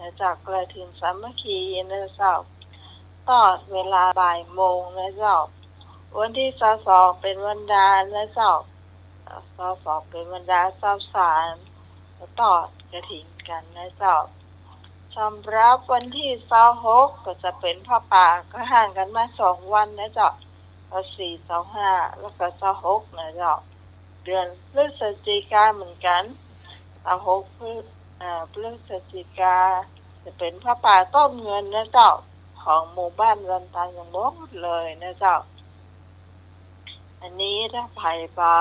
นะเจ้ากระถินสามัคคีนะเจ้าตอดเวลาบ่ายโมงนะเจ้าวันที่22เป็นวันดานะเจ้า22เป็นวันดา23ตอดกระถินกันนะเจ้าสำหรับวันที่26ก็จะเป็นผ้าป่าก็ห่างกันมา2วันนะเจ้า24 25แล้วก็26นะเจ้าเดือนพฤศจิกายนเหมือนกัน26พฤศจิกาจะเป็นผ้าป่าต้นเงินนะเจ้าของหมู่บ้านรันตาอย่างหมดเลยนะเจ้าอันนี้ถ้าไผ่ปลา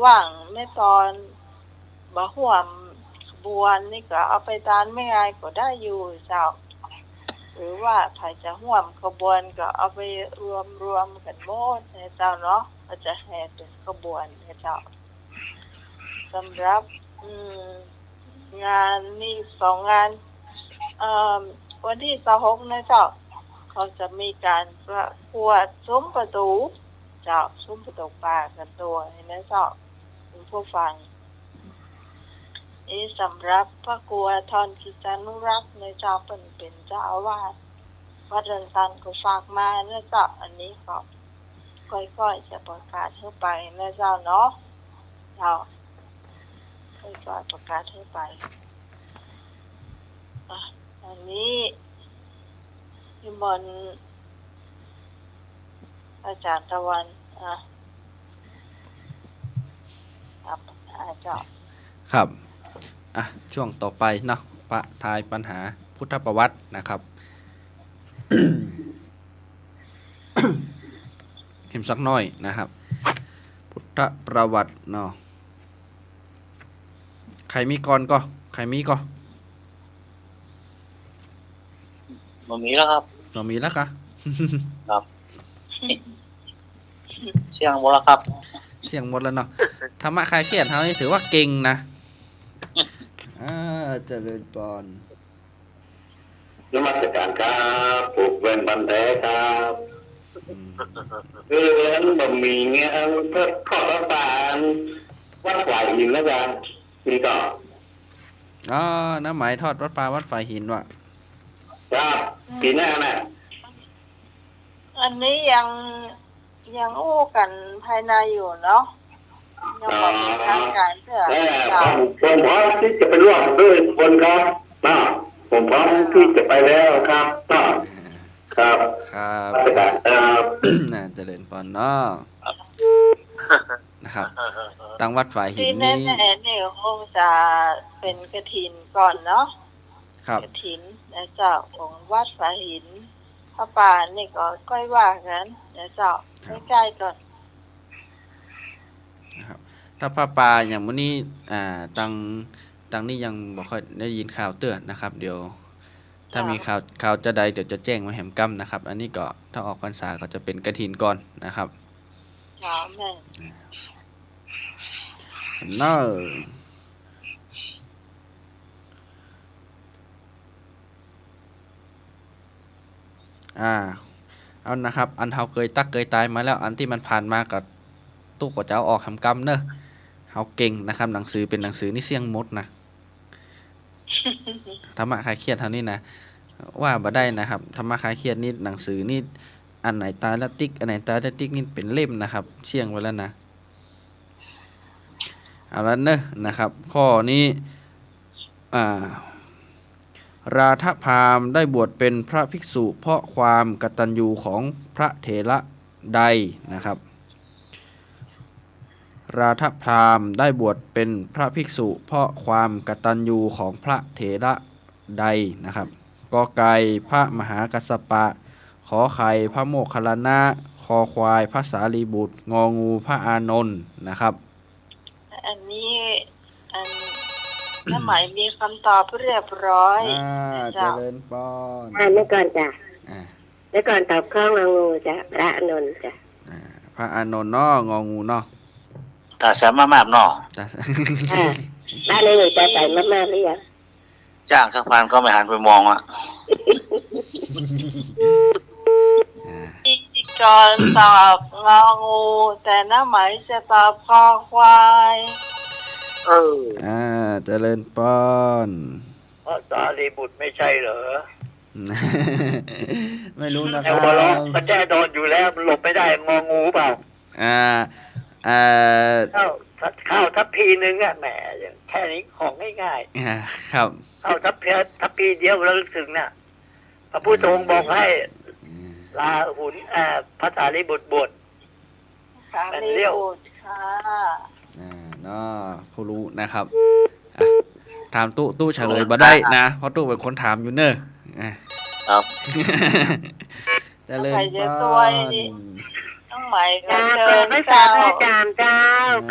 ว่างไม่ตอนบ่ห่วมขบวนนี่ก็เอาไปตานไม่ไงก็ได้อยู่เจ้าหรือว่าไผ่จะห่วมขบวนก็เอาไปรวมกันหมดนะเจ้าเนาะก็จะแห่เป็นขบวนนะเจ้าสำหรับงานนี่2งานวันที่26นะเจ้าเขาจะมีการประกวดซุ้มประตูเจ้าซุ้มประตูป่ากันตัวนะเจ้าคุณผู้ฟังนี่สำหรับพระครูทรกิจานุรักษ์ในเจ้าเป็นเจ้าอาวาสวัดรันตันก็ฝากมานะเจ้าอันนี้ก็ค่อยๆจะประกาศเข้าไปนะเจ้าเนาะเจ้าค่อยๆประกาศเข้าไปอันนี้ที่บนอาจารย์ตะวันครับเจ้าครับช่วงต่อไปเนาะประทายปัญหาพุทธประวัตินะครับ เข็มสักน้อยนะครับพุทธประวัติเนาะใครมีก่อนก็ใครมีก็บ่มีแล้วครับเรามีแล้วค่ะครับเสียงบ่แล้วครับเสียงหมดแล้วเนาะธรรมะคลายเครียดเฮานี่ถือว่าเก่งนะเจริญพรนมัสการครับปลูกเวนบันเดครับคือเรื่องบะหมี่เงี้ยเพื่อขอรับปานวัดไหวหินแล้วกันนี่ก็น้ำไหมทอดวัดปลาวัดฝ่ายหินว่ะครับปีหน้าน่ะอันนี้ยังอู้กันภายในอยู่เนาะยังไม่มีทางการเพื่อผมพร้อมที่จะไปร่วมด้วยคนครับผมพร้อมที่จะไปแล้วครับครับน่าเจริญพรเนาะนะครับตั้งวัดฝ่ายหินนี่แน่ๆนี่คงจะเป็นกฐินก่อนเนาะครับกฐินนะเจ้าของวัดฝ่ายหินพระป่านี่ก็ค่อยว่ากันนะเจ้าใกล้ๆก่อนนะครับถ้าพระป่าอย่างมื้อนี้ตังนี่ยังบ่ค่อยได้ยินข่าวเตือนนะครับเดี๋ยวถ้ามีข่าวจะใดเดี๋ยวจะแจ้งมาแหมกำนะครับอันนี้ก็ถ้าออกพรรษาก็จะเป็นกฐินก่อนนะครับแม่เนาะเอานะครับอันเฮาเคยตายมาแล้วอันที่มันผ่านมากับตู้ก็จะเอาออกคำกำเนอะเฮาเก่งนะครับหนังสือเป็นหนังสือนี่เสี่ยงมดนะธรรมะคลายเครียดเท่านี้นะว่าบ่ได้นะครับธรรมะคลายเครียดนี่หนังสือนี่อันไหนตายแล้วติ๊กอันไหนตายแล้วติ๊กนี่เป็นเล่มนะครับเสี่ยงไว้แล้วนะเอาละเนอะนะครับข้อนี้ราธพราหมณ์ได้บวชเป็นพระภิกษุเพราะความกตัญญูของพระเถระใดนะครับราธพราหมณ์ได้บวชเป็นพระภิกษุเพราะความกตัญญูของพระเถระใดนะครับกอไก่พระมหากัสสปะขอไข่พระโมคคัลลานะคอควายพระสารีบุตรงองูพระอานนท์นะครับอันนี้น้ำหมายมีคำตอบเรียบร้อยเจริญพรเมื่อก่อนจ้ะเมื่อก่อนตอบข้องงองูจ้ะพระอานนท์จ้ะพระอานนท์เนาะงองูเนาะตาสามมาบเนาะบ้านนี้หนูจะใส่มากๆหรือยังจ้างสักพันก็ไม่หันไปมองอ่ะพิธีกรตอบงองูแต่น้ำหมายจะตอบคอควายเจริญพร พระสารีบุตรไม่ใช่เหรอ ไม่รู้นะค แอ รั ลบอล บ มันแน่นอนอยู่แล้วมันหลบไม่ได้งองูเปล่า อ่าอ่า ข้าวทัพพีนึงอ่ะแหมแค่นี้ของง่าย ครับ ๆข้าวทัพพีเดียวเราลึกถึงน่ะพระพุทธองค์บอกให้ลาหุนพระสารีบุตรบวช สารีบุตรค่ะ เนาะผู้รู้นะครับอ่ะถามตู้เฉลยมาได้นะเพราะตู้เป็นคนถามอยู่เนอะอ่ะ ครับ เจริญ ใคร พ จะ ร ตัวนี่ต้องใหม่ก็ เจ้า เชิ กราบ ญ พระสา เจ้า พระอาจารย์เจ้า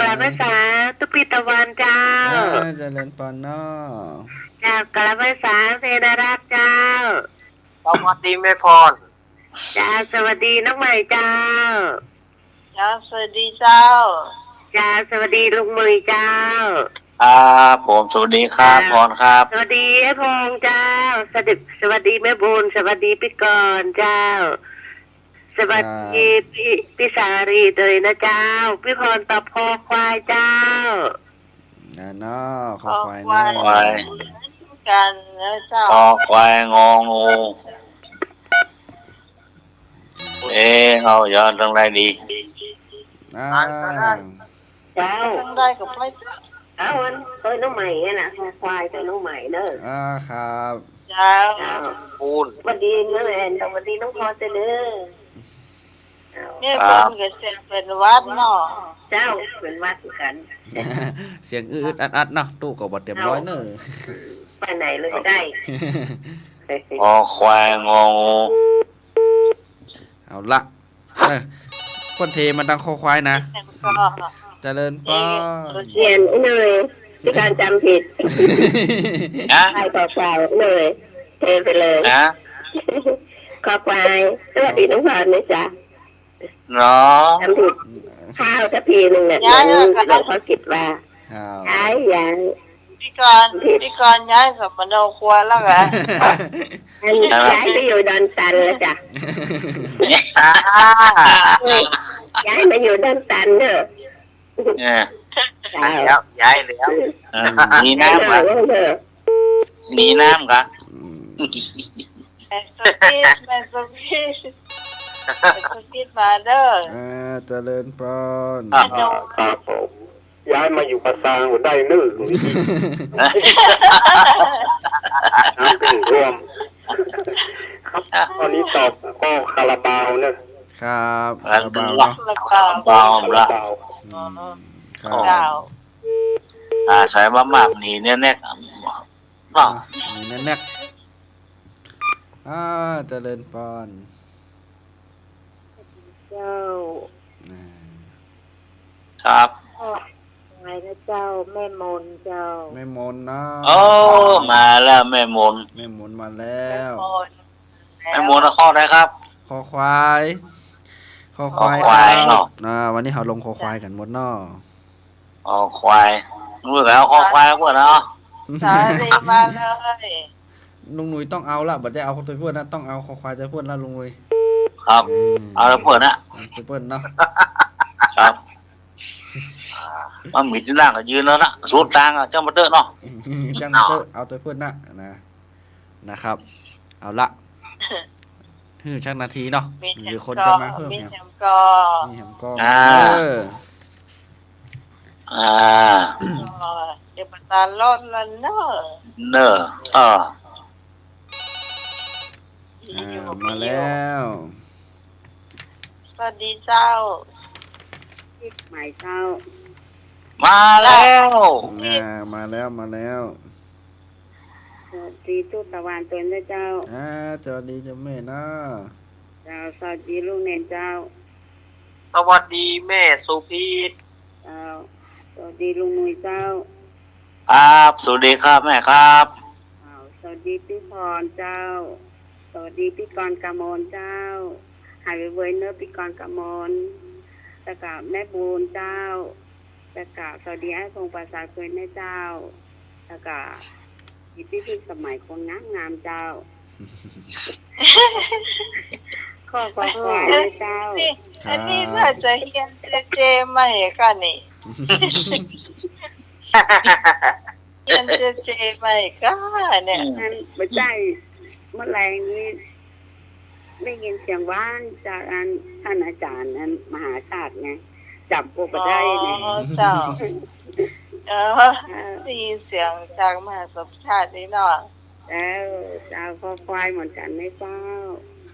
กราบพระสาตุปิตวันเจ้า เจริญพรเนาะ เจ้ากราบพระสาเพดรักเจ้า สวัสดีแม่พร เจ้าสวัสดีน้องใหม่เจ้า จ้าสวัสดีเจ้า เจ้าสวัสดีลุงมือเจ้า ครับผมสวัสดีครับพรครับ สวัสดีไอ้พงษ์เจ้าสวัสดีแม่บุญสวัสดีพี่กรณ์เจ้า สวัสดีพี่สารีเลยนะเจ้าพี่พรตอบคอควายเจ้า เนาะขอควาย ขอควาย เนาะ กันนะเจ้า คอควายงองูเอาอย่าตั้งไรดี อ่า เจ้า ต้องได้กับพ่อ เอาอันตัวน้องใหม่เนี่ยนะคอควายตัวน้องใหม่เนอะ ครับ เจ้า เจ้า ปูน สวัสดีน้องแอนสวัสดีน้องพอเจเด้อ เนี่ยเป็นกับเสียงเป็นวัดเนาะ เจ้าเป็นวัดกัน เสียงอืดอัดเนาะตู้ก็บดเต็มร้อยเนอะ ไปไหนเลยได้ คอควายงองู เอาละก้นเทมันดังคอควายนะ เสียงก็ เจริญพร เรียนเลยที่การจำผิด นะ ไปต่อไปเลยเทไปเลย นะ ขอควายสวัสดีน้องพรนะจ๊ะ เนาะ จำผิดข้าวทัพพีหนึ่งเนี่ยหลวงพ่อกิจว่า ครับ ย้ายย้าย พี่กรณ์ย้ายกับมโนครัวแล้วเหรอ ย้ายไปอยู่ดอนตันแล้วจ้ะย้ายมาอยู่ดอนตันเนอะ เนี่ย เจ้า แล้วย้ายแล้ว มีน้ำกะมีน้ำกะ แม่สุกิดแม่สุกิดมาเด้อ เจริญพร ครับผมย้ายมาอยู่ภาษาหัวได้นึ่งน้ำเป็นร่วมครับตอนนี้ตอบก็คาราบาวนะครับ คาราบาวเนาะ แล้วก็ เบา คา ละ ราบาว ครับ เจ้า ใส่มามากนี่เนี่ยเนาะ มีแน่เจริญพร เจ้า ครับ ไงนะเจ้าแม่มนเจ้า แม่มนเนาะ โอ้มาแล้วแม่มน แม่มนมาแล้ว แม่มนข้อได้ครับ คอควายคอควาย คอควายเนาะ วันนี้เขาลงคอควายกันหมดเนาะ อ๋อควายรู้แล้วข้อควายเพื่อนเนาะ สารีมาเลย ลุงหนุ่ยต้องเอาละบัดได้เอาตัวเพื่อนนะต้องเอาคอควายตัวเพื่อนละลุงหนุ่ย ครับเอาแล้วเพื่อนนะ ตัวเพื่อนเนาะ ครับมันมีที่นั่งก็ยืนแล้วนะสูดทางเจ้ามาเตอร์เนาะ จังเตอร์เอาตัวเพื่อนนะครับ เอาละชักนาทีเนาะ มี ห แถ รือ ม คน ก จะ อ มาเพิ่ม มี เนี่ย แถมกอ มีแหมกล้อง เดี๋ยวตาลดแล้วเนอะ เนอะมาแล้ว สวัสดีเจ้า หมายเจ้า มาแล้ว มาแล้ว สวัสดีทุกตะวันตัวนะเจ้า สวัสดีเจ้าแม่นะ เจ้าสวัสดีลูกเนนเจ้า สวัสดีแม่สุพีท เจ้าสวัสดีลุงนุ้ยเจ้า ครับสวัสดีครับแม่ครับ สวัสดีพี่พรเจ้า สวัสดีพี่กรณ์กามลเจ้าหายไปเว้ยเนอพี่กรณ์กามลตะกาแม่บูนเจ้าตะกาสวัสดีไอ้พงภาษาเพื่อนแม่เจ้าตะกาพี่สมัยคนงามเจ้าข้อความเจ้า อันนี้น่าจะเฮียนเจไม่กันนี่ มันจะเจไปก็เนี่ย นั่นไม่ใช่เมื่อแรงนี้ได้ยินเสียงว่านจากท่านอาจารย์นั้นมหาศาสตร์ไงจับพวกไปได้ไง อ๋อเจ้าได้ยินเสียงจากมหาสมชาตินี่เนาะ แล้วเจ้าก็ควายเหมือนกันไหมเจ้า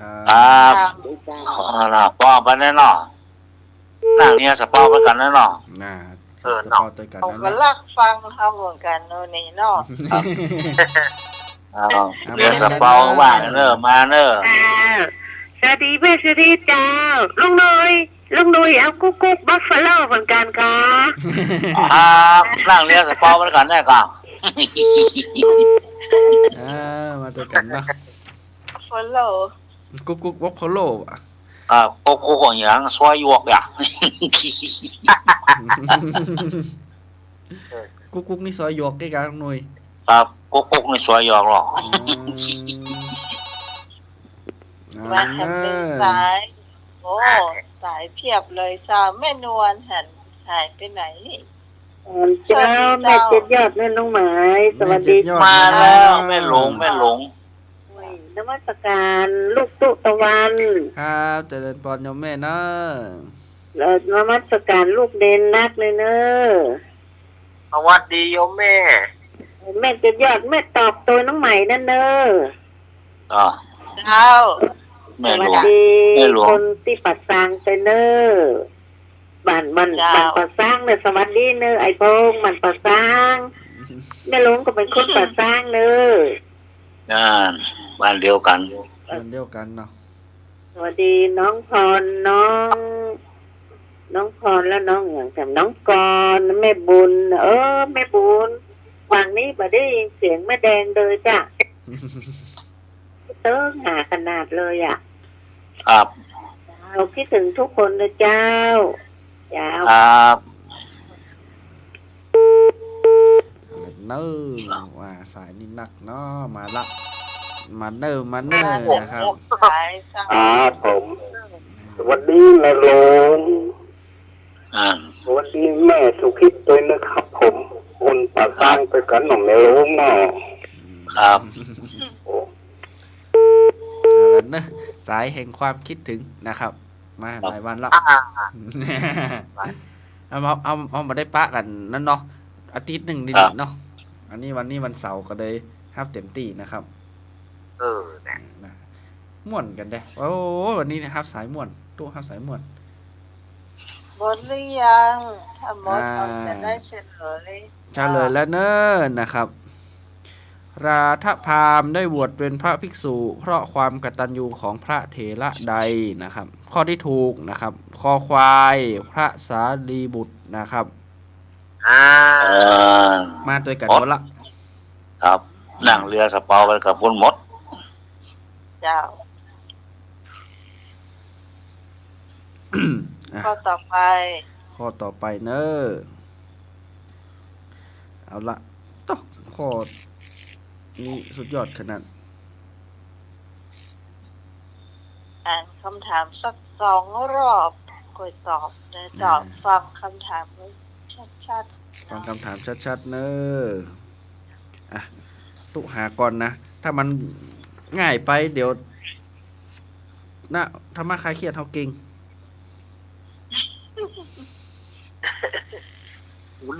ครับ ครับ ดูเจ้า ขอละป้อกันแน่นอนนั่งเนี่ยสปอไปกันแน่นอน น่า เออ จะ เนาะ พอใจกัน ผม นั่น ก็ นะ ลักฟังเขาเหมือนกันโน่นนี่เนาะ เรียนสปอว่างเนอะมาเนอะ สวัสดีแม่สวัสดีเจ้าลุงนุยเอากุ๊กบัฟฟาโลเหมือนกันค่ะ ครับนั่งเรียนสปอไปกันแน่ก่อน มาตัวกันเนาะ ฟอลโล่ กุ๊กวอลโคโลอ่ะ โกโก้ของอย่างซอยยวกอย่าง กุ๊กนี่ซอยหยวกได้กันหน่อย ครับโกโก้ในซอยยวกหรอก มาหันเป็นสายโอ้สายเพียบเลยเจ้าแม่นวลหันหายไปไหนนี่ เจ้าแม่เจ็ดยอดเล่นน้องหมายสวัสดี มาแล้วแม่หลง นมัสการลูกตุตะวัน ครับเจริญพรโยมแม่เนาะ นมัสการลูกเด่นนักเลยเนอะ สวัสดีโยมแม่ แม่เจ็ดยอดแม่ตอบตัวน้องใหม่นั่นเนอะ อ่า เจ้า แม่ ส หล วัส ง ดี แม่หลวง คนที่ปัดสร้างไปเนอะมันปัดสร้างเนอะสวัสดีเนอะไอ้พงมันปัดสร้างแม่หลวงก็เป็นคนปัดสร้างเนอะ นั่นบ้านเดียวกัน มันเดียวกันเนาะ สวัสดีน้องพรน้องพรแล้วน้องอย่างแต่น้องกรแม่บุญแม่บุญฝั่งนี้มาได้ยินเสียงแม่แดงเลยจ้ะเติ้งหาขนาดเลยอ่ะ ครับ เราคิดถึงทุกคนนะเจ้าเจ้า ครับ เน้อว่าสายนี่หนักเนาะมาละมาเน้อนะครับ สายเจ้า ผมสวัสดีแม่หลง อ่า สวัสดีแม่สุขิตด้วยนะครับผมคนป่าสร้างไปกันหน่องแม่หลงเนาะ ครับ แล้วนะสายแห่งความคิดถึงนะครับ มาหลายวันละเอามาได้ปะกันนั่นเนาะอาทิตย์หนึ่งนิดเนาะอันนี้วันนี้วันเสาร์ก็เลยฮับเต็มที่นะครับนะม่วนกันเด้โอ้วันนี้นะครับสายม่วนตู้ฮับสายม่วน หมดหรือยังถ้าหมดเราจะได้เฉลย เฉลยแล้วเนิ่นนะครับ ราธพามได้บวชเป็นพระภิกษุเพราะความกตัญญูของพระเถระใดนะครับ ข้อที่ถูกนะครับคอควายพระสารีบุตรนะครับ มาตัวกันหมดละ ครับนั่งเรือสปอไปกับคนหมด เจ้าข้อต่อไป ข้อต่อไปเนอะเอาละต่อข้อนี้สุดยอดขนาด อ่านคำถามสัก2 รอบก่อนตอบนะเจ้าฟังคำถามชัดๆ ฟังคำถามชัดๆเนอะอ่ะตุหาก่อนนะ ถ้ามันง่ายไปเดี๋ยวนะธรรมะคลายเครียดเฮาเก่ง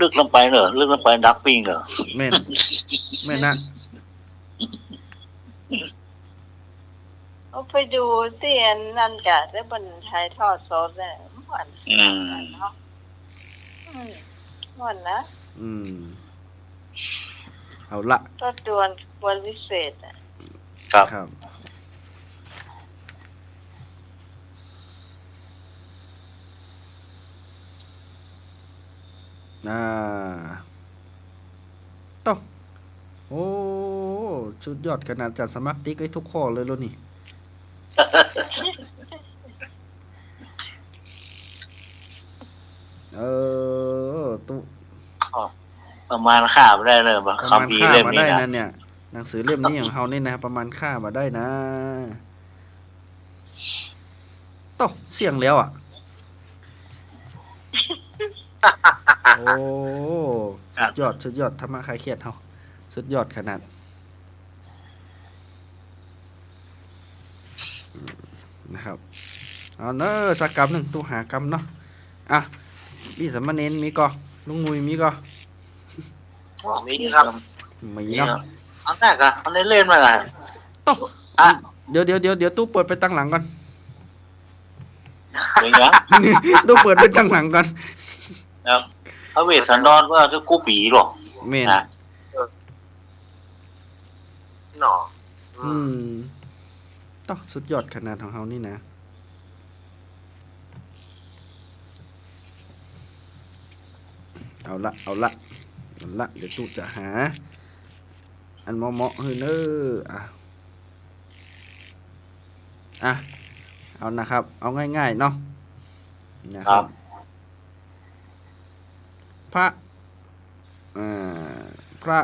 ลึกลงไปเนอะลึกลงไปดักปิ้งเนอะ แม่นนะ เอาไปดูเตียนนั่นกะได้บนไทยทอดสดเนี่ยม่วนเนาะม่วนนะ เอาละ รถด่วนบนวิเศษอ่ะ ครับ ครับต่อโอ้ชุดยอดขนาดจัดสมัครติ๊กไว้ทุกข้อเลยแล้วนี่ ตุ ประมาณค่าไม่ได้เลย ประมาณ คำพี ค่า เล่ม มา นี้ ได้ นะ นะเนี่ยหนังสือเล่มนี้ของเฮานี่นะประมาณค่ามาได้นะต่อเสียงแล้วอ่ะ โอ้สุดยอดธรรมะคลายเครียดเฮา สุดยอดขนาดนะครับเอาเนอะสักกรรมหนึ่งตู้หากรรมเนาะอ่ะพี่สามเณรมีก็ลุงมุยมีก็ มีครับ มี มี เนาะ ครับเอาแรกอะเอาเล่นๆมาละ ต้อง อ่ะ เดี๋ยวตู้เปิดไปตั้งหลังก่อน เป็นไง ตู้เปิดไปตั้งหลังก่อน ครับพระเวสสันดรว่าจะกู้ปีหรอก เมน นะ หน่อ ต้องสุดยอดขนาดของเขานี่นะเอาละเดี๋ยวตู้จะหาอันเหมาะๆเฮ้ยเนอะอ่ะเอานะครับ เอาง่ายๆเนาะนะครับพระ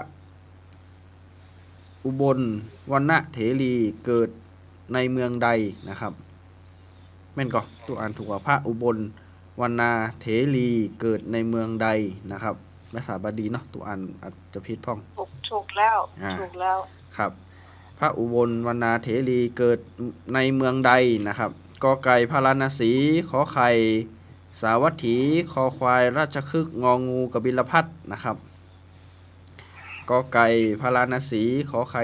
อุบลวรรณเถรีเกิดในเมืองใดนะครับแม่นก่อนตัวอ่านถูกว่าพระอุบลวรรณเถรีเกิดในเมืองใดนะครับภาษาบาลีเนาะตัวอ่านอาจจะผิดพ้อง ถูกแล้วถูกแล้ว ครับพระอุบลวรรณเถรีเกิดในเมืองใดนะครับกอไก่พาราณสีขอไข่สาวัตถีคอควายราชคฤห์งองูกบิลพัสนะครับกอไก่พาราณสีขอไข่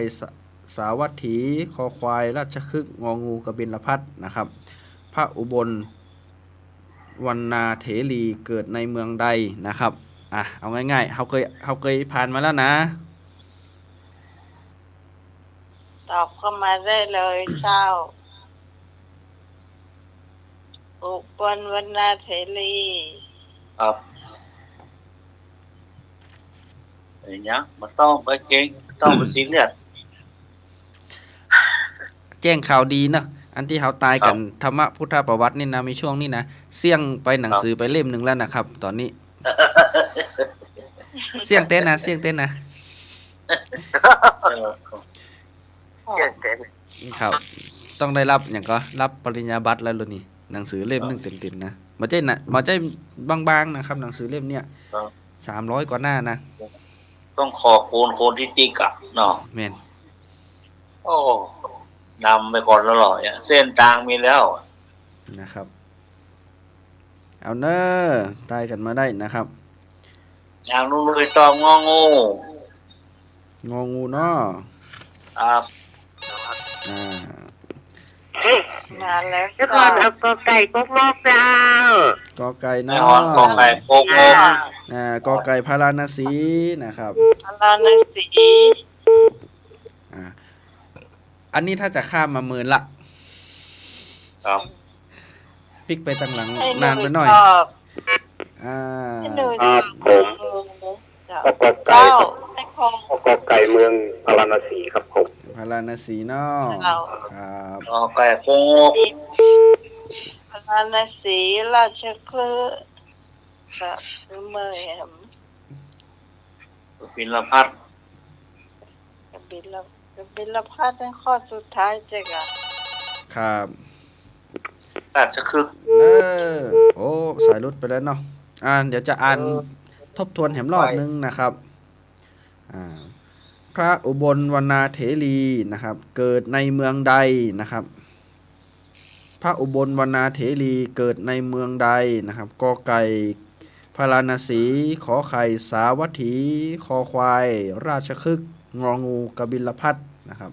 สาวัตถีคอควายราชคฤห์งองูกบิลพัสนะครับพระอุบลวรรณเถรีเกิดในเมืองใดนะครับอ่ะเอาง่ายๆเขาเคยผ่านมาแล้วนะตอบเข้ามาได้เลยเจ้าอุบลวรรณเถรี ครับอย่างเงี้ยมันต้องไปเก่งต้องไปซีเรียส แจ้งข่าวดีนะอันที่เขาตายกันธรรมพุทธประวัตินี่นะมีช่วงนี้นะเสี่ยงไปหนังสือไปเล่มหนึ่งแล้วนะครับ ตอนนี้ เสี่ยงเต้นนะครับ ต้องได้รับอย่างก็รับปริญญาบัตรแล้วล่ะนี่หนังสือเล่มหนึงเต็มๆนะมาใจบางๆนะครับ หนังสือเล่มเนี้ย300 กว่าหน้านะ ต้องขอโคนที่จิกอะเนาะ แม่น โอ้นำไปก่อนแล้วหรอเนี่ยเส้นทางมีแล้ว นะครับ เอาเนอตายกันมาได้นะครับ อย่างนู้นเลยตองงองู งองูเนาะ ครับ อ่า นานแล้ว แล้วก่อนเอากอไก่กกนกเจ้าก อไก่ ใน เนาะ หอนกองไก่โกโก้ กอไก่พาราณสีนะครับ พาราณสี อันนี้ถ้าจะข้ามมาหมื่นละ ครับ พลิกไปตั้งหลัง ให้ นานไปหน่อย ตอบ อ่า ให้หนู ครับผม เจ้า กอไก่ เจ้า ครับ ในคลอง กอไก่เมืองพาราณสีครับผม พาราณสีเนาะ เรา ครับ กองไก่โกโก้ พาราณสีราชคฤห์กับเมืองแหม ปินละพัด กบิลพัสในข้อสุดท้ายเจ๊กะ ครับ ราชคฤห์ โอ้สายรุดไปแล้วเนาะเดี๋ยวจะอ่านทบทวนแหมรอบนึงนะครับพระอุบลวรรณเถรีนะครับ เกิดในเมืองใดนะครับ พระอุบลวรรณเถรีเกิดในเมืองใดนะครับกอไก่พาราณสีขอไข่สาวัตถีคอควายราชคฤห์งองูกบิลพัสนะครับ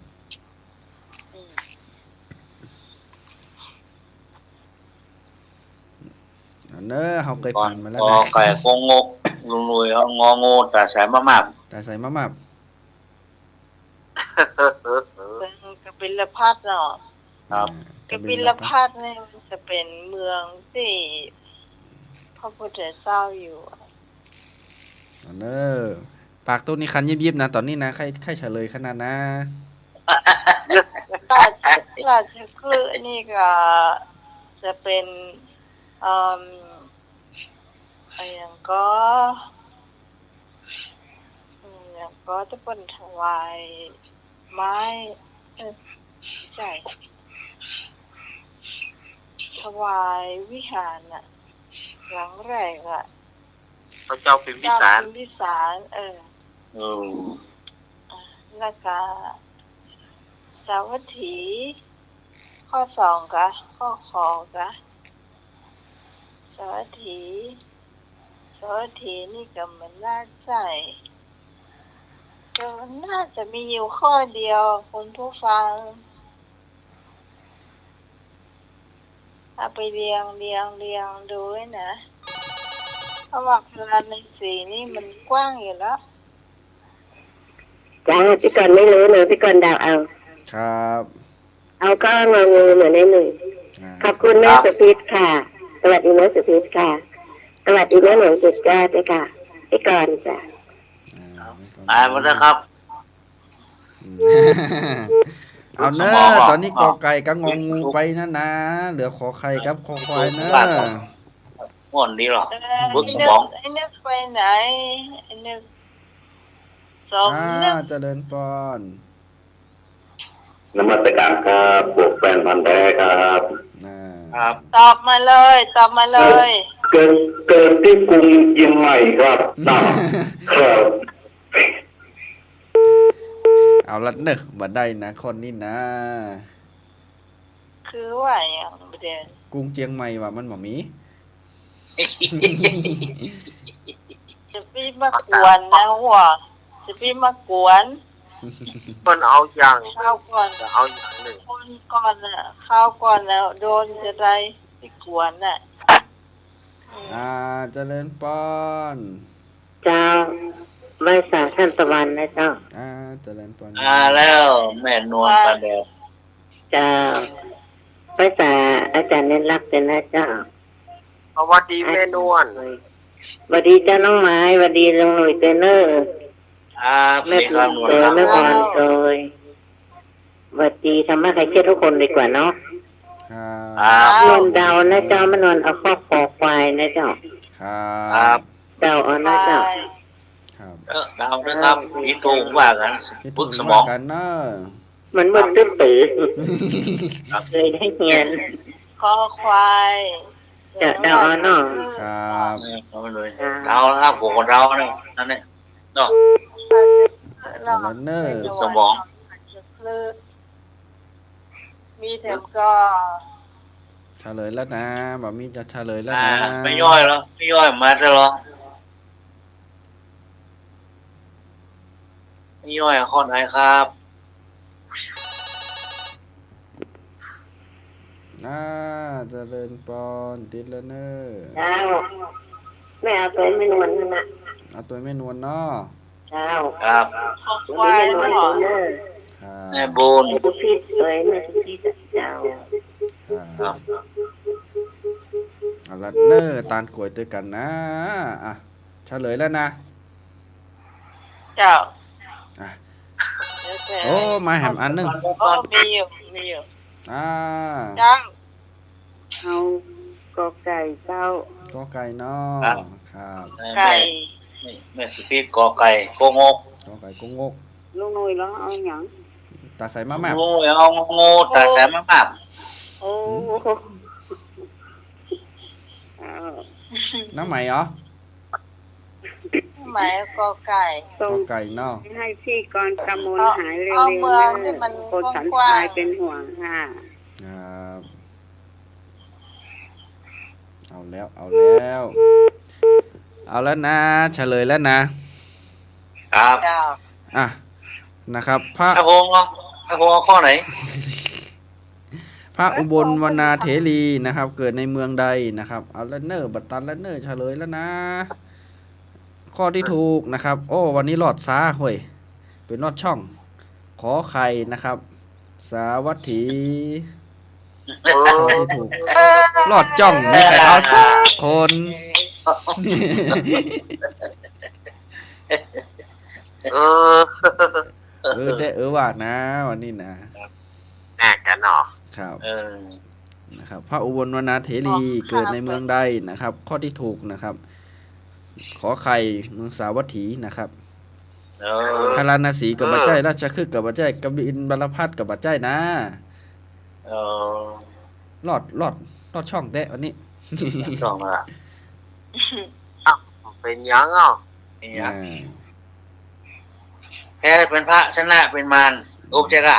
เนอะเขาเคย ก่อ ผ่าน นมาแล้ว กอ นะ ไก่โกโก้ลุงลุยเอางองูแต่แสนมามาก แต่ใส่มามาบ เป็นกบิลพัสเนาะ ครับ กบิลพัสเนี่ยมันจะเป็นเมืองที่พระพุทธเจ้าอยู่ เนอะปากตัวนี้คันยิบๆนะตอนนี้นะใครเฉลยขนาดนะ ราชคฤห์นี่ก็จะเป็นอย่างก็จะเป็นถวายไม้ใช่ถวายวิหารน่ะหลังแรกอ่ะ พระเจ้าพิมพิสาร พิมพิสาร อืม แล้วก็สาวัตถี ข้อสองกะข้อขอกะสาวัตถีนี่ก็มันน่าใจก็น่าจะมีอยู่ข้อเดียวคุณผู้ฟังเอาไปเรียงดูไว้นะเพราะว่าพลังในสีนี่มันกว้างอยู่แล้ว จ้าพี่กรณ์ไม่รู้เนอะพี่กรณ์เดาเอา ครับ เอาก็งองูเหมือนในหนึ่งขอบคุณแม่สุพิษค่ะสวัสดีแม่สุพิษค่ะสวัสดีแม่หนูจุดจ้าด้วยค่ะพี่กรณ์จ้ะ ตายหมดแล้วครับ เอาเนอะตอนนี้กอไก่กับงองูไปนะเหลือขอไข่กับขอควายเนอะ ม่วนดีหรอ บึกส ไอ้ มอง ไอ้นึกไปไหนไอ้นึกสมนึก เจริญปอน นมัสการครับพวกแฟนพันธุ์แท้ครับ ครับ ตอบมาเลย เกิดที่กรุงเชียงใหม่ครับครับ เอาละเนอะมาได้นะคนนี้นะ คือว่าอย่างเด่น กรุงเชียงใหม่ว่ามันหมอมี จะพี่มากวนนะหัวจะพี่มากวน มันเอาอย่าง ข้าวก่อน เอาอย่างหนึ่ง คนก่อนน่ะข้าวก่อนแล้วโดนจะได้ที่กวนน่ะ เจริญปอน เจ้าใบสาท่านตะวันนะเจ้า เจริญปอน แล้วแม่นวลประเดบ เจ้าใบสาอาจารย์เน้นรักเป็นนะเจ้า สวัสดีแม่นวล สวัสดีเจ้าน้องไม้สวัสดีลุงหนุ่ยเตเนอร์ แม่ มี ปู ความนวล เตย ครับ แม่พรเตยสวัสดีธรรมะใครเชื่อทุกคนดีกว่าเนาะ ครับ นวลเดานะเจ้าไม่นวลเอาข้อคอควายนะเจ้า ครับ เดาเอานะเจ้า ครับ ดาวนะครับพี่ตูว่ากันบึกสมอง กันเนอะ มันเหมือนตื้อปือเลยได้เงียน คอควาย จะเดาเอาเนาะ ครับ เอาไปเลยดาวนะครับผมคนเราเนี่ยนั่นเนี่ยเนาะ เอาละเนอะ สมอง มีเถอะก็ เฉลยแล้วนะหมอมีจะเฉลยแล้วนะ ไม่ย่อยแล้วไม่ย่อยมาแล้วหรอไม่ย่อยข้อไหนครับ เจริญปอนติดแล้วเนอะ เจ้าไม่เอาตัวไม่นวลนะ เอาตัวไม่นวลเนาะ เจ้า ครับ คอควาย ไม่นวล เนาะ เตเนอร์ ครับ แม่บุญ แม่สุพิษเลยแม่สุพิษเจ้า ครับ เอาละเนอะตาลกล้วยด้วยกันนะเฉลยแล้วนะ เจ้า อ่ะ เดี๋ยวแต่ โอ้มาแหมอันหนึง โอ้มีอยู่ เจ้า เอากอไก่เจ้า ก็ไก่เนาะครับ ไก่ แม่สุพีกอไก่โกงก ก็ไก่กงก ลุงหนุ่ยแล้วเอาอย่าง ตาใส่มาแม่ งูเอางูตาแสมมาก โอ้เอา น้ำใหม่เหรอ หมายกอไก่ ตร ก็ ง ไก่เนาะ ให้พี่กรกำมลหายเร็ว เอา ๆ เมืองที่มัน โคสัน กว้างๆ ชายเป็นห่วงค่ะ ครับเอาแล้วนะเฉลยแล้วนะครับ เจ้า นะครับพระ พระพงษ์เนาะพระพงษ์เอาข้อไหน พระอุบลวรรณาเถรีนะครับ เกิดในเมืองใดนะครับเอาแล้วเนอร์บัตตันแล้วเนอร์เฉลยแล้วนะ ข้อที่ถูกนะครับ โอ้วันนี้รอดซ้าเฮ้ยเป็นรอดช่อง ขอไข่นะครับ สาวัตถีข้อที่ถูกรอดจ้องมีใครเอาสักคน เออ ได้ว่านะวันนี้นะ แน่กันเนาะ ครับ เออ นะครับพระอุบลวรรณาเถรีเกิดในเมืองใดนะครับ ข้อที่ถูกนะครับ ขอไข่เมืองสาวัตถีนะครับ เออ พาราณสีกับบัจจัยราชคฤห์กับบัจจัยกบินบรรพัดกับบัจจัยนะ เออ รอดช่องแตะวันนี้ ต้องละ เป็นยังอ่ะ นี่ อ่า ฮะ แพ้เป็นพระชนะเป็นมารโอเจระ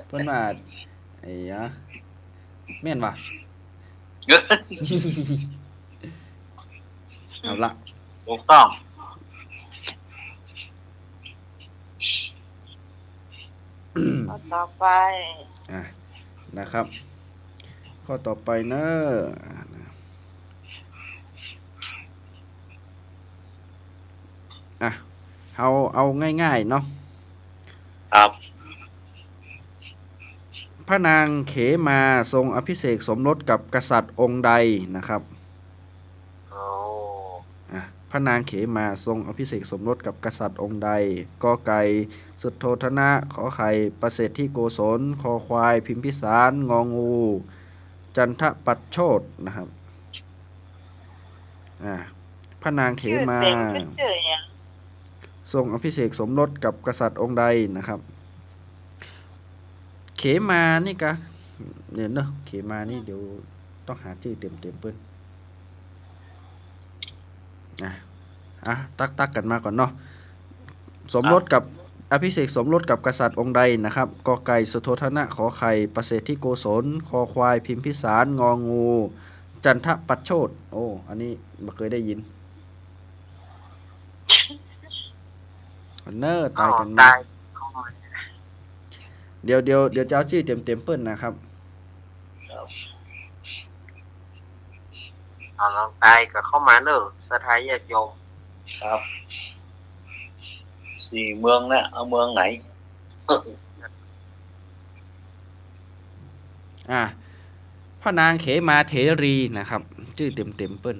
เพิ่นว่าไอ้ยะแม่นว่ะ เอาละ ถูกต้อง ข้อต่อไป อ่ะนะครับ ข้อต่อไปเนอะอ่ะเอาง่ายๆเนาะ ครับ พระนางเขมาทรงอภิเษกสมรสกับกษัตริย์องค์ใดนะครับ โอ้ อ่ะพระนางเขมาทรงอภิเษกสมรสกับกษัตริย์องค์ใดกอไก่สุทโธทนะขอไข่ประเสริฐที่โกศลคอควายพิมพิสารงองู จันทปัตโชตนะครับพระนางเข ชื่อ มา เต็มคือชื่อหยัง ทรงอภิเษกสมรสกับกษัตริย์องค์ใดนะครับ เขมานี่กะเนี่ยเนอะเขมานี่เดี๋ยวต้องหาชื่อเต็มๆเปิ้นตักกันมาก่อนเนาะสมรสกับอภิเษกสมรสกับกษัตริย์องค์ใดนะครับกอไก่สุโธทนะขอไข่ประเสริฐที่โกศลคอควายพิมพิสารงองู จันทปัตโชตโอ้อันนี้บ่เคยได้ยินเนอตายกันมาเดี๋ยวจะเอาชื่อเต็มเปิ้นนะครับ เอาลองตายก็เข้ามาเนอะสถายญาติโยม ครับ4 เมืองนะเอาเมืองไหน พระนางเขมาเถรีนะครับ ชื่อเต็มเปิ้น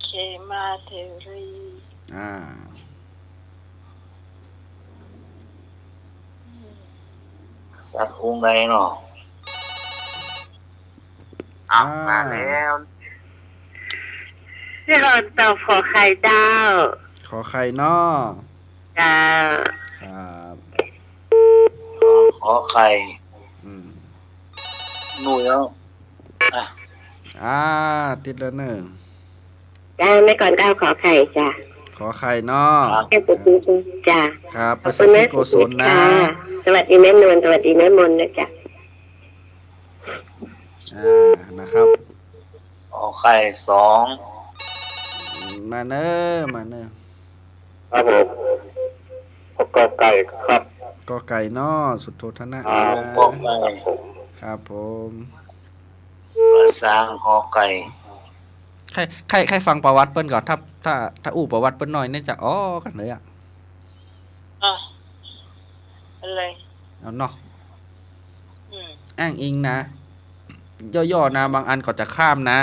เคมาเทรี สัตว์องค์ใดเนาะ เอามาแล้ว พี่ก่อนตอบขอไข่เจ้า ขอไข่นอ เจ้า ครับ ขอไข่ อืม หนุ่ยเอาอ่ะ ติดแล้วเนอะ จ้าไม่ก่อนเจ้าขอไข่จ้ะ ขอไข่นอ แค่ปุ๊บจ้ะ ครับประเสริฐที่โกศลนะ สวัสดีแม่นวลสวัสดีแม่มนนะจ๊ะ นะครับ ขอไข่2 มาเนอะ ครับผมกอไก่ครับ กอไก่นอสุดโทธนะ ขอไก่ ครับผม ภาษาขอไก่ ใครฟังประวัติเปิ้นก่อนถ้าอู้ประวัติเปิ้นหน่อยเนี่ยจะอ๋อกันเลยอ่ะ อะไร เอาเนาะ อืม อ้างอิงนะ ย่อๆนะบางอันก็จะข้ามนะ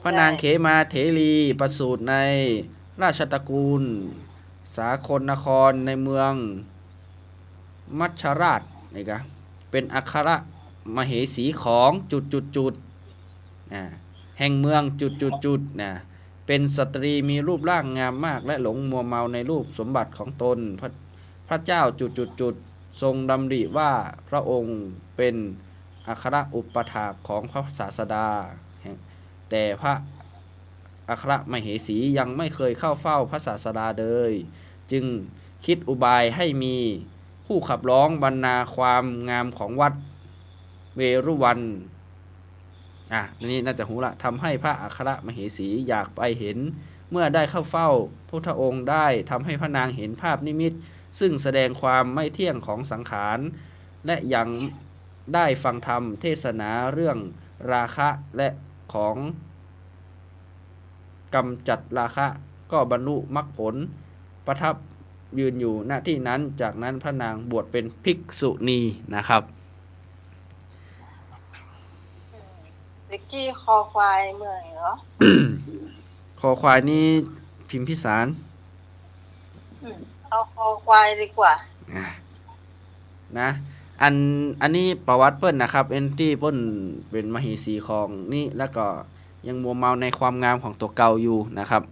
พระนางเขมาเถรีประสูติในราชตระกูล สาคลนครในเมืองมัชราชนี่กะเป็นอัครมเหสีของแห่งเมืองนะเป็นสตรีมีรูปร่างงามมากและหลงมัวเมาในรูปสมบัติของตนพระเจ้าทรงดำริว่าพระองค์เป็นอัครอุปถากของพระศาสดาแต่พระอัครมเหสียังไม่เคยเข้าเฝ้าพระศาสดาเลยจึงคิดอุบายให้มีผู้ขับร้องบรรณาความงามของวัดเวรุวันนี่น่าจะหูละทำให้พระอัครมเหสีอยากไปเห็นเมื่อได้เข้าเฝ้าพระองค์ได้ทำให้พระนางเห็นภาพนิมิตซึ่งแสดงความไม่เที่ยงของสังขารและยังได้ฟังธรรมเทศนาเรื่องราคะและของกำจัดราคะก็บรรลุมรรคผลประทับยืนอยู่ณที่นั้นจากนั้นพระนางบวชเป็นภิกษุณีนะครับ วิกกี้คอควายเมื่อยเหรอ คอควายนี่พิมพิสาร เอาคอควายดีกว่า นะอันนี้ประวัติเปิ้นนะครับเอนตี้เปิ้นเป็นมเหสีของนี่แล้วก็ยังมัวเมาในความงามของตัวเก่าอยู่นะครับ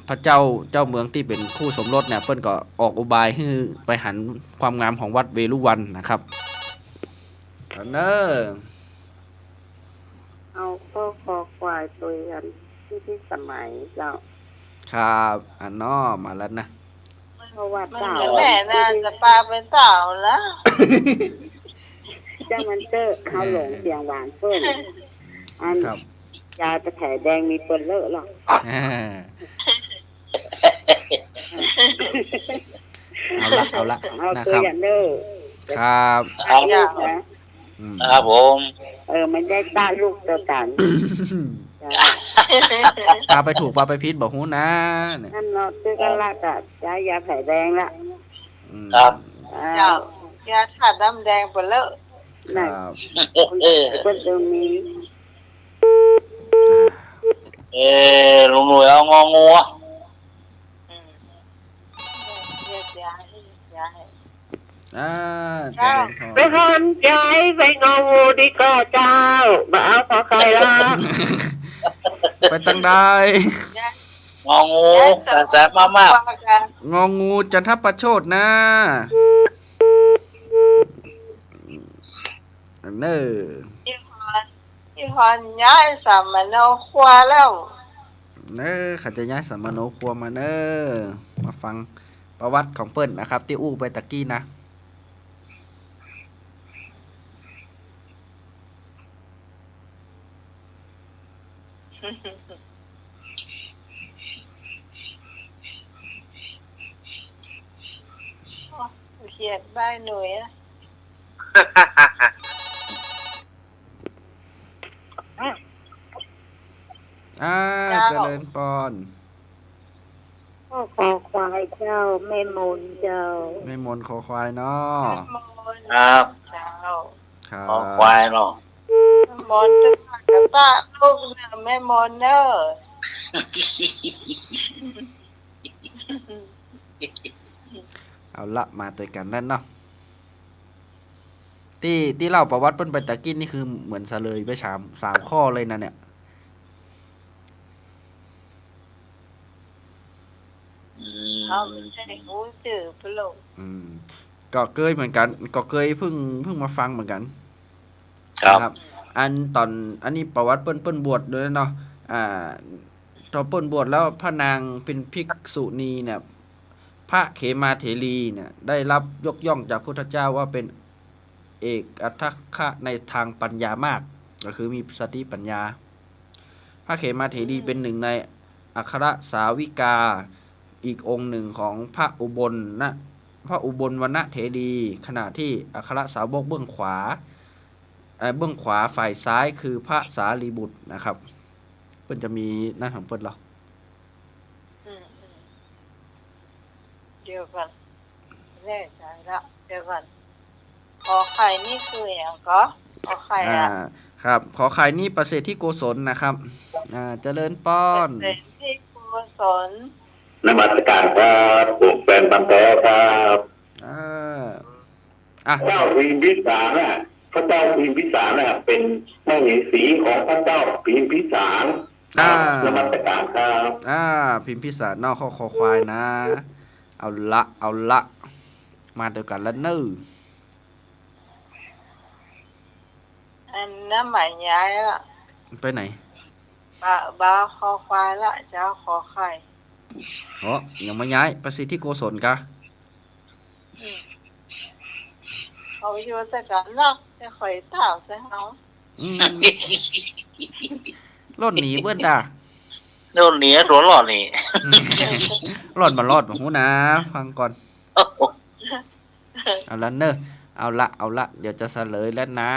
พระเจ้าเมืองที่เป็นคู่สมรสเนี่ยเปิ้นก็ออกอุบายให้ไปหันความงามของวัดเวรุวันนะครับเนอ เอาข้อคอควายตัวกันที่สมัยเจ้า ครับอันนอมาแล้วนะ เพราะว่า มัน เจ้า เหมือนแม่น่าจะปลาเป็นเต่าแล้ว เจ้ามันเตอร์เขาหลงเสียงหวานเปิ้นอัน ครับ ยาจะแผลแดงมีเปิ้นเลอะหรอก อ่าเอาละเอาละ เอา นะ ตัว ครับ อย่างเด้อ ครับ ครับ ลูกนะ อืม ครับผม มันได้ต้าลูกเดียวกันจ้ะ ปลาไปถูกปลาไปพิษบอกหูนะเนี่ย นั่นเนาะซื้อกันละกะจ้ายาแผลแดงละ อืม ครับ เจ้ายาขาดดำแดงไปเลอะ ค นั่น รับ เออ เปิ้นตรงนี้ ลุงหนุ่ยเอางองูอะ เรียกยาให้ยาให้ อ่าเจะเป็นพอ ไปหอนใจไปงองูดีก็เจ้ามาเอาขอใครละ ไปตั้งได้ งองูตั้งใจมาก ว่ากัน งองูจันทประโชดนะเนอ ที่ฮอนย้ายสามโนครัวแล้ว เนอขันจะย้ายสามโนครัวมาเนอมาฟังประวัติของเปิ้ลนะครับ ที่อู้ไปตะกี้นะ เขียนบ้านหนุ่ยอะ อ่าเจริญปอน พ่อคอควายเจ้าแม่มนเจ้า ไม่มนคอควายเนาะ มน ๆครับ เจ้า ครับ ขอควายเนาะ มนจะพากับป้าลูกเนี่ยแม่มนเนอะ เอาละมาตัวกันนั่นเนาะที่เล่าประวัติเปิ้นไปตะกี้นี่คือเหมือนซะเลยไปสามข้อเลยนะเนี่ย เขาไม่ใช่หูจืดพะโลก อืมก็เคยเหมือนกันก็เคยเพิ่งมาฟังเหมือนกัน ครับ อันนี้ประวัติเปิ้นบวชด้วยเนาะตอนเปิ้นบวชแล้วพระนางเป็นภิกษุณีเนี่ยพระเขมาเถรีเนี่ยได้รับยกย่องจากพุทธเจ้าว่าเป็นเอกอัตถะในทางปัญญามาก ก็คือมีสติปัญญา พระเขมาเถรีเป็นหนึ่งในอัครสาวิกาอีกองค์หนึ่งของพระอุบลนะพระอุบลวรรณเถรีขณะที่อัครสาวกเบื้องขวาฝ่ายซ้ายคือพระสารีบุตรนะครับเพิ่นจะมีหน้าของเพิ่นหรอ อืมเดี๋ยวก่อนแน่ใจละเดี๋ยวก่อนขอไข่นี่คืออย่างก็ขอไข่อ่ะ ครับขอไข่นี่ประเสริฐที่โกศลนะครับเจริญป้อน เป็นที่กุศล นมัสการครับผมแฟนบันแท้ครับ เจ้าพิมพิสารน่ะพระเจ้าพิมพิสารน่ะเป็นมเหสีของพระเจ้าพิมพิสารนมัสการครับ พิมพิสารนอกข้อคอควายนะ เอาละมาเดียวกันแล้วเน้อ อันน้ำหมายย้ายละ ไปไหน บาคอควายละเจ้าขอไข่ อ๋อยังไม่ย้ายประสิทธิโกศลกะ เขาอยู่แต่กันเนาะจะคอยเต่าใส่เฮา รอดหนีเพื่อนด่า โดนเหนียโดนหลอดนี่ รอดมารอดมาหูนะ ฟังก่อน เอาละเนอะเอาละเดี๋ยวจะเฉลยแล้วนะ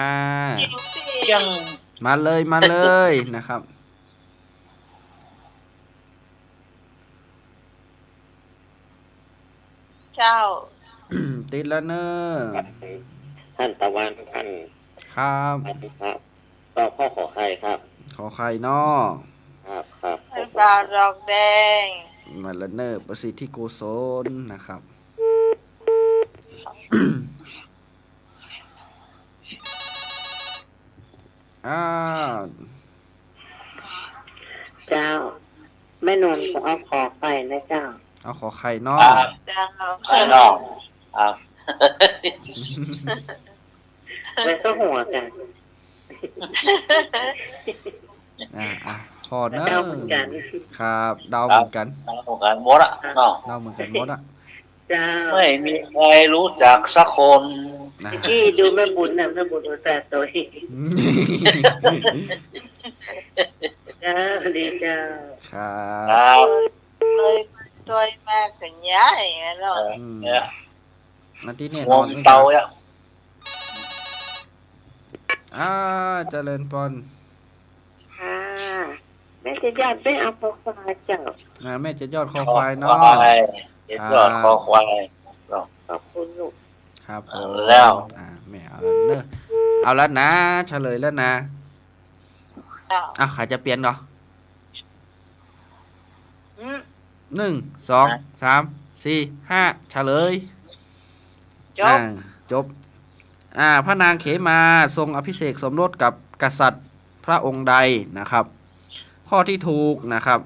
ยัง มาเลยนะครับ เจ้า ติดแล้วเนอะ ท่านตะวันท่าน ครับ ครับก็พ่อขอใครครับ ขอไข่นอ ครับ เป็นปลาดอกแดง มาแล้วเนอะประสิทธิโกศลนะครับ เจ้าแม่นนก็เอาขอไปนะเจ้า เอาขอไข่นอ เจ้า ไข่นอกครับ แล้วก็หัวกัน พอเนอะ เจ้าเหมือนกัน ครับเดาเหมือนกัน เอากันหมดอ่ะเนาะ เดาเหมือนกันหมดอ่ะ เจ้า ไม่มีใครรู้จักสักคน นะ ที่ดูแม่บุญนะแม่บุญอุตส่าห์ตัวเองเจ้าดีเจ้า ครับ ครับ เลยตัวแม่สัญญาอย่างเงี้ยเนาะ เนี่ย นาทีเนี่ย งงเตาอ่ะ เจริญพร ค่ะแม่จะญาติไม่เอาพกฟ้าเจ้า แม่จะยอดคอ คอ ควายเนาะ ควายเห็นยอดคอควาย ขอบคุณลูก ครับผม แล้ว แม่เอาแล้วเนอะเอาแล้วนะเฉลยแล้วนะ ใครจะเปลี่ยนเหรอ 1 2 3 4 5เฉลย จบ จบพระนางเขมาทรงอภิเษกสมรสกับกษัตริย์พระองค์ใดนะครับ ข้อที่ถูกนะครับ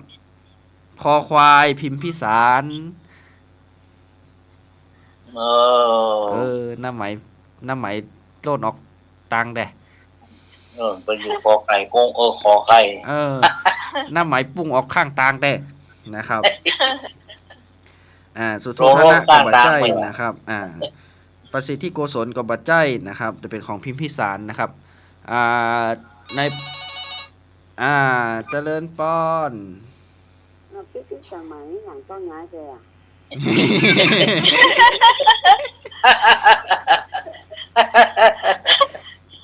คอควายพิมพิสาร น้ำไหมโลดออกตังแดะ ไปอยู่คอไก่กงคอไก่ น้ำไหมปุ้งออกข้างตางแดะนะครับ สุโธทนะกับบัจใจนะครับ ประสิทธิโกศลกับบัจใจนะครับจะเป็นของพิมพิสารนะครับ ในเจริญป้อน พี่สมัยหลังต้องย้ายเลยอ่ะ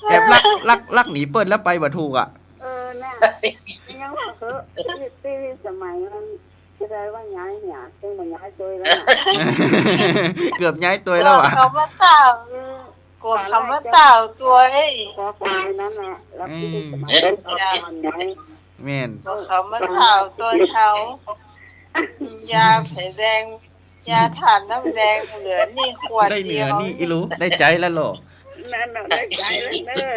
แอบลักหนีเปิ้ลแล้วไปบัถูกอ่ะ เนี่ยยังว่าพี่สมัยมันจะได้ว่าย้ายเนี่ยซึ่งมันย้ายตัวแล้ว เกือบย้ายตัวแล้วอ่ะ เขามาเต่ากดคำว่าเต่าตัวเอ้ย พอควายนั่นแหละแล้วพี่สมัยเป็นมันย้าย แม่น เขามาเต่าตัวเขายาไผ่แดงยาถ่านน้ำแดงเหลือนี่ขวด ได้เหนื เดี อ ยว นี่อีรู้ได้ใจแล้วหรอ นั่นน่ะได้ใจแล้วเด้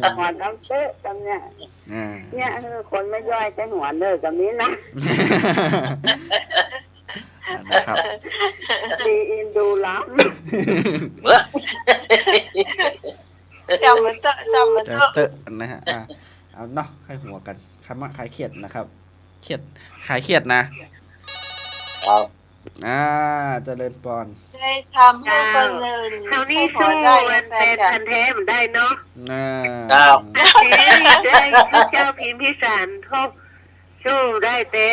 อหวานน้ำเต๊ะกันเนี่ยเนี่ยคือคนไม่ย่อยแต่หวานเด้อกับนี้นะ นะครับ ดีอินดูล้ำ จำมันเตอะ นะฮะเอาเนาะใครหัวกันคำว่าคลายเครียดนะครับเครียดคลายเครียดนะครับเจริญปอน ได้ทำให้คนอื่น คราวนี้สู้มันเป็นพันแท้มันได้เนาะ ครับ ได้เจ้าพิมพิสารเขาสู้ได้เต้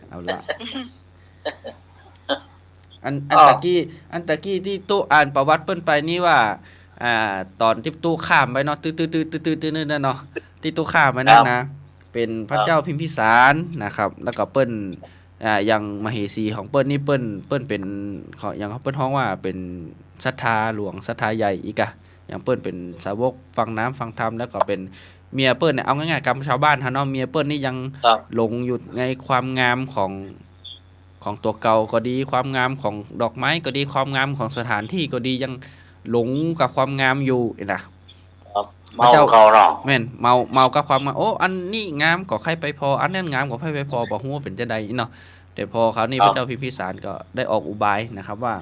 เอาละอันตะกี้ที่ตู้อ่านประวัติเปิ้นไปนี่ว่าตอนที่ตู้ข้ามไปเนาะตื้อนั่นเนาะที่ตู้ข้ามไปนั่นนะเป็นพระเจ้าพิมพิสารนะครับแล้วก็เปิ้นอย่างมเหสีของเปิ้นนี่เปิ้นเป็นอย่างเขาเปิ้นฮ้องว่าเป็นศรัทธาหลวงศรัทธาใหญ่อีกอะอย่างเปิ้นเป็นสาวกฟังน้ำฟังธรรมแล้วก็เป็นเมียเปิ้นเนี่ยเอาง่ายๆกับชาวบ้านฮะเนาะเมียเปิ้นนี่ยังหลงอยู่ในความงามของตัวเก่าก็ดีความงามของดอกไม้ก็ดีความงามของสถานที่ก็ดียังหลงกับความงามอยู่นะ เมาเก่าหรอ แม่นเมากับความงามโอ้อันนี้งามก็ใครไปพออันนั้นงามก็ใครไปพอบ่ฮู้ว่าเป็นจังได๋เนาะแต่พอคราวนี้พระเจ้าพิมพิสารก็ได้ออกอุบายนะครับว่า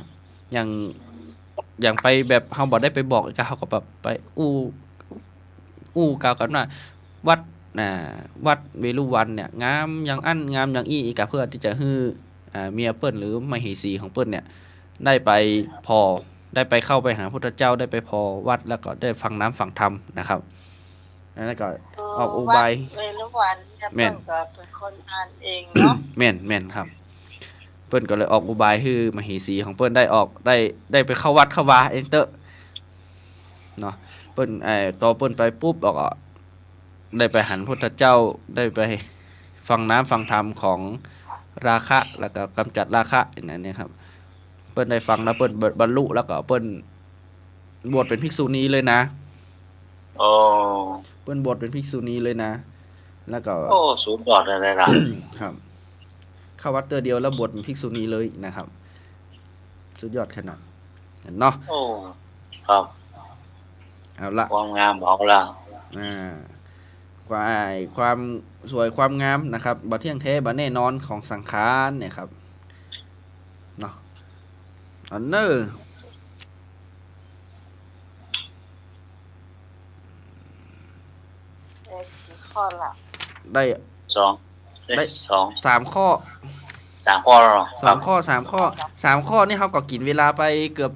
อย่างไปแบบเฮาบ่ได้ไปบอกก็เฮาก็แบบไปอู้กล่าวกันว่าวัดเวรุวันเนี่ยงามอย่างอันงามอย่างอีกก็เพื่อที่จะฮื้อเมียเปิ้นหรือมเหสีของเปิ้นเนี่ยได้ไปพอได้ไปเข้าไปหาพระพุทธเจ้าได้ไปพอวัดแล้วก็ได้ฟังน้ำฟังธรรมนะครับแล้วก็ออกอุบายเวรุวันเปิ้นก็เป็นคนอ่านเองเนาะ แม่นครับเปิ้นก็เลยออกอุบายให้มเหสีของเปิ้นได้ไปเข้าวัดเข้าวาเองเตอะเนาะเปิ้นต่อเปิ้นไปปุ๊บออกได้ไปหันพระพุทธเจ้าได้ไปฟังน้ำฟังธรรมของราคะแล้วก็กำจัดราคะอย่างนั้นเนี่ยครับเปิ้นได้ฟังแล้วเปิ้นบรรลุแล้วก็เปิ้นบวชเป็นภิกษุณีเลยนะเปิ้นบวชเป็นภิกษุณีเลยนะแล้วก็สุดยอดเลยล่ะ ครับเข้าวัดเดียวแล้วบวชเป็นภิกษุณีเลยนะครับสุดยอดขนาดเนาะครับ เอาละความงามเอาละความสวยความงามนะครับบ่เที่ยงแท้บ่แน่นอนของสังขารเนี่ยครับเนาะ อันเนอร์ กี่ข้อละ ได้ สองได้สอง 3 ข้อ 3 ข้อแล้วเหรอ 3 ข้อ 3 ข้อ 3 ข้อนี่เขาก็กินเวลาไปเกือบ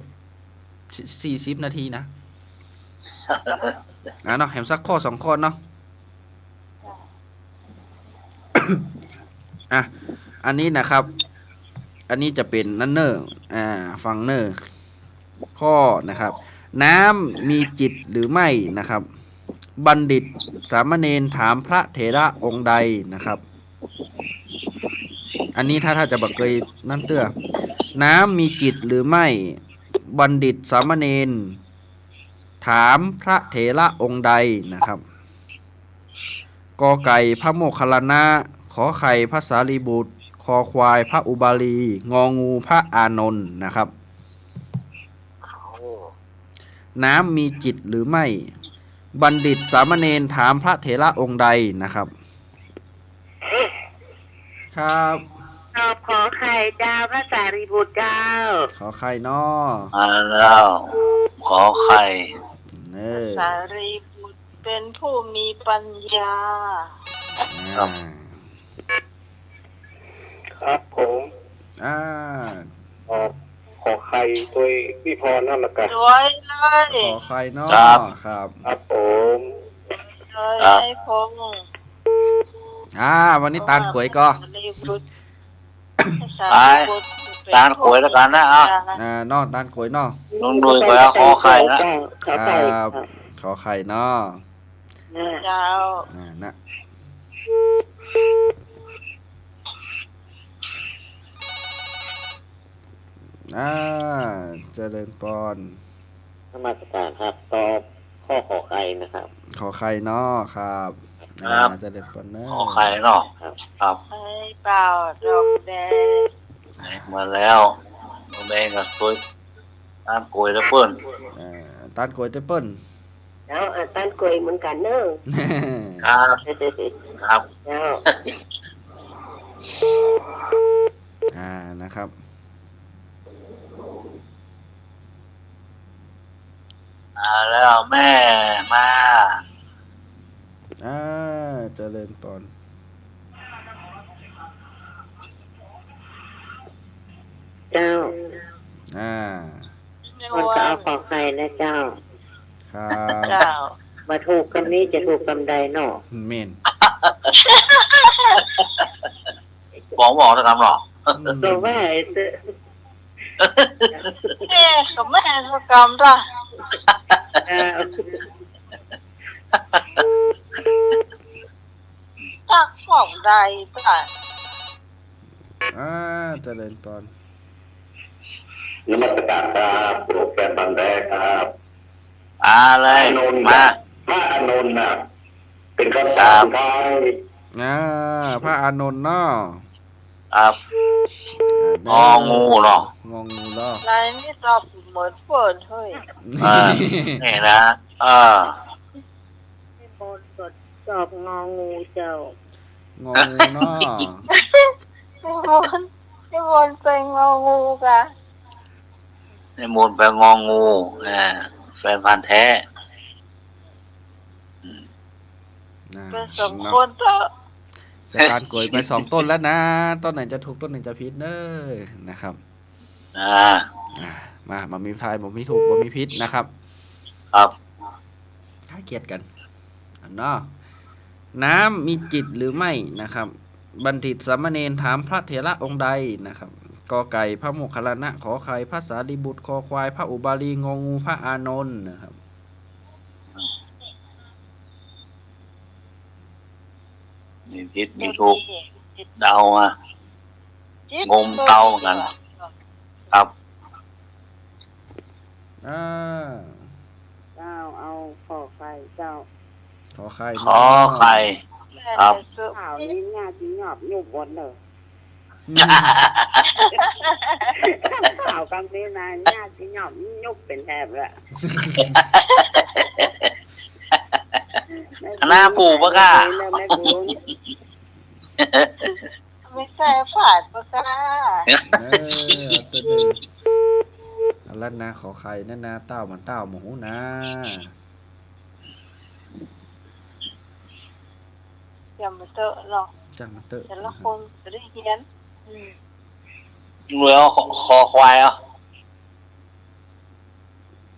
40 นาทีนะ เนาะแถมสักข้อ 2 ข้อเนาะ อ่ะ อันนี้นะครับ อันนี้จะเป็นนั่นเนอร์ฟังเนอร์ ข้อนะครับ น้ำมีจิตหรือไม่นะครับ บัณฑิตสามเณรถามพระเถระองค์ใดนะครับ อันนี้ถ้าจะบอกเคยนั่นเตื้อน้ำมีจิตหรือไม่ บัณฑิตสามเณรถามพระเถระองค์ใดนะครับกอไก่พระโมคคัลลานะขอไข่พระสารีบุตรคอควายพระอุบาลีงองูพระอานนท์นะครับ น้ำมีจิตหรือไม่ บัณฑิตสามเณรถามพระเถระองค์ใดนะครับ ครับ ตอบขอไข่เจ้าพระสารีบุตรเจ้า ขอไข่นอ แล้วขอไข่ เนอ สารีบุตรเป็นผู้มีปัญญา ครับผม อ่า ขอไข่ตัวพี่พรนั่นละกัน สวยเลย ขอไข่นอครับ ครับผม เลยไอ้พงษ์ วันนี้ตาลกล้วยก็ สารีบุตรสา ไป รีบุตรเป็น ตาลกล้วยแล้วกันนะผู้อ่ะมีปัญญา นอตาลกล้วยนอ ลุงดุยไปเอาขอไข่นะ ขอไข่ ครับ ขอไข่นอ เจ้า นะเจริญปอน นมัสการครับตอบข้อขอไข่นะครับ ขอไข่นอครับเจริญปอนเนอ ขอไข่เนาะครับ ให้เปล่าดอกแดง มาแล้วน้องแดงกับตัวตาลกล้วยแล้วเปิ้น ตาลกล้วยเตเปิ้ล แล้วต้านกล้วยเหมือนกันเนอะ ครับครับ แล้ว นะครับ แล้วแม่มา เจริญปอน เจ้า ไม่ มัน ว่า ก็เอาขอไข่นะเจ้า ครับ เจ้า มาถูกคำนี้จะถูกคำใดเนาะ เมน บอกแล้วกันหรอ ตัวว่าไอ้เสื้อ เอ๊ะก็ไม่ให้สกรรมละ ตักสองใดป่ะ เจริญปอน นมัสการครับโปรแกรมบันแดครับ อะไรมา พระอานนท์น่ะเป็นคำ ครั ถาม บ ท้าย พระอานนท์เนาะ ครับงองูเนาะ งองูเนาะ ลายนี่ตอบเหมือนเปิดเฮ้ย นี่นะที่บนสดจอบงองูเจ้าง องูเนาะ ที่บนเป็นงองูกะ ในมูลไปงองูแฟนพันธ์แท้ เป็นสมควรเถอะ จะการกล้วยไป2 ต้นแล้วนะ ต้นไหนจะถูกต้นไหนจะผิดเด้อนะครับมามีทายบ่มีถูกบ่มีผิดนะครับ ครับ ถ้าเกียดกันเนาะน้ำมีจิตหรือไม่นะครับ บัณฑิตสามเณรถามพระเถระองค์ใดนะครับกอไก่พระโมคคัลลานะขอไข่พระสารีบุตรคอควายพระอุบาลีงองูพระอานนท์นะครับ มีผิดมีถูกเดามา งมเตาเหมือนกันครับ เจ้าเอาขอไข่เจ้า ขอไข่ ขอไข่ ครับ ข่าวนี้งาจีหยอบยุบบนเลยข่าวกำนี้นะงาจีหยอบยุบเป็นแถบเลย หน้าปู่ปะก้า ไม่ใช่ฝาดปะก้า ลันนาขอไข่นั่นนาเต้ามันเต้าหมูนะ อย่ามาเตอะหรอก จังมันเตอะ แต่ละคนจะได้เฮียน เรือคอควายอ่ะ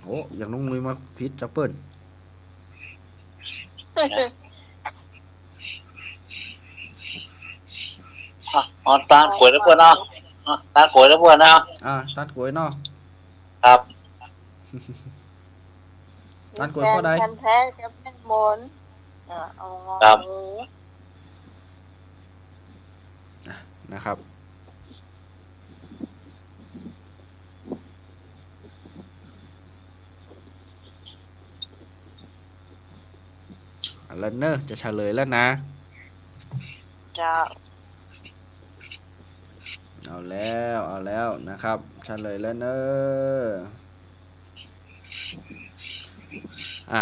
โอ้อย่างน้องนุ้ยมาพิษจะเปิ้น อ๋อตาก๋วยแล้วเพื่อนเนาะตาก๋วยแล้วเพื่อนเนาะ ตัดกล้วยเนาะ ครับ ตัดกล้วยข้อใด แทนแท้จะเป็นมนเอางอ ครับ หมู นะครับ แล้วเนอะจะเฉลยแล้วนะ จะ เอาแล้วนะครับเฉลยแล้วเนอะ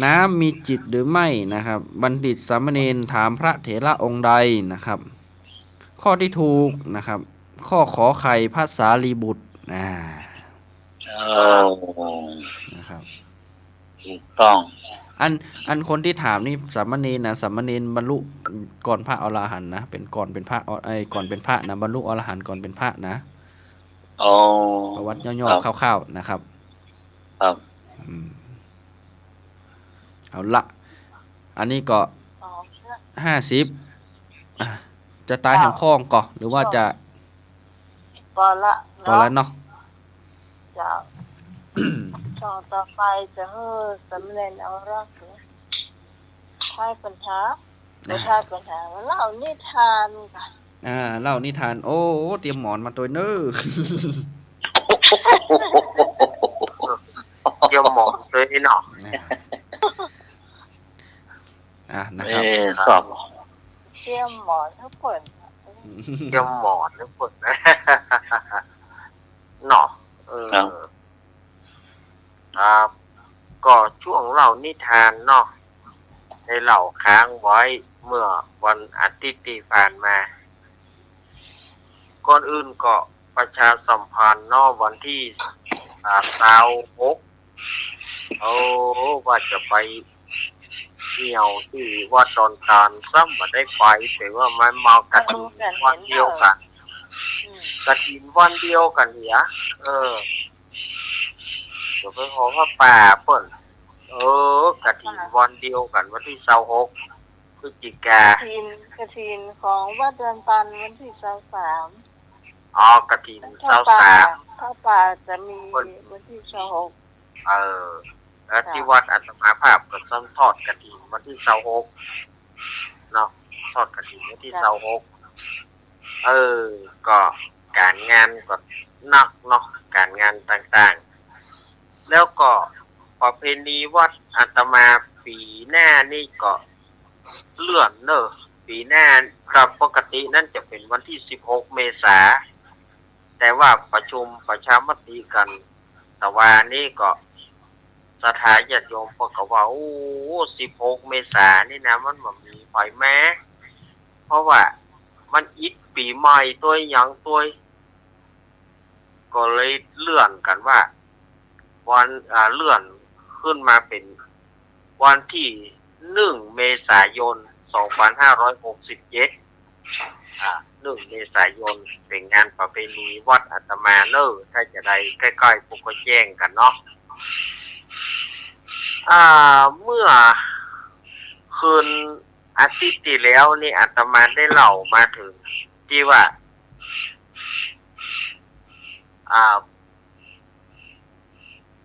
น้ำมีจิตหรือไม่นะครับ บัณฑิตสามเณรถามพระเถระองค์ใดนะครับ ข้อที่ถูกนะครับ ข้อขอไข่พระสารีบุตรนะครับ ถูกต้อง อันคนที่ถามนี่สามเณรนะสามเณรบรรลุก่อนพระอรหันต์นะเป็นก่อนเป็นพระก่อนเป็นพระนะบรรลุอรหันต์ก่อนเป็นพระนะ อ๋อ ประวัติย่อๆคร่าวๆนะครับ ครับ เอาละอันนี้ก็ อ๋อเชื่อ 50จะตายแห่งคล้องก่อหรือว่าจะ พอละ พอแล้วเนาะ จะช่องต่อไปจะเฮ้อสำเร็จเอารักหรือใช่ปัญหาไม่ใช่ปัญหาว่าเล่านิทานค่ะ เล่านิทานโอ้เตรียมหมอนมาตัวเนอ เกี่ยวหมอนเลยเนาะ นะครับ สอบ เชี่ยมหมอนทุกคน เกี่ยวหมอนทุกคนนะเนาะครับก็ช่วงเล่านิทานเนาะในเล่าค้างไว้เมื่อวันอาทิตย์ที่ผ่านมาก่อนอื่นก็ประชาสัมพันธ์เนาะวันที่26ว่าจะไปเที่ยวที่วัดดอนตาลซ้ำมาได้ไปแต่ว่ามันมากระถิ่นวันเดียวกันกระถิ่นวันเดียวกันเหรอเดี๋ยวไปขอพระป่าเปิ้นกระถิ่นวันเดียวกันวันที่26พฤศจิกาก ระถินของวัดเดือนปันวันที่23กระถิ่น23ข้าวป่าจะมีวันที่26แล้วที่วัดอัตมาภาพก็ซ้ำทอดกระถิ่นวันที่26เนาะทอดกระถิ่นวันที่26ก็การงานก็หนักเนาะการงานต่างๆแล้วก็ประเพณีวัดอัตมาปีหน้านี่ก็เลื่อนเนอะปีหน้าครับปกตินั่นจะเป็นวันที่16เมษาแต่ว่าประชุมประชามติกันแต่ว่านี่ก็สถาญาติโยมก็ว่า16เมษานี่นะมันบ่มีไฟแม้เพราะว่ามันอีกปีใหม่ตัวอย่างตัวก็เลยเลื่อนกันว่าวันเลื่อนขึ้นมาเป็นวันที่1เมษายน25671เมษายนเป็นงานประเพณีวัดอัตมาเนอถ้าจะได้ใกล้ๆพวกก็แจ้งกันเนาะเมื่อคืนอาทิตย์ที่แล้วนี่อาตมาได้เล่ามาถึงที่ว่า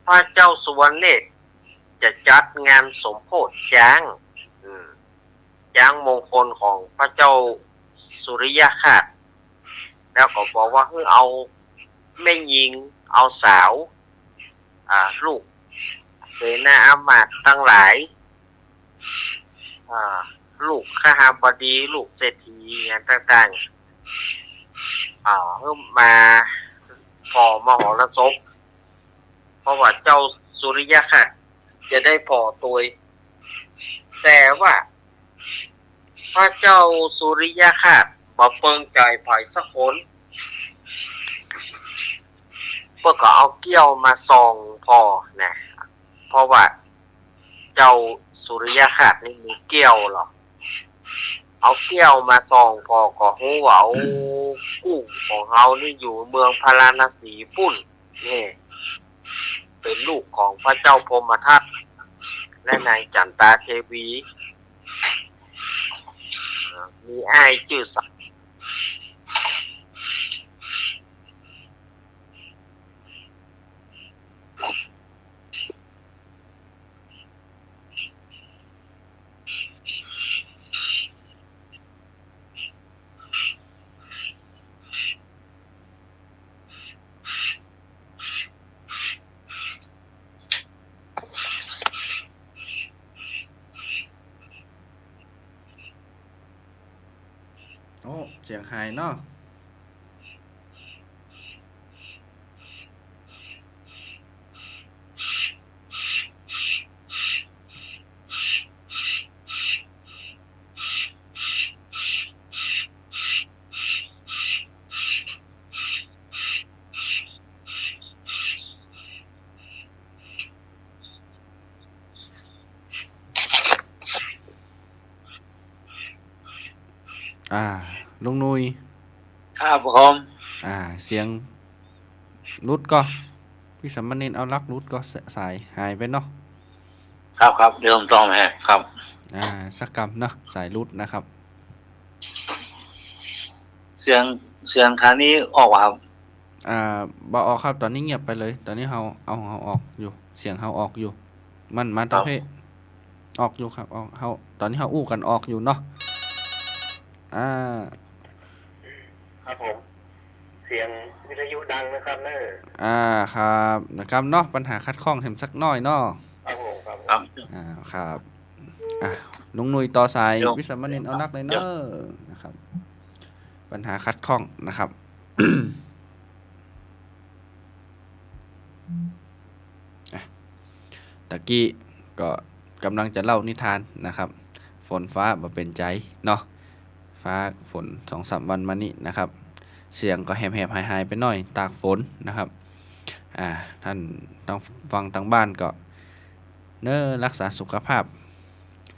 พระเจ้าสุวรรณเนตรจะจัดงานสมโภชช้างมงคลของพระเจ้าสุริยคราสแล้วก็บอกว่าให้เอาแม่หญิงเอาสาวลูกเสนาอามาตย์ทั้งหลายลูกข้าบดีลูกเศรษฐีอย่างต่างๆให้มาขอมหรสพเพราะว่าเจ้าสุริยคราสจะได้พอตัวแต่ว่าพระเจ้าสุริยคราสบ่เปิงใจไผสักคน เพื่อก็เอาเกี้ยวมาส่องพอนะเพราะว่าเจ้าสุริยคราสนี่มีเกี้ยวหรอเอาเกี้ยวมาส่องพอก็ฮู้ว่ากู้ของเฮานี่อยู่เมืองพาราณสีปุ่นนี่เป็นลูกของพระเจ้าพรหมทัตและนางจันตาเทวีมีอ้ายชื่อสักโอ้เสียงหายเนาะลุงนุย ครับผม เสียงรุดก็พี่สามเณรเอาลักรุดก็สายหายไปเนาะ ครับเดี๋ยวผมต้องให้ครับ สักกรรมเนาะสายรุดนะครับ เสียงทางนี้ออกว่าครับ บ่ออกครับตอนนี้เงียบไปเลย ตอนนี้เฮาเอาเฮาออกอยู่ เสียงเฮาออกอยู่ มันตะเพะออกอยู่ครับออกเฮาตอนนี้เฮาอู้กันออกอยู่เนาะครับผมเสียงวิทยุดังนะครับเนอครับนะครับเนาะปัญหาคัดข้องเห็นสักน้อยเนาะ ครับผมครับ ครับลุงหนุ่ยต่อสาย เดี๋ยว วิสามเณรเอานักเลยเนอะนะครับ ปัญหาคัดข้องนะครับ ตะกี้ก็กำลังจะเล่านิทานนะครับ ฝนฟ้ามาเป็นใจเนาะฟ้าฝน 2-3 วันมานี้นะครับ เสียงก็แหบๆหายๆไปหน่อยตากฝนนะครับท่านต้องฟังทางบ้านก็เน้อรักษาสุขภาพ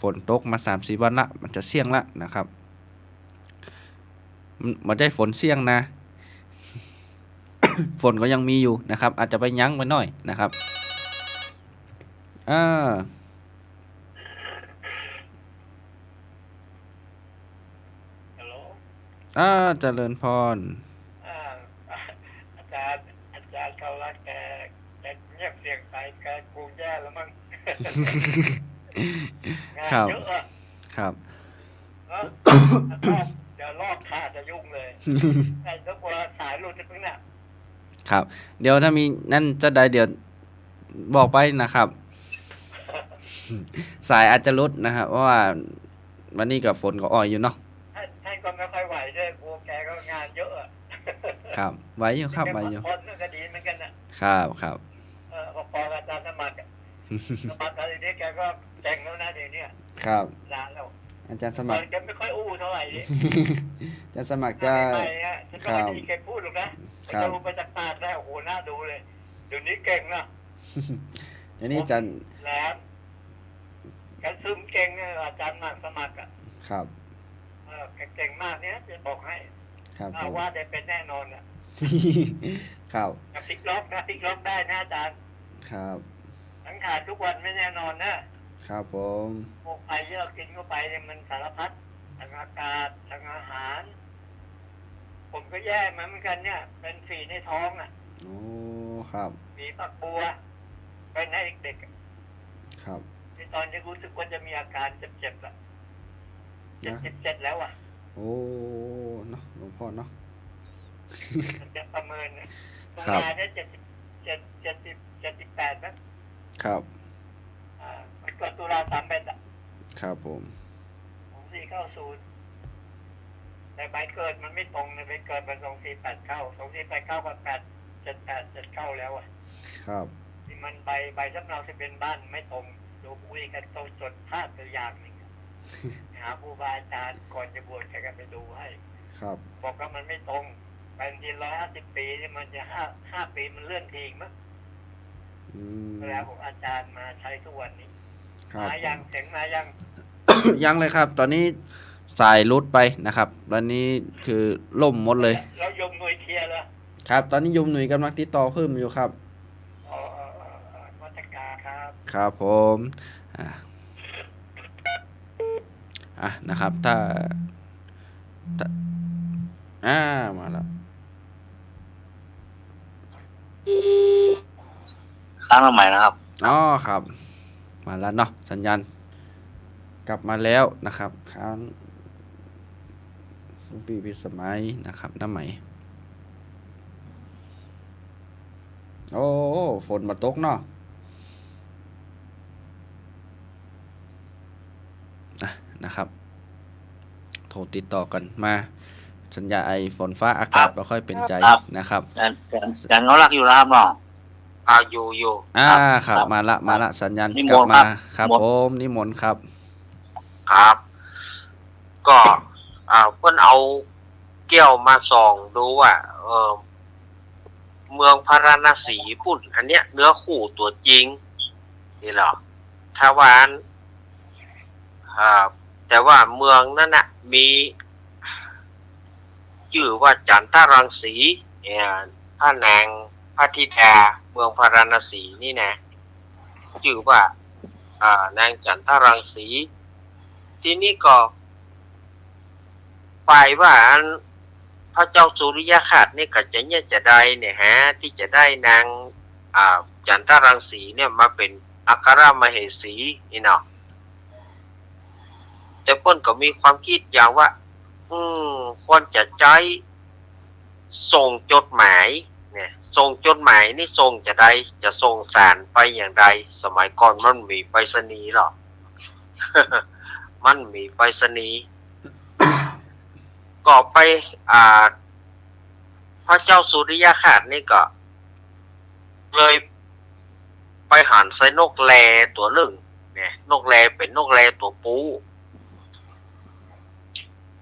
ฝนตกมา 3-4 วันละมันจะเสี่ยงละนะครับมันได้ฝนเสี่ยงนะ ฝนก็ยังมีอยู่นะครับ อาจจะไปยั้งไว้หน่อยนะครับฮัลโหลเจริญพร อาจารย์เขาละแกเงียบเสียงไปแกกูแย่แล้วมั้งงานเยอะอะ ครับ เดี๋ยวรอบขาจะยุ่งเลยไอ้ทุกคนสายหลุดจากตรงนี้ ครับ เดี๋ยวถ้ามีนั่นจะได้เดี๋ยวบอกไปนะครับ สายอาจจะลดนะครับเพราะว่าวันนี้กับฝนก็อ่อยอยู่เนาะท่านก็ไม่ค่อยไหวด้วยกลัวแกก็งานเยอะอะ ครับไหวอยู่ครับไหวอยู่ คนก็ดีเหมือนกันนะครับ พออาจารย์สมัครอะไรนี้แกก็เจ๋งแล้วนะเดี๋ยวนี้ ครับ นานแล้ว อาจารย์สมัคร แกไม่ค่อยอู้เท่าไหร่ดิ อาจารย์สมัครจะ ไม่ฮะฉันก็ไม่ได้แกพูดหรอกนะจะรู้ไปจากตาได้โอ้โหน่าดูเลยเดี๋ยวนี้เก่งนะ เดี๋ยวนี้อาจารย์ แหลมแกซึมเก่งเนี่ยอาจารย์สมัครอ่ะ ครับ แกเก่งมากเนี่ยจะบอกให้ ครับผม ว่าได้เป็นแน่นอนอ่ะ ครับ พลิกล็อกนะพลิกล็อกได้นะอาจารย์ ครับ สังขารทุกวันไม่แน่นอนนะครับ ผม พวกไปเยอะกินเข้าไปเนี่ยมันสารพัดทางอากาศทางอาหาร ผมก็แย่มาเหมือนกันเนี่ย เป็นฝีในท้องอ่ะ โอ้ครับ ฝีปักบัวเป็นให้เด็กๆ ครับ ในตอนนี้รู้สึกว่าจะมีอาการเจ็บๆละ77แล้วอ่ะ โอ้เนาะหลวงพ่อเนาะ มันจะประเมินนะตรง ครับ งานเนี่ย78นะครับ มันเกิดตุลา31อ่ะ ครับผม 2490แต่ใบเกิดมันไม่ตรงในใบเกิดมัน2480กับ878เข้าแล้วอ่ะ ครับ ที่มันใบสำเนาทะเบียนบ้านไม่ตรงดูคุยกันต้องจดพลาดตัวอย่างหนึ่งหาผู้บาอาจารย์ก่อนจะบวชแกก็ไปดูให้ ครับ บอกว่ามันไม่ตรง เป็นที150 ปีนี่มันจะ5 ปีมันเลื่อนทิ้งมั้ง แล้วผมอาจารย์มาใช้ทุกวันนี้ ครับ มายังเสียงมายัง ยังเลยครับ ตอนนี้สายรุดไปนะครับตอนนี้คือล่มหมดเลย แล้วยมหน่วยเคลียร์แล้ว ครับ ตอนนี้ยมหนุ่ยกำลังติดต่อเพิ่มอยู่ครับ วัฒการครับ ครับผมนะครับถ้ามาแล้ว ค้างทำไมนะครับ อ๋อครับ มาแล้วเนาะสัญญาณกลับมาแล้วนะครับค้างลุงปีพิสมัยนะครับน้ำไหมโอ้ฝนมาตกเนาะนะครับ โทรติดต่อกันมาสัญญาไอฝนฟ้าอากาศไม่ค่อยเป็นใจนะครับ อาจารย์เขารักอยู่แล้วครับเนาะ อยู่ ครับมาละสัญญาณ นิ ก ม ลับ นต์ มา ครับ ครับผมนิมนต์ครับ ครับ ก็เพิ่นเอาเกี่ยวมาส่องดูว่าเมืองพาราณสีพูดอันเนี้ยเนื้อคู่ตัวจริงนี่หรอถ้าว่าแต่ว่าเมืองนั้นน่ะมีชื่อว่าจันทรังสีพระนางพระธิดาเมืองพาราณสีนี่นะชื่อว่านางจันทรังสีที่นี่ก็ฝ่ายว่าพระเจ้าสุริยคราสนี่ก็จะได้เนี่ยฮะที่จะได้นางจันทรังสีเนี่ยมาเป็นอัครมเหสีนี่เนาะแต่เพิ่นก็มีความคิดอย่างว่าควรจะใช้ส่งจดหมายเนี่ยส่งจดหมายนี่ส่งจะส่งสารไปอย่างไรสมัยก่อนมันมีไปรษณีย์หรอ มันมีไปรษณีย์ก็ไปพระเจ้าสุริยคราสนี่ก็เลยไปหันใส่นกแลตัวหนึ่งเนี่ยนกแลเป็นนกแลตัวปู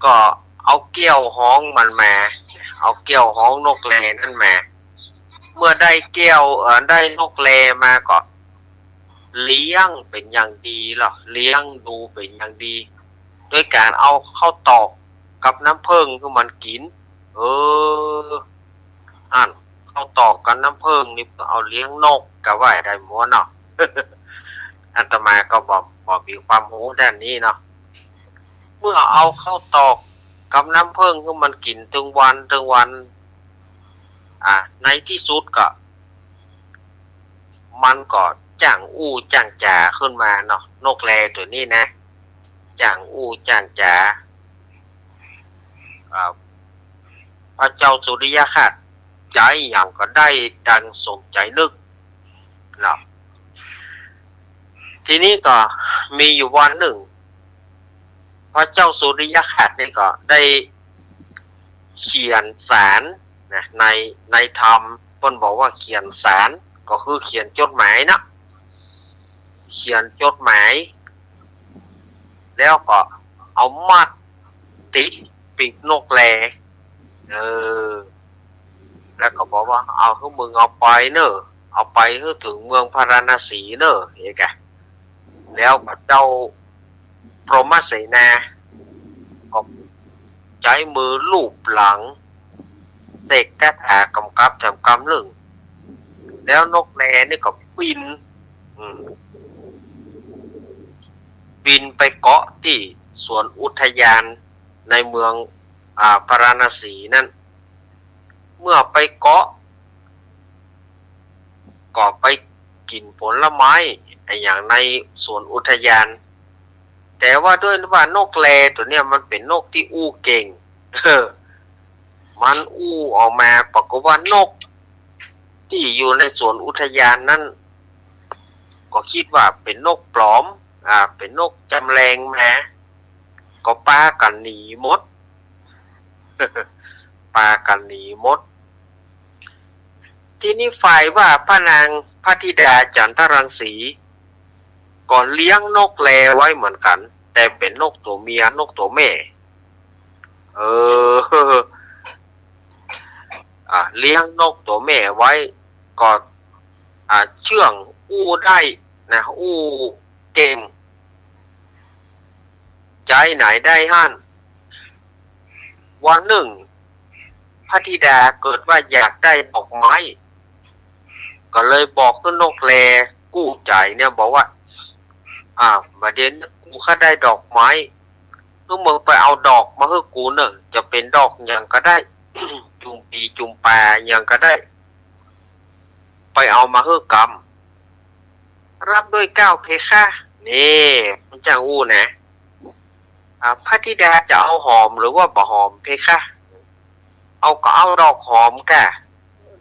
ก็เอาเกี้ยวห้องมันมาเอาเกี้ยวห้องนกแลนั่นมาเมื่อได้เกี้ยวได้นกแลมาก็เลี้ยงเป็นอย่างดีหรอเลี้ยงดูเป็นอย่างดีด้วยการเอาเข้าตอกกับน้ำผึ้งคือมันกินเข้าตอกกับน้ำผึ้งนี่เอาเลี้ยงนกก็ว่าได้หมดเนาะ อาตมาก็บอกมีความรู้ด้านนี้เนาะเมื่อเอาเข้าตอกกับน้ำผึ้งคือมันกินถึงวันในที่สุดก็มันก็จ้างจ่าขึ้นมาเนาะนกแลตัวนี้นะจ้างจ่าพระเจ้าสุริยคราสใจอย่างก็ได้ดังสมใจนึกเนาะทีนี้ก็มีอยู่วันหนึ่งพระเจ้าสุริยคราสนี่ก็ได้เขียนสารนะในธรรมเพิ่นบอกว่าเขียนสารก็คือเขียนจดหมายนะเขียนจดหมายแล้วก็เอามัดติดปีกนกแลแล้วก็บอกว่าเอาให้มึงเอาไปเนอะเอาไปให้ถึงเมืองพาราณสีเนอะเอกะแล้วพระเจ้าพรหมเสนาก็ใช้มือลูบหลังเสกคาถากำกับแถมกำลึงแล้วนกแลนี่ก็บินไปเกาะที่สวนอุทยานในเมืองพาราณสีนั่นเมื่อไปเกาะก็ไปกินผลไม้อย่างในสวนอุทยานแต่ว่าด้วยว่านกแลตัวเนี้ยมันเป็นนกที่อู้เก่งมันอู้ออกมาปรากฏว่านกที่อยู่ในสวนอุทยานนั่นก็คิดว่าเป็นนกปลอมเป็นนกจำแรงมาก็ปากันหนีหมด ปากันหนีหมดที่นี่ฝ่ายว่าพระนางพระธิดาจันทรังสีก็เลี้ยงนกแลไว้เหมือนกันแต่เป็นนกตัวเมียนกตัวแม่ เลี้ยงนกตัวแม่ไว้ก็เชื่องอู้ได้นะอู้เก่งใจไหนได้ฮั่นวันหนึ่งพระธิดาเกิดว่าอยากได้ดอกไม้ก็เลยบอกต้นนกแลกู้ใจเนี่ยบอกว่ามาเดี๋ยวกูข้าได้ดอกไม้ทุกมึงไปเอาดอกมาให้กูหนึ่งจะเป็นดอกอย่างก็ได้ จุมปีจุมปาอย่างก็ได้ไปเอามาให้กำรับด้วยเก้าเพคะนี่มันจังอู้นะพระธิดาจะเอาหอมหรือว่าบ่หอมเพคะเอาก็เอาดอกหอมกะ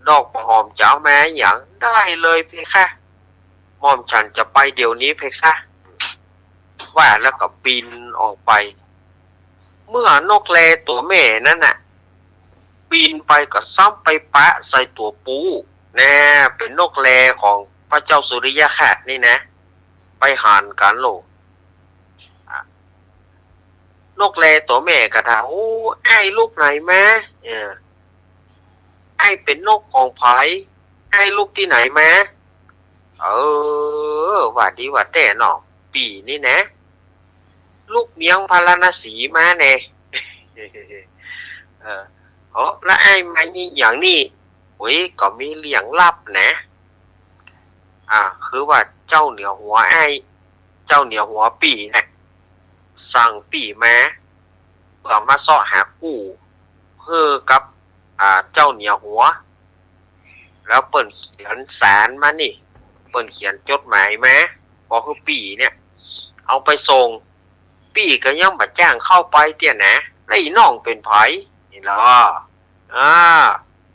ดอกบ่หอมจะเอาแม้อย่างได้เลยเพคะหม่อมฉันจะไปเดี๋ยวนี้เพคะว่าแล้วก็บินออกไปเมื่อนกแลตัวแม่นั่นน่ะบินไปก็ซ้ำไปปะใส่ตัวปูแน่เป็นนกแลของพระเจ้าสุริยคตินี่นะไปหานกันโลนกแลตัวแม่ก็ถามโอ้ไอ้ลูกไหนแม่ไอ้เป็นนกของไผไอ้ลูกที่ไหนแม่ว่าดีว่าแต่เนาะปีนี่นะลูกเมียงพาราณสีมาแน่แล้วไอ้มานี่อย่างนี้โอ้ยก็มีเลี้ยงลับนะคือว่าเจ้าเหนือหัวไอ้เจ้าเหนือหัวปีนะสั่งปีมาเพื่อมาเสาะหากู้เพื่อกับเจ้าเหนือหัวแล้วเปิ่นเขียนสารมานี่เปิ่นเขียนจดหมายมาบอกคือปีเนี่ยเอาไปส่งปีก็ยังบัดจ้างเข้าไปเตี้ยนะแล้วอีน้องเป็นไผนี่ล่ะ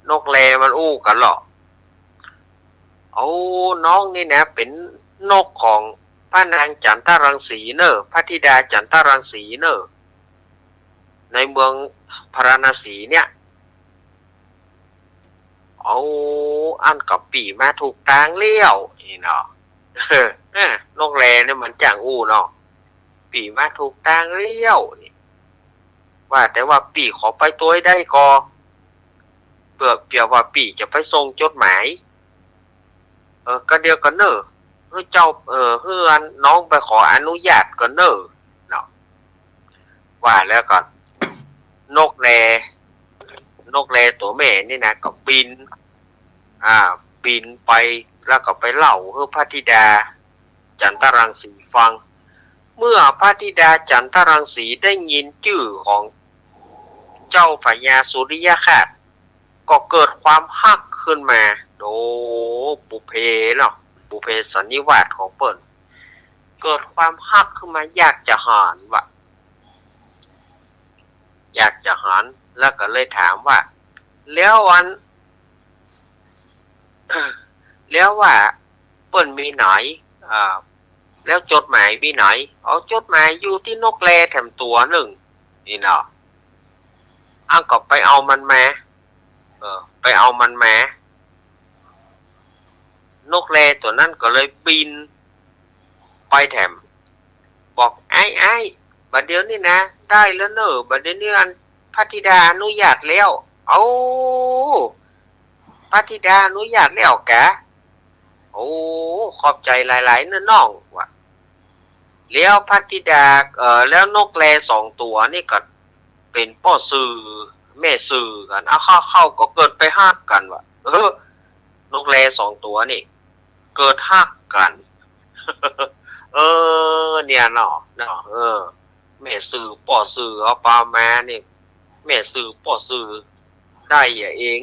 นกแลมันอู้กันหรอเอาน้องนี่นะเป็นนกของพระนางจันทรังสีเนอะพระธิดาจันทรังสีเนอะในเมืองพาราณสีเนี่ยเอาอันกับปีมาถูกทางเลี้ยวนี่เนาะนกแลเนี่ยมันจ้างอู้เนาะปีมาถูกทางเลี้ยวนี่ว่าแต่ว่าปีขอไปตัวได้ก็เปรียบว่าปีจะไปส่งจดหมายก็เดียวกันเนอะเฮ้ยเจ้าเฮือนน้องไปขออนุญาตกันเนอะเนาะว่าแล้วก่อนนกแลตัวแม่นี่นะก็บินไปแล้วก็ไปเล่าให้พระธิดาจันทรังสีฟังเมื่อพระธิดาจันทรังสีได้ยินชื่อของเจ้าพญาสุริยคติก็เกิดความฮักขึ้นมาโดปุเพเนาะปุเพสันนิวาสของเปิ้นเกิดความฮักขึ้นมาอยากจะหารว่ะอยากจะหารแล้วก็เลยถามว่าแล้วว่าเปิ้นมีไหนแล้วจดหมายมีไหนจดหมายอยู่ที่นกแลแถมตัวหนึ่งนี่เนาะก็ไปเอามันมาไปเอามันมานกแลตัวนั้นก็เลยบินไปแถมบอกไอ้บัดเดี๋ยวนี้นะได้แล้วเนอะบัดเดี๋ยวนี้พระธิดาอนุญาตแล้วพระธิดาอนุญาตแล้วกะขอบใจหลายๆเนอะน้องว่ะแล้วพระธิดาแล้วนกแล2ตัวนี่ก็เป็นพ่อสื่อแม่สื่อกันเข้าก็เกิดไปฮักกันว่ะนกแล2ตัวนี่เกิดฮักกัน เนี่ยเนาะแม่สื่อพ่อสื่อเอาปลามานี่แม่สื่อพ่อสื่อได้เอง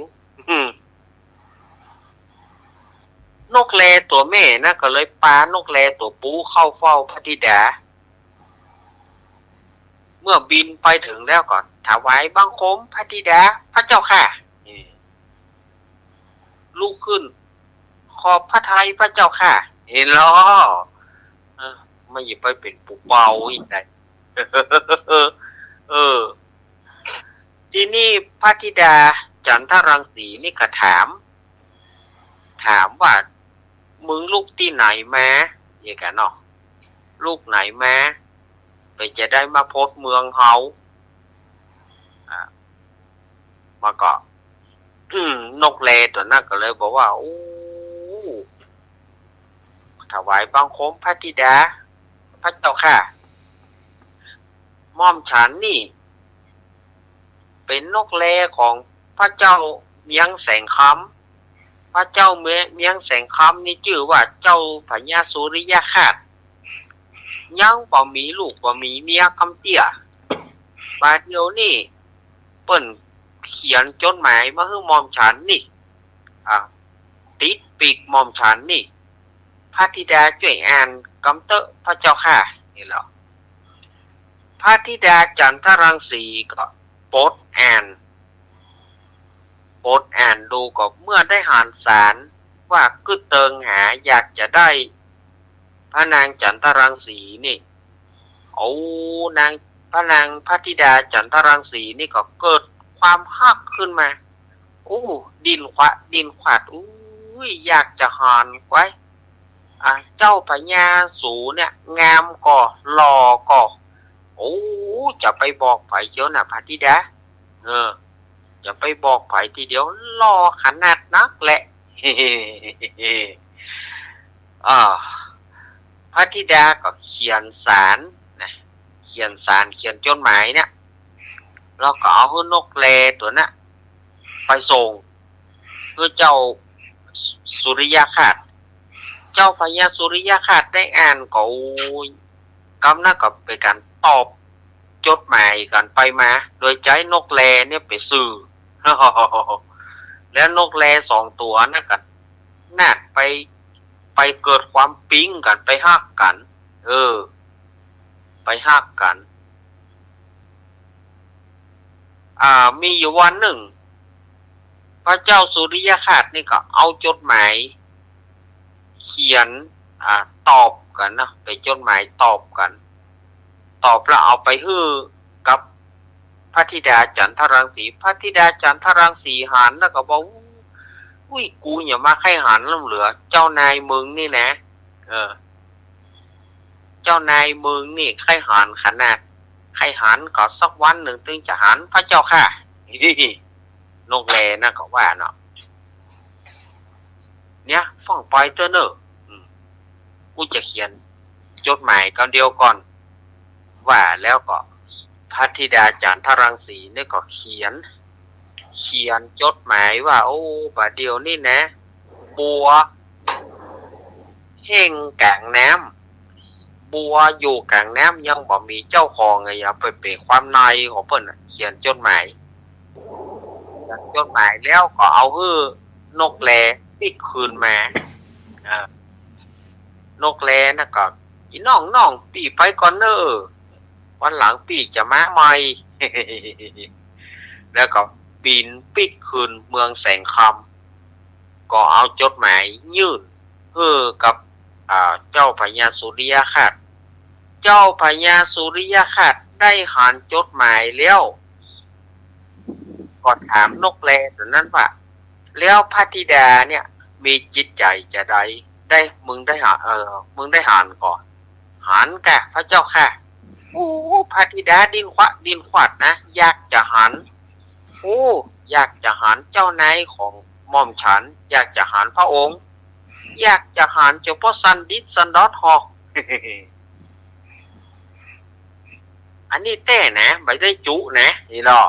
นกแลตัวแม่นะก็เลยปานกแลตัวปูเข้าเฝ้าพระธิดาเมื่อบินไปถึงแล้วก่อนถวายบังคมพระธิดาพระเจ้าค่ะลุกขึ้นขอบพระทัยพระเจ้าค่ะเห็นล้อไม่หยิบไปเป็นปุกเบาอีกได้ ที่นี่พระธิดาจันทรังสีนี่ก็ถามว่ามึงลูกที่ไหนมาอย่างกันเนาะลูกไหนมาไปจะได้มาพบเมืองเขามาก็ นกแลตัวนั้นก็เลยบอกว่าโอ้ถวายบังคมพระธิดาพระเจ้าค่ะม่อมฉันนี่เป็นนกแลของพระเจ้าเมียงแสงคำพระเจ้าเมียงแสงคำนี่ชื่อว่าเจ้าพญาสุริยคราชยังบ่มีลูกบ่มีเมียคำเตี้ยบาดเดียวนี่เปิ้นเขียนจดหมายมาให้ม่อมฉันนี่ติดปีกม่อมฉันนี่พระธิดาช่วยอ่านกำเตอะพระเจ้าค่ะนี่แหละพระธิดาจันทรังสีก็โปรดอ่านดูก็เมื่อได้หานสารว่ากึดเติงหาอยากจะได้พระนางจันทรังสีนี่พระธิดาจันทรังสีนี่ก็เกิดความฮักขึ้นมาดินขวัดอยากจะหานไว้เจ้าพญาสูเนี่ยงามก่อหล่อก่อจะไปบอกไผเจ้าน่ะพระธิดาจะไปบอกไผทีเดียวหล่อขนาดนักแหละพระธิดาก็เขียนสารเขียนจดหมายเนี่ยแล้วก็เอาให้นกแลตัวน่ะไปส่งเพื่อเจ้าสุริยคราชเจ้าพญาสุริยคราชได้อ่านก็กำนักก็เป็นการตอบจดหมายกันไปมาโดยใจนกแลเนี่ยไปสื่อ แล้วนกแล2 ตัวนั่นกันนาดไปเกิดความปิ๊งกันไปฮักกันไปฮักกันมีอยู่วันหนึ่งพระเจ้าสุริยคราชนี่ก็เอาจดหมายเขียนตอบกันนะไปจดหมายตอบกันตอบแล้วเอาไปฮื้อกับพระธิดาจันทรังสีพระธิดาจันทรังสีหันแล้วก็บอกกูอย่ามาไข่หันล้ำเหลือเจ้านายมึงนี่นะเจ้านายมึงนี่ไข่หันขนาดไข่หันก็สักวันหนึ่งถึงจะหันพระเจ้าค่ะนกแลนะก็ว่าเนาะเนี่ยฟังไปเถอะเนอะกูจะเขียนจดหมายกันเดียวก่อนว่าแล้วก็พระธิดาจันทรังสีนี่ก็เขียนจดหมายว่าบัดเดียวนี่นะบัวเฮ่งกลางน้ำบัวอยู่กลางน้ำยังบ่มีเจ้าของไงอย่าไปเปะความในของเพิ่นเขียนจดหมายแล้วก็เอาฮื้อนกแลปิดคืนมานกแลน่ะก็อีน้องปีไปก่อนเน้อวันหลังปีจะมาใหม่ แล้วก็บินปิดคืนเมืองแสงคำก็เอาจดหมายยื่นกับเจ้าพญาสุริยคราชเจ้าพญาสุริยคราชได้หานจดหมายแล้วก็ถามนกแลตัวนั้นว่าแล้วพระธิดาเนี่ยมีจิตใจจะได้มึงได้หานก่อนหานแกพระเจ้าค่ะพระธิดาดินขวัดนะอยากจะหันอยากจะหันเจ้านายของม่อมฉันอยากจะหันพระองค์อยากจะหันเจ้าพ่อซันดิสซันดอทฮอก อันนี้เต้นะไม่ได้จุนะนี่หรอ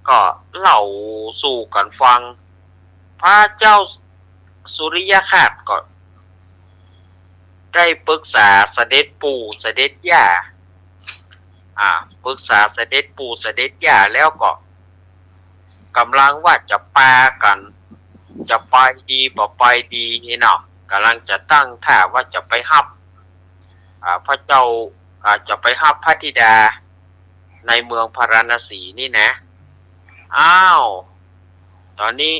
ก็เล่าสู่กันฟังพระเจ้าสุริยคราชก็ได้ปรึกษาเสด็จปู่เสด็จย่าปรึกษาเสด็จปู่เสด็จย่าแล้วก็กำลังว่าจะปากันจะไปดีบ่ไปดีนี่เนาะกำลังจะตั้งท่าว่าจะไปฮับพระเจ้าจะไปฮับพระธิดาในเมืองพาราณสีนี่นะตอนนี้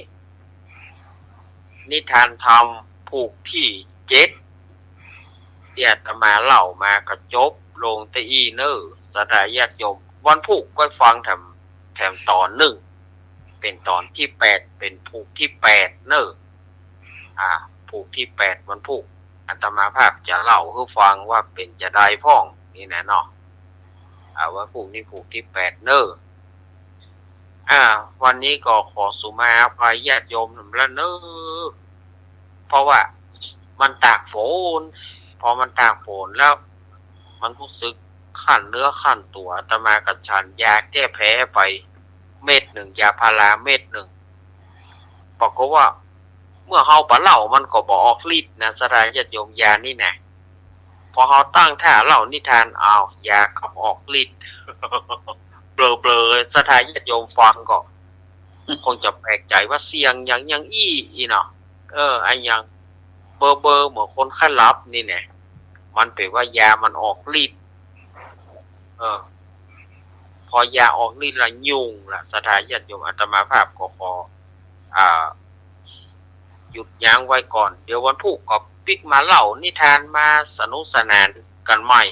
นิทานธรรมผูกที่7เดี๋ยวจะมาเล่ามาก็จบลงตะอีเนอสดายญาติโยมวันผูกก็ฟังแถมตอน1เป็นตอนที่8เป็นผูกที่8เนอผูกที่8วันผูกอาตมาภาพจะเล่าให้ฟังว่าเป็นจะได้พ่องนี่นะเนาะว่าผูกนี่ผูกที่8เนอ วันนี้ก็ขอสุมาอภัยญาติโยมแล้วเนอะเพราะว่ามันตากฝนพอมันตากฝนแล้ว มันรู้สึกขันเนื้อขันตัวอาตมากับฉันยาแก้แพ้ไปเม็ดหนึ่งยาพาราเม็ดหนึ่งบอกว่าเมื่อเฮาปะเหล่ามันก็บอกออกฤทธิ์นะสลายญาติโยมยานี่นะพอเฮาตั้งท่าเหล่านิทานเอายาขับออกฤทธิ์ เบลอสถานญาติโยมฟังก็คงจะแปลกใจว่าเสียงยังอีเนาะไอ้ยังเบอร์เหมือนคนไข้รับนี่เนี่ยมันเป็นว่ายามันออกฤทธิ์พอยาออกฤทธิ์ละยุ่งละสถานญาติโยมอาตมาภาพก็ขอหยุดยั้งไว้ก่อนเดี๋ยววันพุธก็ปิกมาเล่านิทานมาสนุกสนานกันใหม่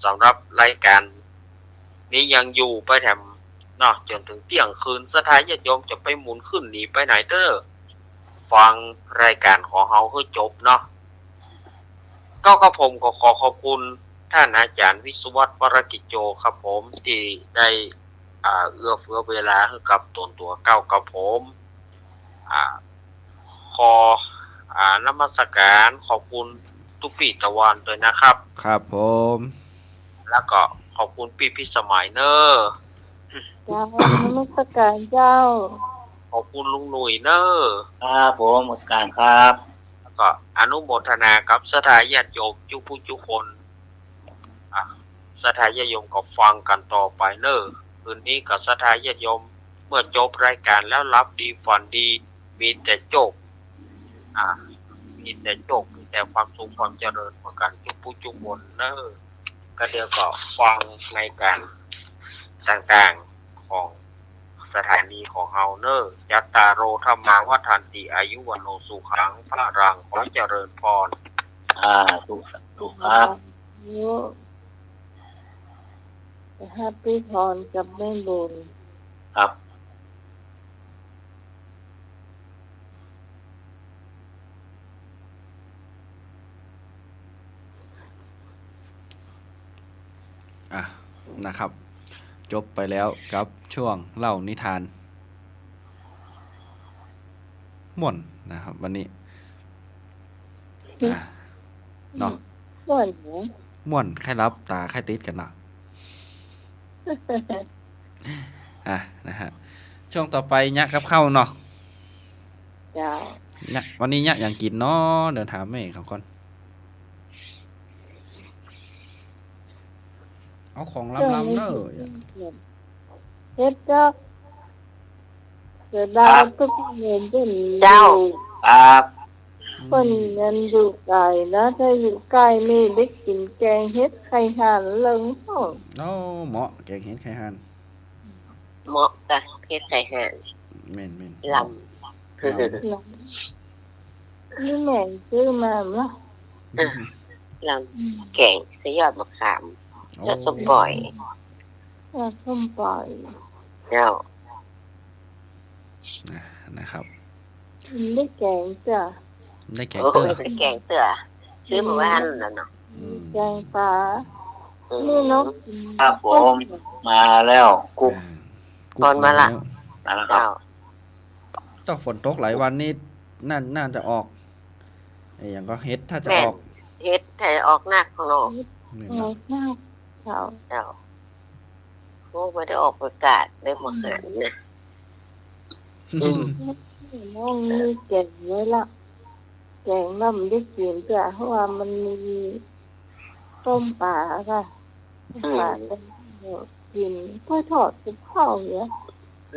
สำหรับรายการนี้ยังอยู่ไปแถมเนาะจนถึงเที่ยงคืนสถานญาติโยมจะไปหมุนขึ้นหนีไปไหนเด้อฟังรายการของเฮาให้จบเนาะก็ผมก็ขอขอบคุณท่านอาจารย์วิศวัฒน์วรกิจโจครับผมที่ได้เอื้อเฟื้อเวลาให้กับตัวเก้ากับผมขอนมัสการขอบคุณทุกปีตะวันด้วยนะครับครับผมแล้วก็ขอบคุณพี่สมัยเนอร์เจ้านมัสการเจ้าขอบคุณลุงหนุ่ยเนอร์ครับผมนมัสการครับแล้วก็อนุโมทนากับสถานญาติโยมทุกคนสถานญาติโยมก็ฟังกันต่อไปเนอร์คืนนี้กับสถานญาติโยมเมื่อจบรายการแล้วรับดีฝันดีมีแต่โจกมีแต่โจกมีแต่ความสุขความเจริญเหมือนกันทุกคนเนอร์ก็เดี๋ยวก็ฟังในการต่างๆของสถานีของเฮาเนอร์ยัตตาโรธรรมาวัฏันติอายุวันโนสุขังพระรังขอเจริญพรถูกครับแฮปปี้พรกับแม่บุญครับนะครับจบไปแล้วกับช่วงเล่านิทานม่วนนะครับวันนี้เนาะม่วนใครรับตาใครติดกันเนาะนะฮะช่วงต่อไปยะกับข้าวเนาะจ้าวันนี้ยะอย่างกินเนาะเดินถามแม่เขาก่อนเอาของล้ำเนอะเฮ็ดจ้าเกิดดาวทุกเงินเป็นเจ้าครับคนยันอยู่ไกลนะถ้าอยู่ใกล้นี่ได้กินแกงเฮ็ดไข่ห่านเลิงห้องเหมาะแกงเฮ็ดไข่ห่านเหมาะจ้ะเฮ็ดไข่ห่านแม่นลำนี่แม่ซื้อมาเนาะลำแกงใส่ยอดมะขามยอดส้มปล่อยเจ้านะครับได้แกงจ้ะได้แกงเตือแกงเตือซื้อมาว่านแล้วเนาะแกงปลานี่นกครับผมมาแล้วกุ๊กตอนมาละครับต้องฝนตกหลายวันนี้น่าจะออกอย่างก็เฮ็ดถ้าจะออกเฮ็ดถ้าออกหนักของเราออกหนักเจ้าโอ้ไม่ได้ออกประกาศได้หมดเลยนะน้องมีแกงไว้ละแกงน้ำได้กินจ้ะเพราะว่ามันมีต้มปลาค่ะปลากินกล้วยทอดกับข้าวเนี่ย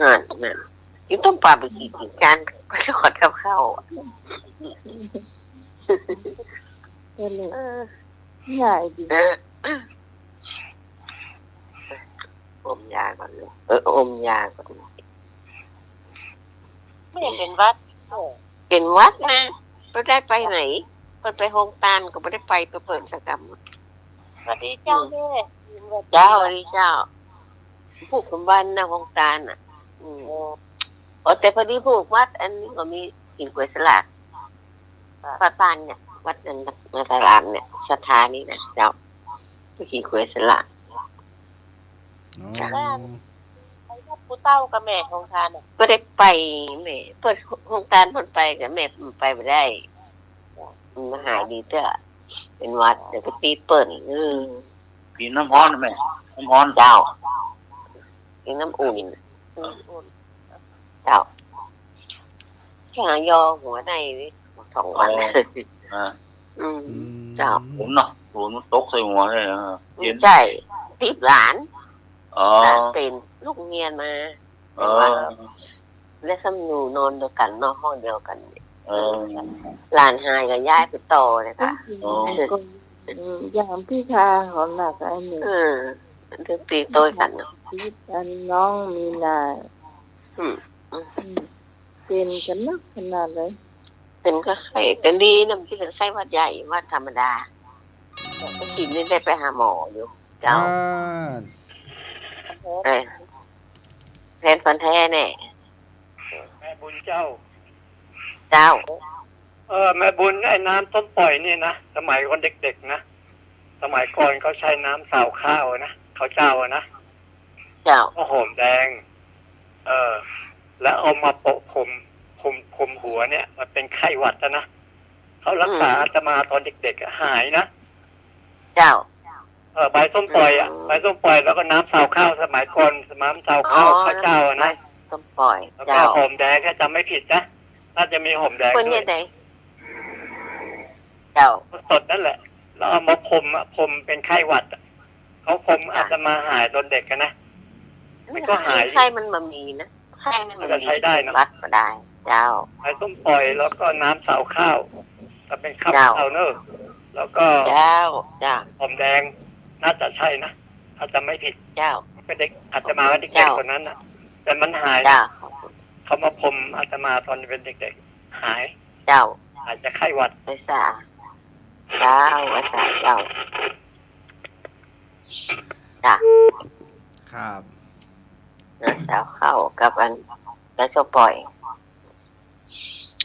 นั่นกินต้มปลาไปกินกันกล้วยทอดกับข้าวก็เลยง่ายดีอมยาก่อนเลยอมยาก่อนไม่เป็นวัดเป็นวัดนะเราได้ไปไหนไปโฮงตานก็ไม่ได้ไปเปิดสกรรมสวัสดีเจ้าแม่เจ้าสวัสดีเจ้าผูกกับบ้านนะโฮงตานแต่พอดีผูกวัดอันนี้ก็มีหินกล้วยสลักวัดปานเนี่ยวัดนั้นในตลาดเนี่ยสถานีนะเจ้าหินกล้วยสลัก ผู้เต้ากับแม่ของทานน่ะ ก็ได้ไปแม่เปิดโครงการเพิ่นไปกับแม่ไปไม่ได้มันหายดีเด้อเป็นวัดเดี๋ยวไปตีเปิ่นกินน้ำร้อนนะแม่น้ำร้อน เจ้ากินน้ำอุ่นเจ้าแค่ยอหัวใน2 วัน อ่า เจ้า ผมเนาะผมตกใส่หัวเลยเย็น ใช่ติดหลาน อ๋อ หลานเป็นลูกเมียนมา และซ้ำหนูนอนเดียวกันนอนห้องเดียวกันหลานหายกับย้ายไปต่อเลยค่ะ ยามพี่ชาของหนักอันนี้ ถึงตีโตยกันเนาะ พี่อันน้องมีนาเป็นกันนักขนาดเลย เป็นก็ไข้แต่ดีนะมันที่เป็นไข้หวัดใหญ่หวัดธรรมดาก็กินนี่ได้ไปหาหมออยู่เจ้าแฟนฟันแท้แน่ แม่บุญเจ้า เจ้า แม่บุญไอ้น้ำต้มปล่อยนี่นะสมัยคนเด็กๆนะสมัยก่อนเขาใช้น้ำสาวข้าวนะเขาเจ้านะ เจ้า ก็หอมแดงแล้วเอามาโปะผมหัวเนี่ยมันเป็นไข้หวัดนะเขารักษาอาตมาตอนเด็กๆหายนะ เจ้า ใบส้มปล่อยใบส้มปล่อยแล้วก็น้ำสาวข้าวสมัยก่อนน้ำสาวข้าวข้าวเจ้านะ ต้มปล่อย แล้วก็ เจ้า หอมแดงถ้าจำไม่ผิดนะน่าจะมีหอมแดง คน ด้ว ยั ย งไงเจ้า สดนั่นแหละแล้วเอามาพรมเป็นไข้หวัดเขาพรมอาตมาหายตอนเด็กกันนะมันก็หาย ไข้มันมามีนะไข้มัน ก็ใช้ได้นะ วัดก็ได้ เจ้า ใบส้มปล่อยแล้วก็น้ำสาวข้าวถ้าเป็นข้าว เจ้า เนอร์แล้วก็ เจ้าจ้า หอมแดงน่าจะใช่นะถ้าจำไม่ผิด เจ้า เป็นเด็กอาตมาเป็นเด็กๆคนนั้นนะแต่มันหาย เจ้า เขามาพรมอาตมาตอนเป็นเด็กๆหาย เจ้า อาจจะไข้หวัด ไอ้สาเจ้าไอ้สาเจ้าจ้า ครับ เจ้าเข้ากับอันแล้วก็ปล่อย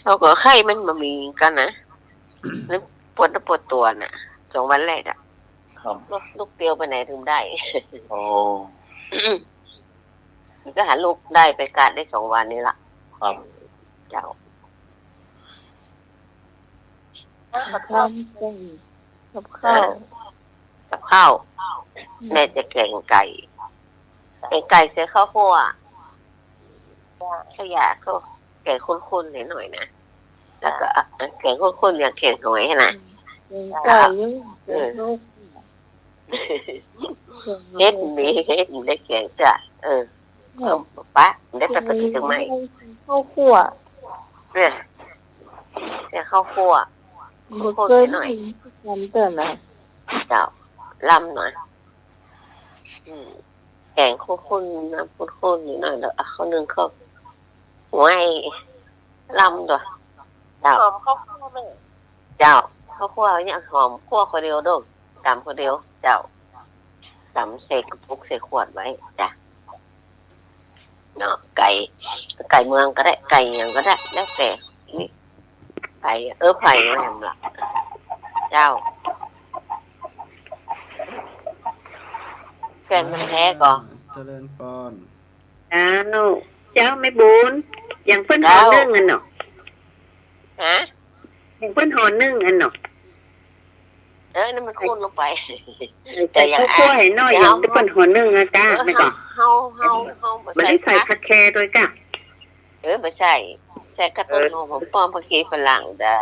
เขาก็ไข้มันมามีกันนะหรือปวดตัวน่ะ2 วันแรกอ่ะ ครับ ลูกเตียวไปไหนถึงได้ โอ้ ก็หาลูกได้ไปการได้2 วันนี้ละ ครับ เจ้า กับข้าวกับข้าว กับข้าวแม่จะแกงไก่เสียข้าวคั่วขยะก็แกงข้นๆหน่อยนะแล้วก็แกงข้นๆอย่างแกงหอยนะ ไก่ยุ่งลูก เฮ็ดมีได้แกงจ้ะป้าได้ไปกินถึงไหม ข้าวคั่ว เนี่ยข้าวคั่ว บุกเกยหน่อยทำเตือนนะ เจ้าลำหน่อยแกงข้นๆน้ำข้นๆนิดหน่อยแล้วข้าวนึ่งข้าวหัวไอ้ลำด้วยเจ้า หอมข้าวคั่วแม่ เจ้าข้าวคั่วเนี่ยหอมคั่วคนเดียวด้วยตำคนเดียวเจ้าตำใส่กระปุกใส่ขวดไว้จ้ะเนาะไก่เมืองก็ได้ไก่ยังก็ได้แล้วแต่นี่ไก่ไผ่ไม่ทำหลักเจ้าแฟนมันแท้ก่อน เจริญปอน เจ้าไม่บุญอย่างเพิ่นหอนึ่งอันเนาะ ฮะ อย่างเพิ่นหอนึ่งอันเนาะ นั่นมันคูณลงไป แต่ข้าวคั่วให้น้อยอย่างที่เพิ่นหอนึ่งอะจ้าไม่ก็ เฮาไม่ได้ใส่ผักแคด้วยจ้ะ ไม่ใส่กระตุ้นของป้อมผักชีฝรั่งได้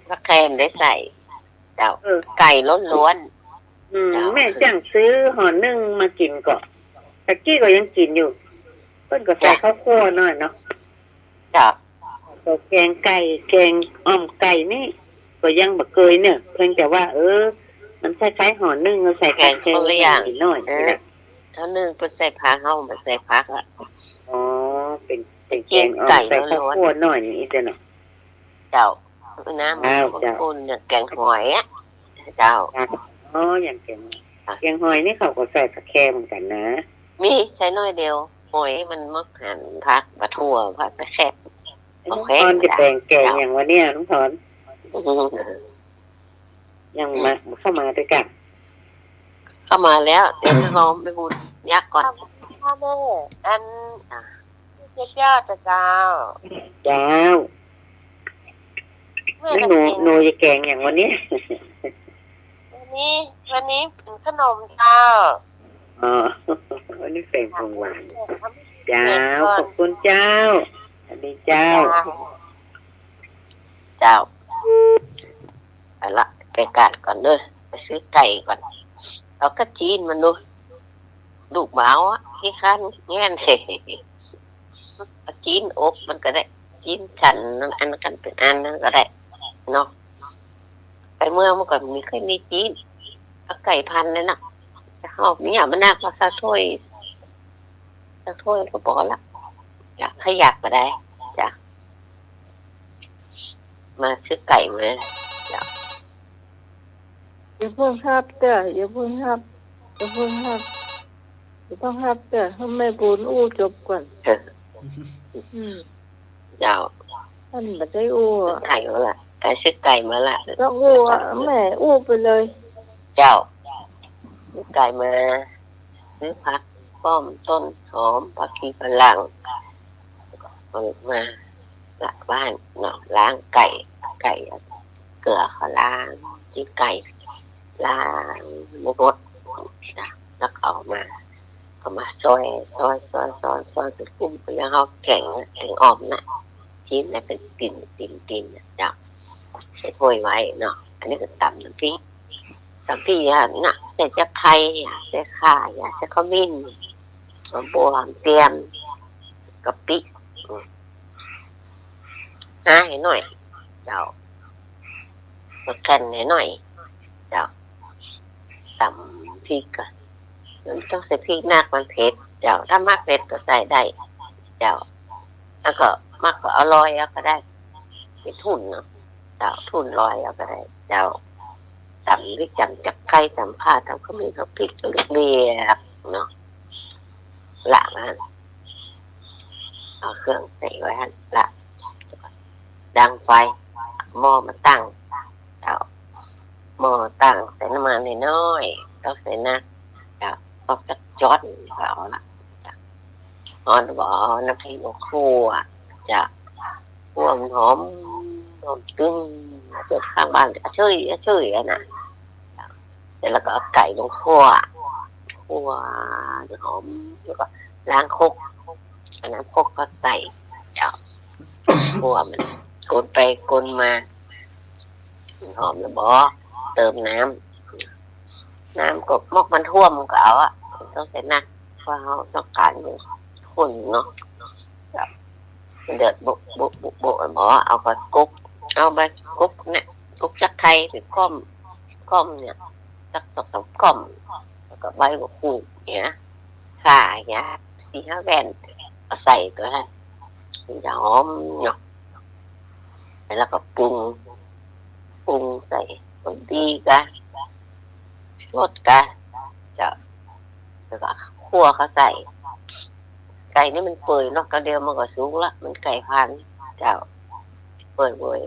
ผักแคมได้ใส่เจ้าไก่ล้วนแม่จ้างซื้อห่อนึ่งมากินก่อนตะกี้ก็ยังกินอยู่เพิ่นก็ใส่ข้าวคั่วหน่อยเนาะ จ้ะ แกงไก่แกงอ้อมไก่นี่ก็ยังบ่เคยเนี่ยเพียงแต่ว่ามันคล้ายๆห่อนึ่งเราใส่แกงนิดหน่อยนะเขานึ่งเป็นใส่ผักเฮาไม่ใส่ผักอ่ะ อ๋อเป็นแกงอ้อมใส่ข้าวคั่วหน่อยนี่จ้ะเนาะ เจ้าน้ำคุณเนี่ยแกงหอยอ่ะเจ้าอย่างแกงหอยนี่เขาก็ใส่ผักแคมเหมือนกันนะมีใช้น้อยเดียวหอยมันมักหั่นผักปลาทั่วผักแคบ น้องพรจะแกงอย่างวันนี้น้องพรยังมาเข้ามาด้วยกัน เข้ามาแล้วเดี๋ยวจะลองไปบุญยักษ์ก่อน ข้ ค่ะแม่อันเจ้าเจ้า เจ้า แม่ แล้ว จะ หนูจะแกงอย่างวันนี้ วันนี้เป็นขนมเจ้า อ๋อวันนี้เป็นของหวานเจ้าขอบคุณเจ้าสวัสดีเจ้า เจ้าไปละไปกัดก่อนเด้อไปซื้อไก่ก่อนเอากระจีนมันดูลูกหมาอ่ะที่ขั้นแง่นเสจีนอกมันก็ได้จีนฉันอันกันเป็นอันนั้นก็ได้เนาะไปเมื่อก่อนมีเคยมีจีนเอาไก่พันเลยนะจะเข้าเนี่ยมันน่าก็สักถ้วยก็บอกละอยากขยับก็ได้จ้ะมาซื้อไก่มาจ้ะ อย่าเพิ่งฮับเด้ออย่าเพิ่งฮับอย่าเพิ่งฮับอย่าต้องฮับเด้อให้แม่บุญอู้จบก่อนเจ้า ท่านไม่ได้อู้อ่ะ ไก่มาละไก่ซื้อไก่มาละ ต้องอู้อ่ะแม่อู้ไปเลย เจ้าซื้อไก่มาซื้อผักป้อมต้นหอมผักชีฝรั่งเปิดมาหลักบ้านเนาะล้างไก่เกลือเขาล้างจิ้มไก่ล้างมุกรสนะแล้วเอามาซอยเป็นกุ้งไปยังเขาแข็งอ่อมนะชิ้นนั้นเป็นติ่นนะจ้ะใส่ถ้วยไว้เนาะอันนี้ก็ตำน้ำพริกนะใส่จะไข่ใส่ข่าใส่ข้าวมิ้นหอมบัวหอมเตรียมกะปิให้หน่อยเจ้ามากันให้หน่อยเจ้าตำพริกก่อนมันต้องใส่พริกมากมันเผ็ดเจ้าถ้ามากเผ็ดก็ใส่ได้เจ้าแล้วก็มากก็เอาลอยเอาก็ได้เป็นทุนเนาะเจ้าทุนลอยเอาก็ได้เจ้าตำพริกจำจับไข่ตำผ้าตำข้าวมีข้าวพริกเรียบเนาะละมันเอาเครื่องใส่ไว้ละดังไฟหม้อมาตั้งเอาหม้อตั้งใส่น้ำมันน้อยๆต้องใส่น้ำเอาจะจอดเอาละอ่อนบ่อน้ำพริกคั่วจะคั่วหอมตึ้งเกิดข้างบ้านช่วยนะเสร็จแล้วก็เอาไก่ลงคั่วหอมแล้วก็ล้างคกอันนั้นคกก็ใส่คั่วมันกดไปกดมาหอมแล้วบ่เติมน้ำก็มอกมันท่วมก็เอาอ่ะต้องใส่น้ำเพราะเขาต้องการขุ่นเนาะเดือดบุหมอเอาไปกุ๊กเอาไปกุ๊กเนี่ยกุ๊กจักไทยหรือก้อมเนี่ยจัก2 ก้อมแล้วก็ใบบักหูเนี่ยข่าเนี่ย4-5 แว่นเอาใส่ตัวให้จะหอมเนาะแล้วก็ปรุงใส่คนดีกะรสกะจะแล้วก็คั่วเขาใส่ไก่นี่มันเปื่อยเนาะกระเดียวมันก็สุกละมันไก่พันเจ้าเปื่อย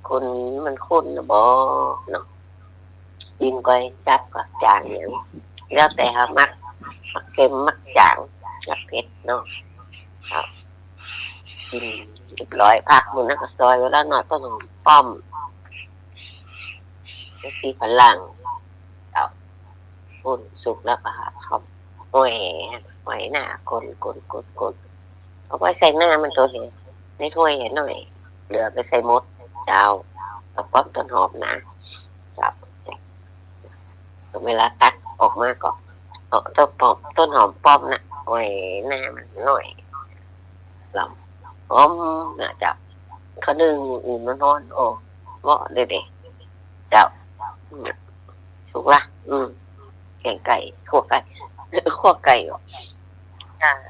คนมันข้นนะบ่เนาะกินก็จับกับจางอย่างแล้วแต่เขามักเค็มมักจางมักเผ็ดเนาะครับกินเรียบร้อยผักมันนั่นก็ซอยไว้แล้วหน่อยต้นหอมป้อมสีฝรั่งเอาปุ่นสุกแล้วก็เขาหอยหน้าคนเอาไว้ใส่หน้ามันตัวเห็นในถ้วยเห็นหน่อยเหลือไปใส่มดเจ้าเอาป้อมต้นหอมนะเจ้าเวลาตักออกมาก็เอาต้นหอมป้อมนะหอยหน้ามันหน่อยลำหอมนะเจ้าเขาดึงอื่นมันนอนโอ้เหมาะเด็ดเจ้าถูกละแกงไก่คั่วไก่หรอ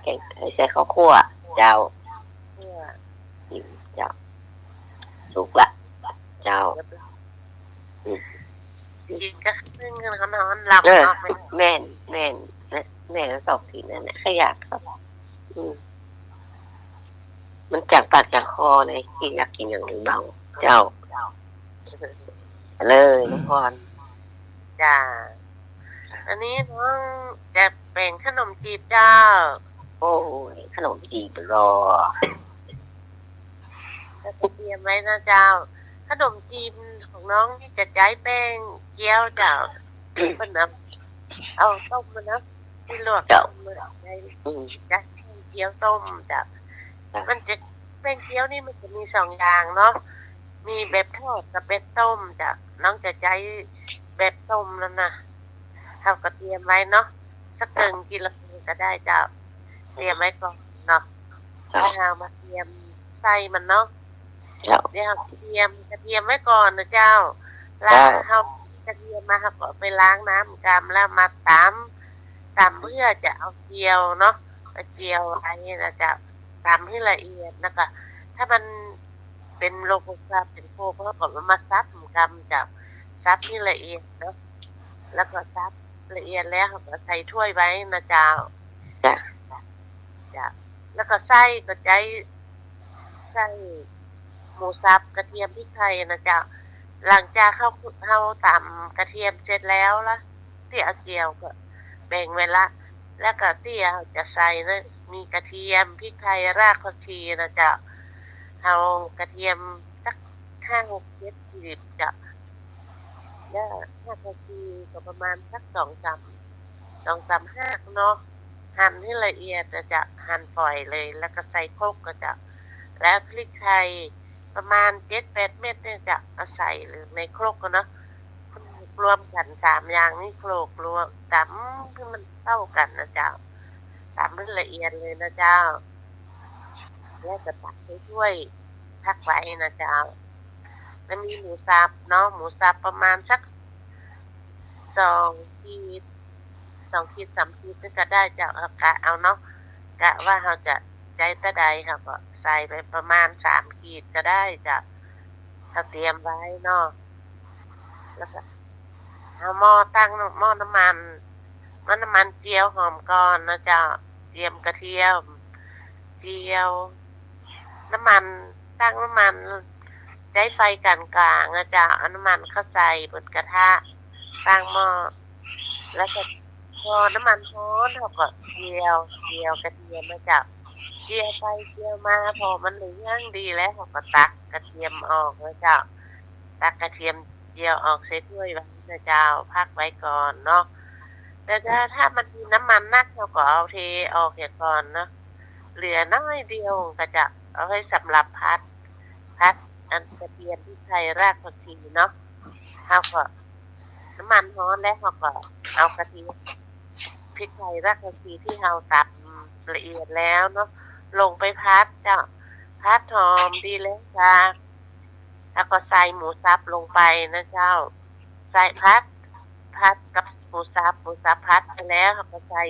แกงไก่ใส่ข้าวคั่วเจ้าถูกละเจ้ากินก็นึ่งกันนอนหลับแม่สอบทีนั่นแหละขยะครับมันจากปากจากคอเลยกินอยากกินอย่างหนึ่งเบาเจ้าเลยน้องพรจ้าอันนี้น้องจะไป เป็นขนมจีบเจ้าโอ้ยขนมจีบรอจะเตรียมไว้นะเจ้าขนมจีบของน้องนี่จะใช้แป้งเกี๊ยวเจ้ามันนะเอาต้มมันนะที่ลวกต้มมันได้จะเกี๊ยวต้มเจ้ามันจะแป้งเกี๊ยวนี่มันจะมี2อย่างเนาะมีแบบทอดกับแบบต้มจ้ะน้องจะใช้แบบต้มแล้วนะเอากระเทียมไว้เนาะสัก1 กิโลก็ได้จ้ะเตรียมไว้ก่อนเนาะแล้วเอามาเตรียมใส่มันเนาะเดี๋ยวกระเทียมไว้ก่อนนะเจ้าล้างเอากระเทียมมาก็ไปล้างน้ำกำแล้วมาตำเพื่อจะเอาเจียวเนาะเจียวอะไรนะจ๊ะตำให้ละเอียดนะคะถ้ามันเป็นโลโก้ซาเป็นโคก็ก่อนมาซับกำจะซับให้ละเอียดเนาะแล้วก็ซับละเอียดแล้วก็ใส่ถ้วยไว้นะเจ้าจ้ะแล้วก็ไส้ก็ใช้ไส้หมูสับกระเทียมพริกไทยนะเจ้าหลังจากเข้าตำกระเทียมเสร็จแล้วละที่เอาเจียวก็แบ่งไว้ละแล้วก็ที่เอาจะใส่นะมีกระเทียมพริกไทยรากผักชีนะเจ้าเอากระเทียมสัก5 6 7 10จ้ะแล้วรากผักชีก็ประมาณสัก2-3 หักเนาะหั่นให้ละเอียดจะหั่นปล่อยเลยแล้วก็ใส่โคกก็จะแล้วพริกไทยประมาณ7-8 เม็ดเนี่ยจะเอาใส่ในโครกกันเนาะรวมกัน3 อย่างนี่โครกรวมตำให้มันเท่ากันนะเจ้าตำให้ละเอียดเลยนะเจ้าแล้วก็ตักให้ถ้วยพักไว้นะเจ้าแล้วมีหมูสับเนาะหมูสับประมาณสัก2 ขีด 3 ขีดก็ได้เจ้ากะเอาเนาะกะว่าเราจะใจตะใดค่ะก็ใส่ไปประมาณ3 ขีดก็ได้จ้ะเราเตรียมไว้เนาะแล้วก็เอาหม้อตั้งหม้อน้ำมันเจียวหอมก่อนนะเจ้าเตรียมกระเทียมเจียวน้ำมันตั้งน้ำมันใช้ไฟกลางๆนะเจ้าเอาน้ำมันเข้าใส่บนกระทะตั้งหม้อแล้วก็พอน้ำมันร้อนเราก็เจียวกระเทียมนะเจ้าเจียวไปเจียวมาพอมันเหลืองดีแล้วเราก็ตักกระเทียมออกนะเจ้าตักกระเทียมเจียวออกใส่ถ้วยไว้นะเจ้าพักไว้ก่อนเนาะแต่ถ้ามันมีน้ำมันนักเราก็เอาเทออกก่อนเนาะเหลือน้อยเดียวก็จะเอาให้สำหรับพัดอันกระเทียมที่ใส่รากผักชีเนาะเราก็น้ำมันร้อนแล้วเราก็เอากระเทียมพริกไทยรากผักชีที่เราตัดละเอียดแล้วเนาะลงไปพัดเจ้าพัดหอมดีเลยจ้าแล้วก็ใส่หมูสับลงไปนะเจ้าใส่พัดกับหมูสับพัดไปแล้วเราก็ใส่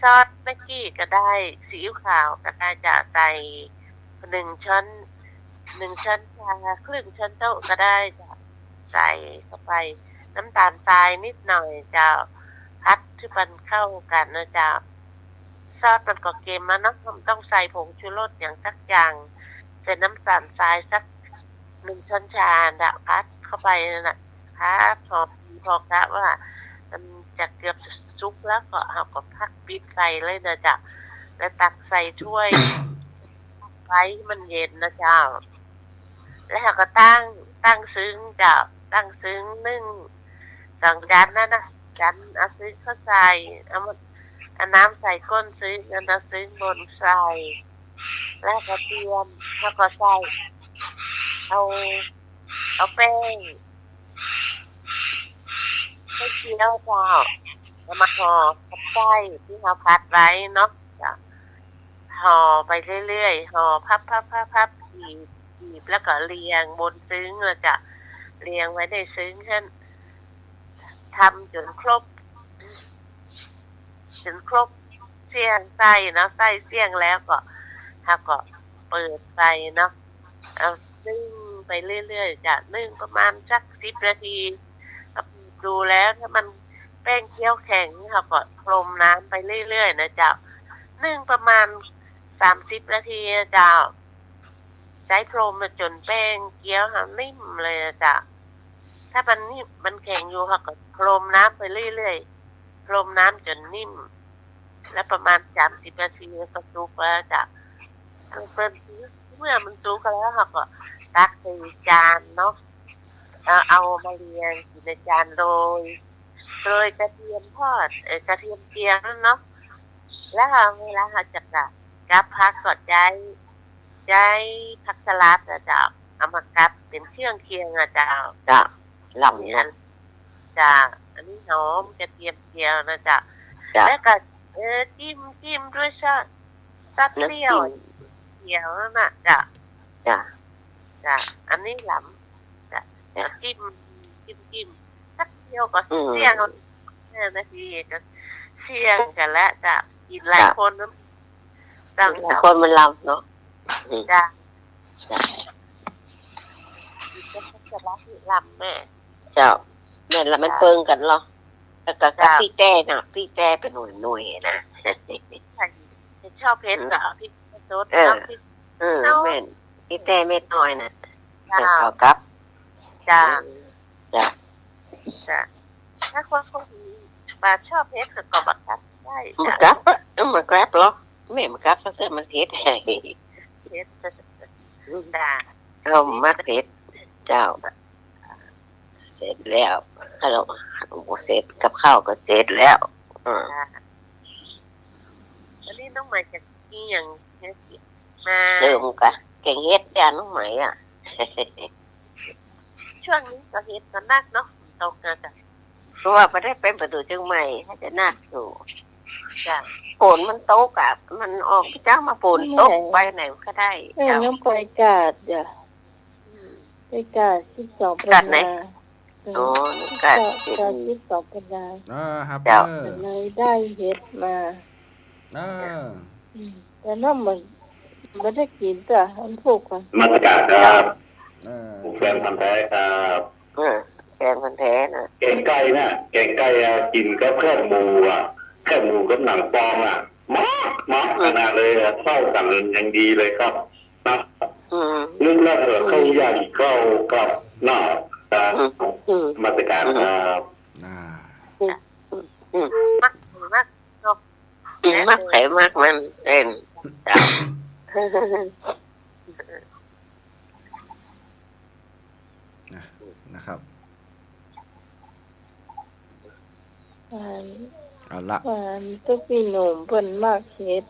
ซอสแม็กกี้ก็ได้ซีอิ๊วขาวก็ได้จะใส่1 ช้อนชาครึ่งช้อนโต๊ะก็ได้จะใส่เข้าไปน้ำตาลทรายนิดหน่อยเจ้าพัดที่มันเข้ากันนะเจ้าซอสมันก็เค็มแล้วเนาะต้องใส่ผงชูรสอย่างสักอย่างใส่น้ำตาลทรายสัก1 ช้อนชาพัดเข้าไปนะพัดพอกะว่ามันจะเกือบสุกแล้วก็เอาก็พักปิดใส่เลยนะจ๊ะแล้วตักใส่ถ้วยไว้มันเย็นนะเจ้าแล้วเราก็ตั้งซึ้งเจ้าตั้งซึ้งนึ่ง2 จานนั่นนะจานเอาซึ้งเข้าใส่เอาน้ำใส่ก้นซึ้งเอาซึ้งบนใส่แล้วก็เตรียมแล้วก็ใส่เอาแป้งให้เคี่ยวเจ้าแล้วมาห่อกับไส้ที่เราพัดไว้เนาะจ้ะห่อไปเรื่อยๆห่อพับขีบแล้วก็เรียงบนซึ้งแล้วจะเรียงไว้ในซึ้งขึ้นทำจนครบเสี่ยงไส้เนาะไส้เสี่ยงแล้วก็ถ้าก็เปิดไฟเนาะเอานึ่งไปเรื่อยๆจะนึ่งประมาณสัก10 นาทีดูแล้วถ้ามันแป้งเคี้ยวแข็งเราก็พรมน้ำไปเรื่อยๆนะเจ้านึ่งประมาณ30 นาทีนะเจ้าใช้พรมจนแป้งเคี้ยวนิ่มเลยนะเจ้าถ้ามันแข็งอยู่เราก็พรมน้ำไปเรื่อยๆพรมน้ำจนนิ่ม แล้วประมาณ30 นาทีก็สุกแล้วจ้ะเพิ่นเมื่อมันสุกแล้วเราก็ตักใส่จานเนาะเอามาเรียงอยู่ในจานโรยกระเทียมทอดกระเทียมเจียวนั่นเนาะแล้วเวลาเราจะกับผักก็ใจผักสลัดอะจ้ะเอามากับเป็นเครื่องเคียงอะจ้ะหล่ำนั้นจ้ะอันนี้หอมกระเทียมเจียวนะจ้ะแล้วก็จิ้มด้วยซอสเปรี้ยวเจียวนั่นน่ะจ้ะอันนี้หล่ำจ้ะจิ้มสักเดียวก็เสี่ยง5 นาทีก็เสี่ยงกันแล้วจ้ะกินหลายคนนะหลายคนมันลำเนาะจ้ะจะรับลำแม่เจ้าแม่ละมันเปิงกันเหรอแล้วก็พี่แต้น่ะพี่แต้เป็นหน่วยนะชอบเพชรเหรอพี่โซดแม่พี่แต้เม็ดน้อยน่ะเขากับจ้าถ้าคนมาชอบเพชรก็บักกับได้จ้ะมันกรับเหรอแม่มันกรับซะมันเพชรเพชรจ้าเอามาเพชรเจ้าเสร็จแล้วถ้าเราเสร็จกับข้าวก็เสร็จแล้วอันนี้น้องใหม่จะกินอย่างมาเริ่มกะแกงเฮ็ดยาน้องใหม่อ่ะช่วงนี้ก็เฮ็ดกันนักเนาะตกนะจ้ะเพราะว่าไม่ได้เป็นประตูเชียงใหม่ให้จะนักอยู่จ้ะฝนมันตกอ่ะมันออกเจ้ามาฝนตกไปไหนก็ได้จ้ะน้ำไปกาดจ้ะไปกาด12 ปันนาโอ้กาด12 ปันนาครับเลยได้เฮ็ดมาแต่น้ำมันไม่ได้กินจ้ะมันผูกกันมาตรการครับแฟนพันธุ์แท้ครับแกงพันธุ์แท้นะแกงไก่นะแกงไก่กินก็แค่หมูแค่หมูกับหนังปองมากขนาดเลยเข้ากันอย่างดีเลยครับนะนึ่งแล้วเข้าใหญ่เข้ากับหน้ามาตรการครับมากไข่มากมันเอ็นนะครับเอาละตุ๊กปีหนุ่มเพิ่นมากเฮ็ด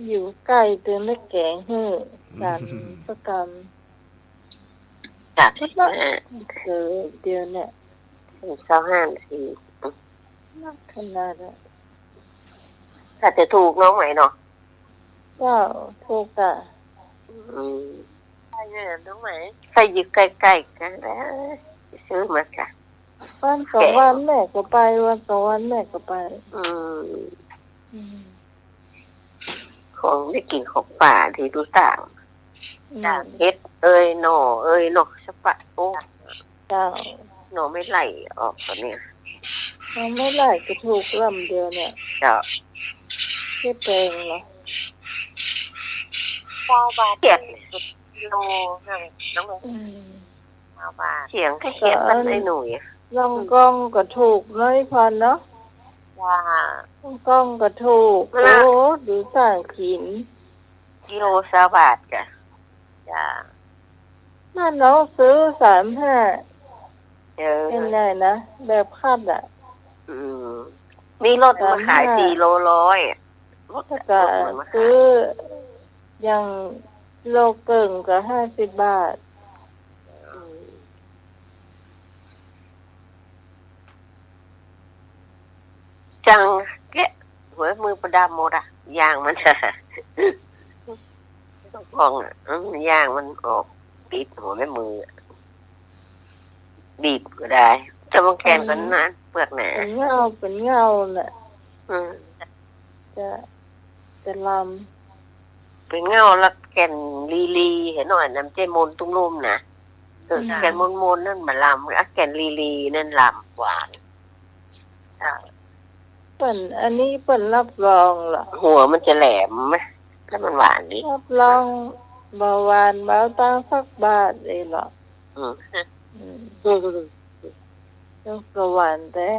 อยู่ใกล้เตือนและแกงฮื้อกันประกรรมชุดละเดียวเนี่ย25 นาทีขนาดน่ะถ้าจะถูกน้องใหม่เนาะก็ถูกอ่ะใช่เนี่ยน้องใหม่ใครอยู่ใกล้ๆกันแล้วซื้อมาค่ะวัน2 วันแม่ก็ไปวัน2 วันแม่ก็ไปของได้กินของป่าที่ดูต่างเฮ็ดหน่อสะปะโอ้เจ้าหน่อไม่ไหลออกตัวเนี้ยหน่อไม่ไหลก็ถูกลำเดียวเนี่ยเจ้าเฮ็ดแพงเหรอ9 บาทกิโลน้อง9 บาทเสียงก็เขียนมันได้หนุ่ยลองกองก็ถูกน้อยพันเนาะว่าลองกองก็ถูกโอ้ดูต่างขินกิโล20 บาทจ้ะนั่นน้องซื้อ35เป็นไงนะแบบคาดอ่ะมีรถมาขาย4 โล 100ถ้าจะซื้ออย่างโลเกิงก็50 บาทจังแกะหัวมือประดามหมดอ่ะยางมันต้องฟองอ่ะยางมันออกปิดหัวแม่มือบีบก็ได้จะบางแกนกันนะเปลือกหนาเป็นเงาแหละจะลำเป็นเงาแล้วแกนลีเห็นหน่อยน้ำเจมนตุ้งลุ่มนะแกนมนนั่นมาลำแกนลีนั่นลำหวานเปิ่นอันนี้เปิ่นรับรองเหรอหัวมันจะแหลมไหมแล้วมันหวานดิรับรองเบาหวานเบาตั้งสักบาทเลยเหรอต้องหวานแต่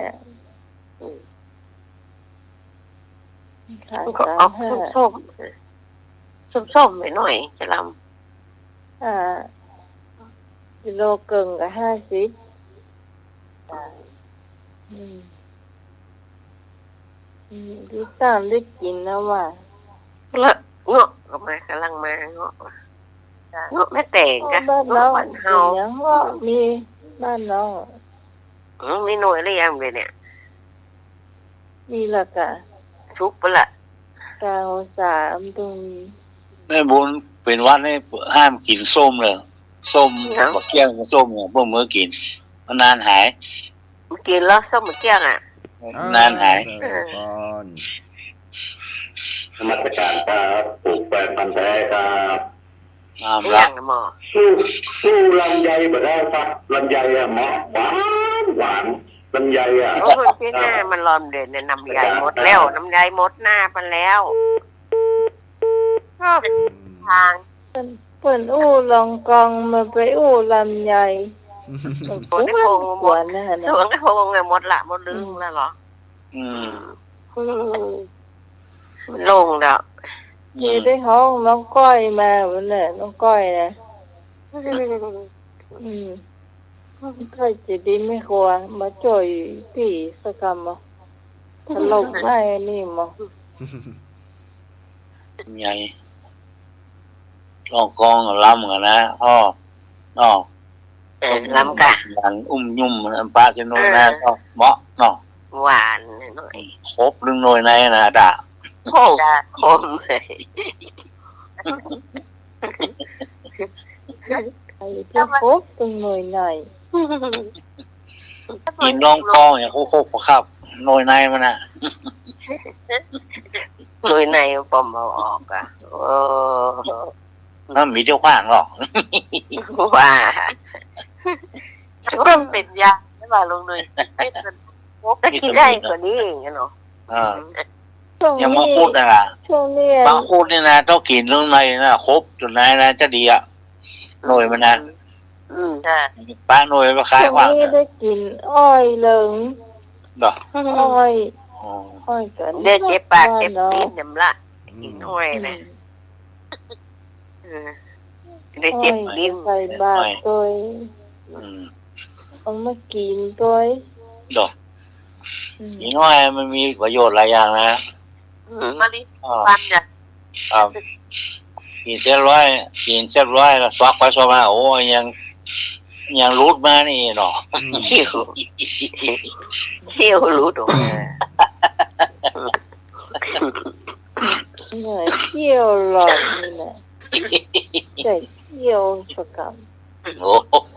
ขาย มันก็ สา ออ ม ก ห้า ส้มไปหน่อยจะล กิโลเกิงกับ50ที่ตามได้กินแล้วว่า ำแล้วเงาะก็มากำลังมาเงาะแม่แต่งกะ บ้าน เงาะ เรา บ้าน เป็ เฮาน หยังก็มีบ้านเรา มีหน่วยหรือยังเลยเนี่ย มีละกะ ชุบไปละ กลาง3ตรงนี้ แม่บุญเป็นวัดให้ห้ามกินส้มเลยส้มบักเกี้ยงกับส้มเนี่ยพวกมื้อกินมันนานหาย เมื่อกี้แล้วส้มมะเกี้ยงอ่ะ นานหาย ก่อน นมัสการครับปลูกแปลงพันธุ์แท้ครับ งาม ไม่ รั ยั ก งนะหมอ สู้ลำไยบ่ได้ครับลำไยอะหมอหวานลำไยอะ โอ้คนที่หน้ามันรอมเด่นเนี่ยน้ำใยหมดแล้วน้ำใยหมดหน้าไปแล้วชอบทาง เปิ้นอู้ลองกองมาไปอู้ลำไย ฝนได้โพงหม กว ด นนะ สวนได้โพงเลยหมดละหมดลืมแล้วเหรอ อืม มันลงแล้ว มีได้ห้องน้องก้อยมาวันน่ะน้องก้อยนะก้อยจะดีไม่ควรมาจ่อยพี่สักคำมั้งถล่มให้นี่มั้ง ใหญ่ลองกองล้ำกันนะอ้อน้อ ลำกะ หลังยุ่มปลาเซโนนะก็เหมาะเนาะ หวานหน่อย ครบลึงหน่วยในนะด่า โค้งคมเลย ไอ้เจ้าพบตรงหน่วยไหน กินน้องกองอย่างโคกครับหน่วยในมันน่ะ หน่วยในปอมเอาออกอ่ะโอ้ นั่นมีเจ้าข้างหรอก ว่าก็เป็นยาไม่ว่าลงหน่วยก็กินได้กว่านี้เองเนาะ ช่วง ยัง นี้ มาพูดนะล่ะ ช่วงนี้ บางพูดนี่นะต้องกินเรื่องในนะครบจนในนะจะดีอ่ะหน่วยมันนะ ใช่ ป้าหน่วยมาขาย ช่วง ว่า นี้ได้กินอ้อยเหลือง ดอก อ้อยกัน เด็กเจ็บปากเจ็บตีนเดี๋ยวละกินห้อยนะได้ อ้อ เจ็บ ย ลิ้น ใส่บาตรตัว อืม เอามากินตัว ดอกอีน้อยมันมีประโยชน์หลายอย่างนะ มาดิ อ๋อ ฟันเนี่ย ครับกินเส้นร้อยแล้วสวักไปสวักมาโอ้ยยังรูดมานี่เนาะ เที่ยวรู้ตัว เหนื่อยเที่ยวหลอดนี่แหละใจเที่ยวประกำ โอ้โห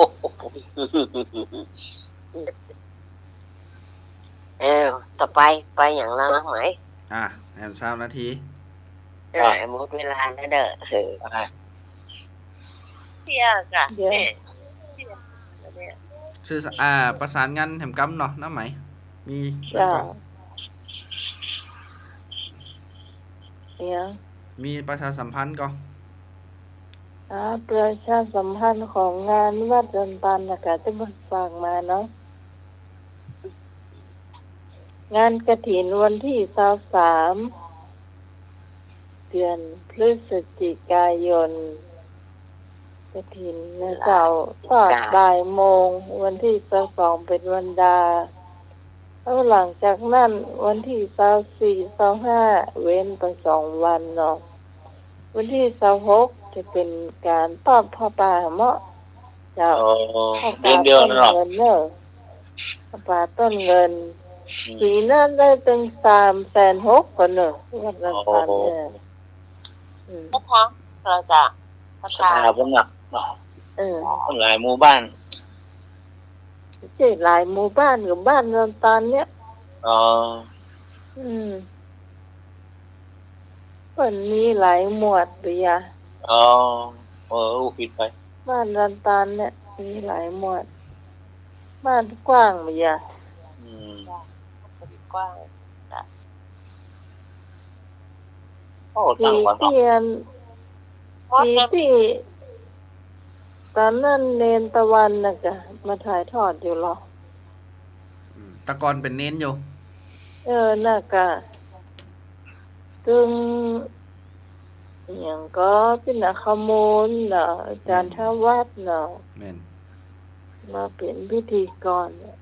ต่อไปอย่างละไหม แอม3 นาที หมดเวลาแล้วเด้อเที่ยวจ้ะ ชื่อประสานงานแถมกำเนาะน้ำไหมมี จ้าเนี่ย มีประชาสัมพันธ์ก็ ประชาสัมพันธ์ของงานวัดจันตันนะคะจะมาฝากมาเนาะงานกฐินวันที่23เดือนพฤศจิกายนกฐินนะเจ้าทอดบ่ายโมงวันที่22เป็นวันดาแล้วหลังจากนั้นวันที่24-25เว้นไป2 วันเนาะวันที่26จะเป็นการทอดผ้าป่าเหมาะเจ้า ผ้า เดื ป่า อนเดียว ต้น เนาะ เงินเนอะผ้าป่าต้นเงินสีนั้นได้ถึง360,000ก่อนเนอะวัดละพันเนี่ย พระท้องเราจะพระ ส ทา ถาบันหนักเนาะ หลายหมู่บ้าน เจ๊หลายหมู่บ้านกับบ้านรันตานเนี่ย อ๋อ มันมีหลายหมวดเลยอะ อ๋อผิดไป บ้านรันตานเนี่ยมีหลายหมวดบ้านกว้างเลยอะ อืม กว้าง โอ้ ปี ตั้งวัน ที่ที่ตอนนั้นเนนตะวันน่ะกะมาถ่ายทอดอยู่หรอ ตะกอนเป็นเน้นอยู่ น่ะกะ ซึ่งอย่างก็เป็นนักขโมยเนาะอาจารย์ทวัฒน์เนาะ แม่น มาเป็นพิธีกรเนี่ย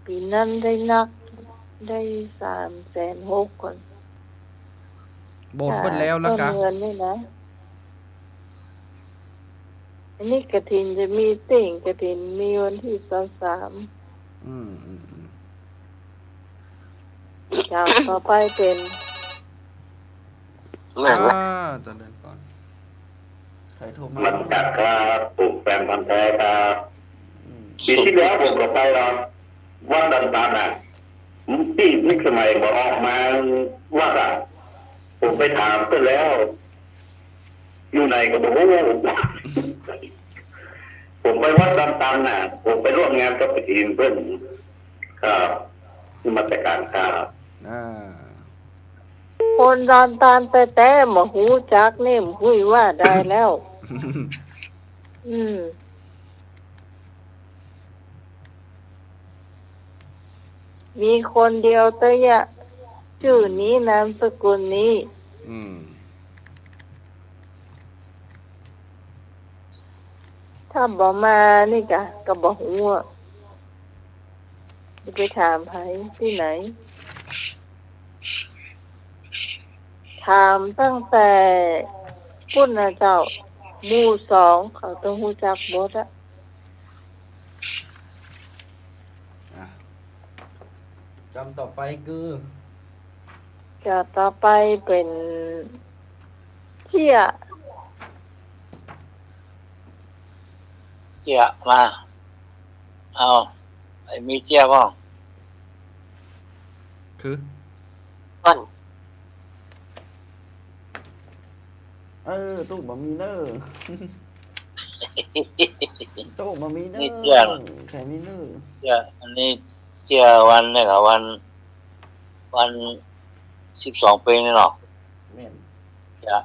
ปีนั้นได้นักได้360,000 คน โบสถ์เบิดแล้วล่ะ ต้น กะ เงินนี่นะอันนี้กฐินจะมีติ่งกฐินมีวันที่23อืม จากต่อไปเป็น นั่นแหละ เจริญก่อนใครโทรมา มันจัดครับปลูกแฟนพันธุ์แท้ครับ อืม ปีที่แล้วผมก็ไปแล้ววัดดันตาน่ะที่นิสมัยบอกออกมาว่าอะผมไปถามก็แล้ว อยู่ไหนก็บอกโอ้ผมไปวัดดันตาน่ะ ผมไปร่วมงานกับทีมเพื่อนครับที่มาแต่การครับ อ่า คนดอนตานแต่มาหูจักเนี่ยคุยว่าได้แล้ว มีคนเดียวแต่ยะชื่อนี้นามสกุลนี้ อืม ถ้าบอกมานี่ก็บอกหูอะจะไปถามไผที่ไหน ถามตั้งแต่พุ่นนะเจ้าหมู่2เขาต้องหูจักหมดอะ อ่ะจำต่อไปคือ จะต่อไปเป็นเที่ย เจียมาเอาไอ้มีเจียบ้าง คือ ก่อน ตู้บะหมี่เนอร์ ตู้บะหมี่เนอ นี่ ร์ เจีย แค่มีเนอร์ เจียอันนี้เจียวันเนี่ยกับวัน12 ปีนี่หรอก แม่น จะ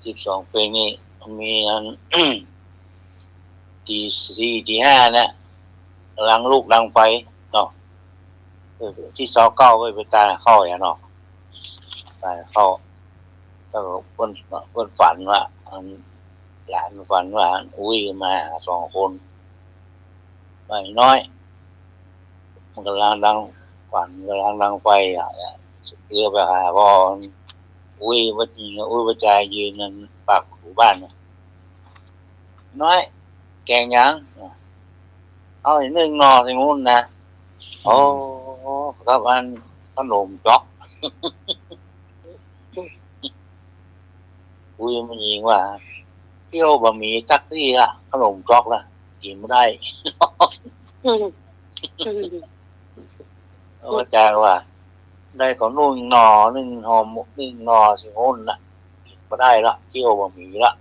12 ปีนี่มีอัน ตี4ตี5เนี่ยลังลูกลังไฟเนาะที่29ไปตายเข้าอย่างเนาะตายเข้าแล้วก็เพิ่นฝันว่าหลานฝันว่าอุ้ยมา2 คนไปน้อย มันกำลังดังฝันกำลังดังไฟอ่ะเรียกไปหาพ่ออุ้ยว่าจริงอุ้ยว่าใจยืนนั่นปากหูบ้านน้อยแกงยังเอาอีก1 หน่อสิงุ่นนะโอ้ครับอันขนมจ๊อกอุ้ยมันยิงว่าเที่ยวบะหมี่จักที่ละขนมจ๊อกละกินไม่ได้ว่าใจว่าได้ของนู่นหน่อ1 หอม1 หน่อสิงุ่นนะไม่ได้ละเที่ยวบะหมี่ละ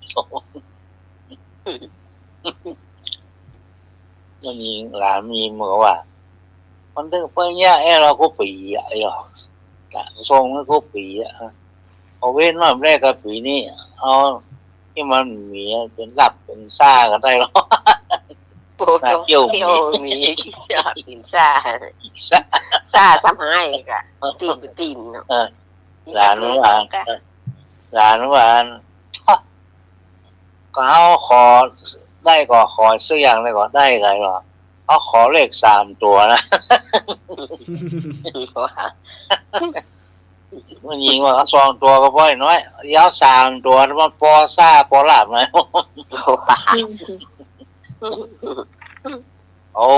มันยิงหลานมีเหมือนว่ามันถึงไปเนี่ยเราก็ปีอ่ะไอ้หรอกะทรงมันก็ปีอ่ะเอาเว้นว่าแรกก็ปีนี้เอาที่มันมีเป็นหลับเป็นซ่าก็ได้หรอ โปรโตเกียวมีชาตินซ่าซ่าทำให้กะตีนเนาะ หลานว่าก็เอาขอได้ก็ขอสักอย่างได้ก็ได้ไงหรอเอาขอเลข3 ตัวนะมันยิงว่า2 ตัวก็พอน้อยยาว3 ตัวมันปอซ่าปอหลับไหมโอ้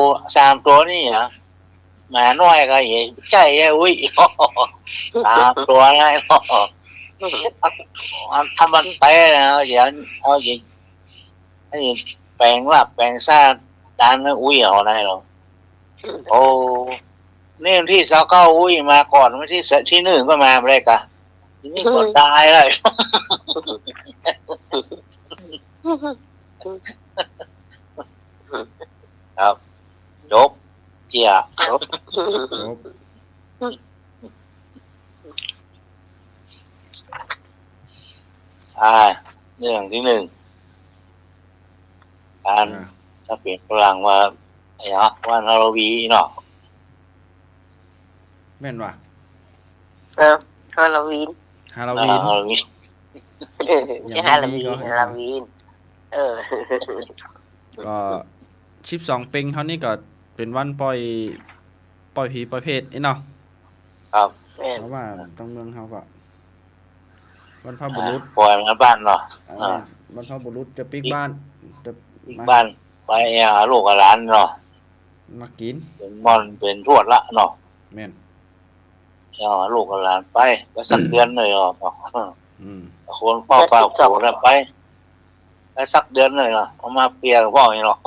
3 ตัวนี่เหรอหมาน้อยก็เห็นใจอุ้ย3 ตัวไงทำมันเต้นะอย่าเอาอย่างนี้แปลงหลับแปลงซ่าด้านอุ้ยเอาได้หรอโอ้นี่ที่29อุ้ยมาก่อนไม่ที่1ก็มาไม่ได้กะทีนี้ก็ตายเลยครับจบเจียจบเรื่องที่1การถ้าเปลี่ยนพลังว่าไอ้ฮะว่านารวีเนาะ แม่นว่ะ ฮาโลวีน ฮาโลวีน จะฮาโลวีนฮาโลวีนก็12เป็งเท่านี้ก็เป็นวันปล่อยผีปล่อยเพศเนาะ ครับ เพราะว่าตรงเมืองเฮาก็บรรพบุรุษ ปล่อยมาบ้านเนาะ บรรพบุรุษจะปิกบ้านจะ บ้านไปหาลูกกับหลานเนาะ มากิน เป็นม่อนเป็นทวดละเนาะ แม่น หาลูกกับหลานไปสักเดือนเลยเนาะ อืม คนพ่อป้าปู่แล้วไปสักเดือนเลยเนาะเอามาเปลี่ยนพ่ออย่างเนาะ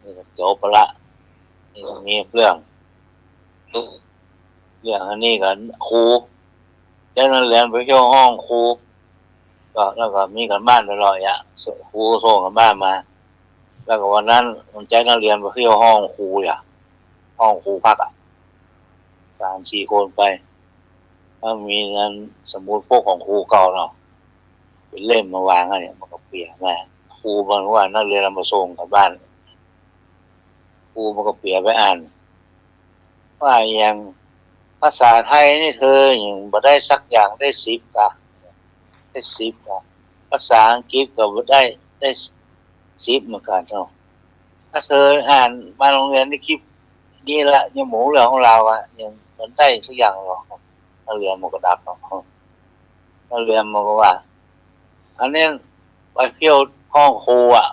นี่ก็จบไปละนี่ก็มีเรื่องอันนี้ก็ครูเจ้านักเรียนไปเที่ยวห้องครูก็แล้วก็มีกันบ้านไปลอยอ่ะครูส่งกันบ้านมา แล้วก็วันนั้นผมเจ้านักเรียนไปเที่ยวห้องครูอ่ะห้องครูพักอ่ะ 3-4 คนไปถ้ามีนั้นสมุดพวกของครูเก่าเนาะเป็นเล่มมาวางอะไรเนี่ยมันก็เปลี่ยนมาครูบางว่านักเรียนมาส่งกลับบ้านครูมันก็เปลี่ยนไปอ่านว่าอย่างภาษาไทยนี่เธออย่างบ่ได้สักอย่างได้10กะได้10กะภาษาอังกฤษก็บ่ได้10เหมือนกันเนาะถ้าเธออ่านมาโรงเรียนได้คลิปนี่ละยังหมูเหลืองของเราอ่ะยังมันได้สักอย่างหรอกนักเรียนมันก็ดับเนาะนักเรียนมันก็ว่าอันนี้ไปเที่ยวห้องครูอ่ะ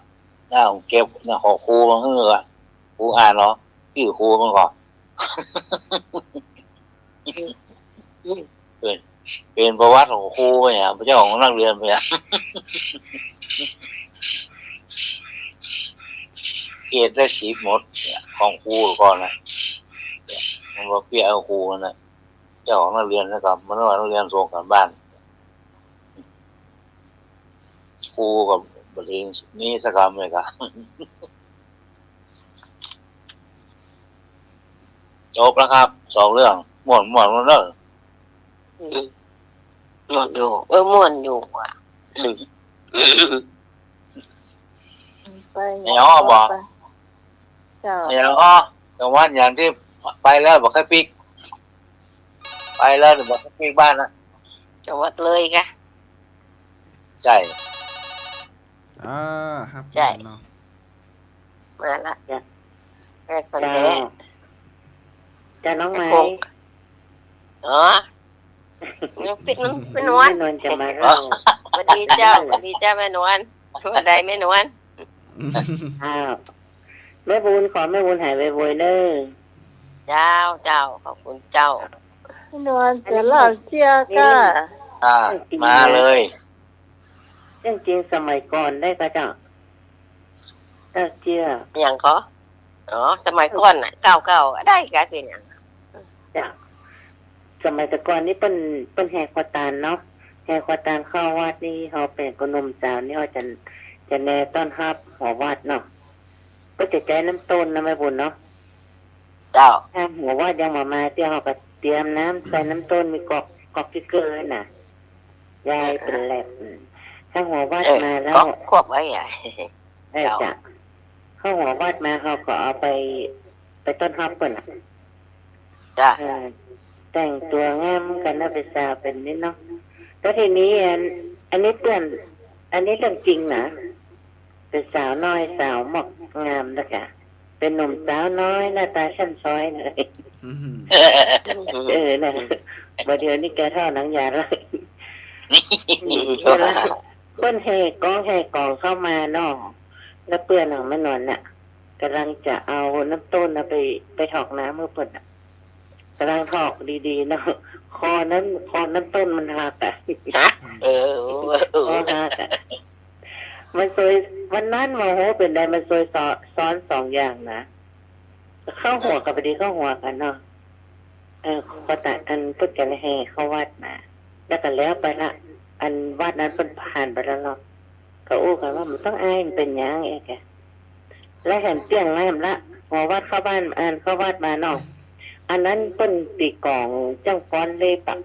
น่าเก็บนะของครูมันเฮือครูอ่านเนาะชื่อครูมันก่อนเป็นประวัติของครูไปอ่ะพระเจ้าของนักเรียนไปอ่ะเกรดได้10หมดของครูก่อนนะมันว่าเปี้ยเอาครูนะเจ้าของนักเรียนนะครับมันว่านักเรียนส่งกันบ้านครูกับบริเวณนี้สักคำเลยครับจบแล้วครับ2เรื่องม่วนเด้อม่วนอยู่ม่วนอยู่ว่ะ ไป อ๋อบอก เจ้า แต่ว่าอย่างที่ไปแล้วบอกแค่ปิกไปแล้วบอกแค่ปิกบ้านนะ จังหวัดเลยกะ ใช่ ครับ ใช่ เนาะ มาละจ้ะแม่คนแรก จะน้องไม้ อ๋อปิดมันนวล แม่นวลจะมาเล่า สวัสดีเจ้าแม่นวลวันใดแม่นวล อ้าวแม่บุญขอแม่บุญหายไปโวยเด้อ เจ้าขอบคุณเจ้า พี่นวลจะเล่าเชียร์ก็ มาเลย เรื่องจริงสมัยก่อนได้ก็เจ้าเจีย อย่างเขาอ๋อสมัยก่อนน่ะเก่าได้กะเป็นอย่าง จ้ะสมัยแต่ก่อนนี่เป็นแหกควาตานเนาะแหกควาตานเข้าวัดนี่เขาเป็นกนมสาวนี่เขาจะแนต้อนรับหัววัดเนาะก็จะใจน้ำต้นนะแม่บุญเนาะ เจ้า ถ้าหัววัดยังมาเที่ยวเขาก็เตรียมน้ำใส่น้ำต้นมีกอกที่เกลือน่ะยายเป็นแหลบถ้าหัววัดมาแล้ว ควบไว้ใหญ่ จ้ะเข้าหัววัดมาเขาก็เอาไปต้นรับก่อนน่ะ จ้า แต่งตัวงามกันนะเป็นสาวเป็นนิดเนาะแล้วทีนี้อันนี้เตือนอันนี้เรื่องจริงนะเป็นสาวน้อยสาวหมอกงามนะค่ะเป็นหนุ่มสาวน้อยหน้าตาชั้นซ้อยเลย นะบัดเดี๋ยวนี้แกเท่าหนังยาเลยเวลาคนแห่กองเข้ามาเนาะแล้วเปื้อนของแม่นวลน่ะกำลังจะเอาน้ำต้นไปถอกน้ำเมื่อเปิดกำลังถอกดีๆเนาะคอน้ำต้นมันหักอ่ะคอหักอ่ะมันซวยวันนั้นมาโหเป็นได้มันซวยซ้อน2อย่างนะเข้าหัวกับพอดีเข้าหัวกันเนาะพอแต่อันพุทธกันแห่เข้าวัดมาแล้วก็แล้วไปละอันวัดนั้นเป็นผ่านไปแล้วเนาะก็อู้กันว่ามันต้องอายมันเป็นยังไงแกแล้วเห็นเตี้ยงน้ำละหัววัดเข้าบ้านเข้าวัดมาเนาะอันนั้นเป็นตีกล่องจ้างฟ้อนเล่ปัก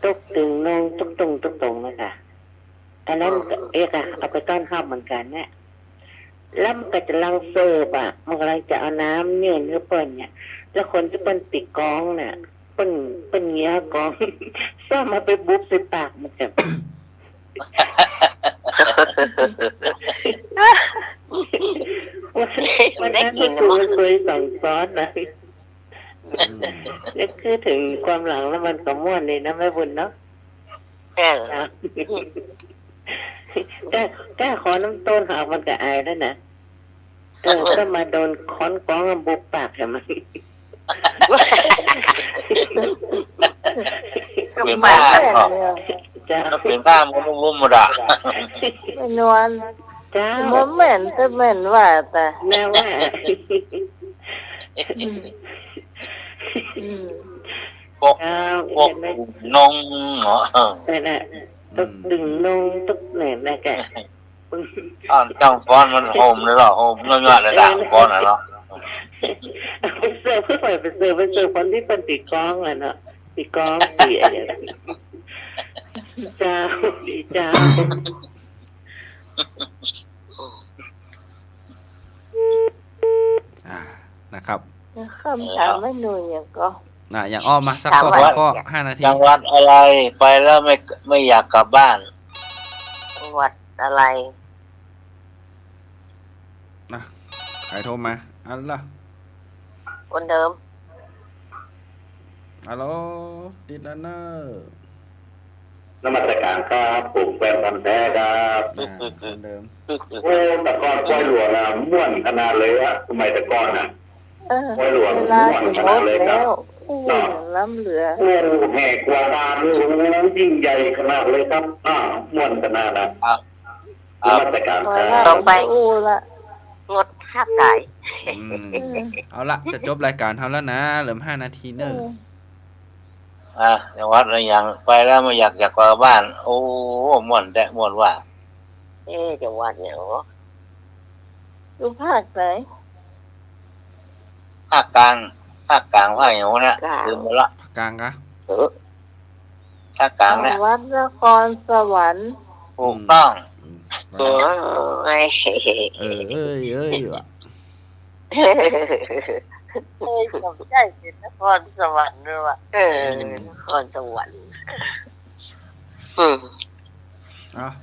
ตุกตึงนงตุกตรงนะคะอันนั้นเอกอะเอาไปต้อนข้าวเหมือนกันเนี่ย แล้วมันก็จะลังเสิร์ฟอ่ะมันกำลังจะเอาน้ำเนี่ยเนื้อเปิ้นเนี่ยแล้วคนที่เปิ้นติดกองเนี่ยเปิ้นเงี้ยกองซ่อมมาไปบุ๊บใส่ปากมันจะวันนั้นมันเคยสั่งซอสนะนึกคือถึงความหลังแล้วมันก็ม่วนเลยนะแม่บุญเนาะกล้าขอน้ำต้นหามันก็อายแล้วนะก็มาโดนค้อนก้องบุบปากใช่ไหมเป็นผ้าเป็นผ้ามันรุ่มๆหมดอ่ะ ไม่นวล จ้า มันเหม็นแต่เหม็นว่าแต่ แม่ว่า พวกนงเหรอนั่นแหละตุกดึงนงตุกเนี่ยนะแกจังฟ้อนมันโฮมเลยหรอโฮมเงยๆเลยด่างฟ้อนเหรอไปเสิร์ฟเพื่อไปเสิร์ฟคนที่เป็นตีกองอ่ะเนาะตีกองตีอะไรจ้าดีจ้านะครับ คำถามไม่หนุ่ยอย่างก็อย่างอ้อมมาสักข้อ2 ข้อ 5 นาทีจังหวัดอะไรไปแล้วไม่อยากกลับบ้านจังหวัดอะไรใครโทรมาอันล่ะคนเดิมฮัลโหลติดแล้วเนอะนมัสการครับผมแฟนพันธุ์แท้ครับคนเดิมโอ้แต่ก่อนปล่อยหลวงนะม่วนขนาดเลยอะสมัยแต่ก่อนนะปล่อยหลวงม่วนขนาดเลยครับล้ำเหลือโอ้แหกกว่าดานยิ่งใหญ่ขนาดเลยครับม่วนขนาดนั้นนมัสการครับต้องไปงดห้าไก่เอาละจะจบรายการเท่าแล้วนะเหลือ5 นาทีเนอะจังหวัดอะไรอย่างไปแล้วไม่อยากกลับบ้านโอ้ม่วนแต่ม่วนว่าจังหวัดเนี่ยเหรออยู่ภาคไหนภาคกลางภาคอย่างนี้ลืมไปละภาคกลางกะภาคกลางเนี่ยวัดนครสวรรค์ถูกต้องว่ะจำได้เป็นนครสวรรค์ด้วยว่ะนครสวรรค์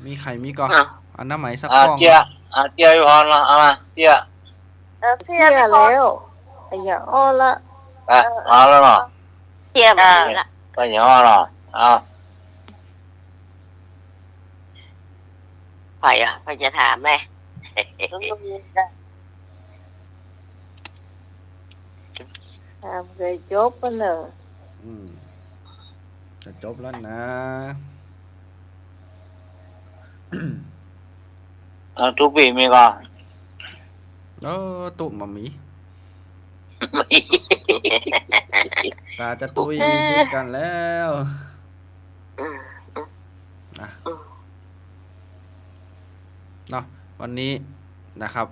มีใครมีก่อนอันน้ำไหมสักข้อเจี๊ยพรละเอามาเจี๊ยแล้วอย่างอ้อละเอาแล้วเนาะเจี๊ยบละไปอย่างอ้อเนาะไปจะถามไหมเคยจบไปเลยจะจบแล้วนะทุกปีมีก่อนตุ่มมามีตาจะตุยติดกันแล้วเนาะวันนี้นะครับ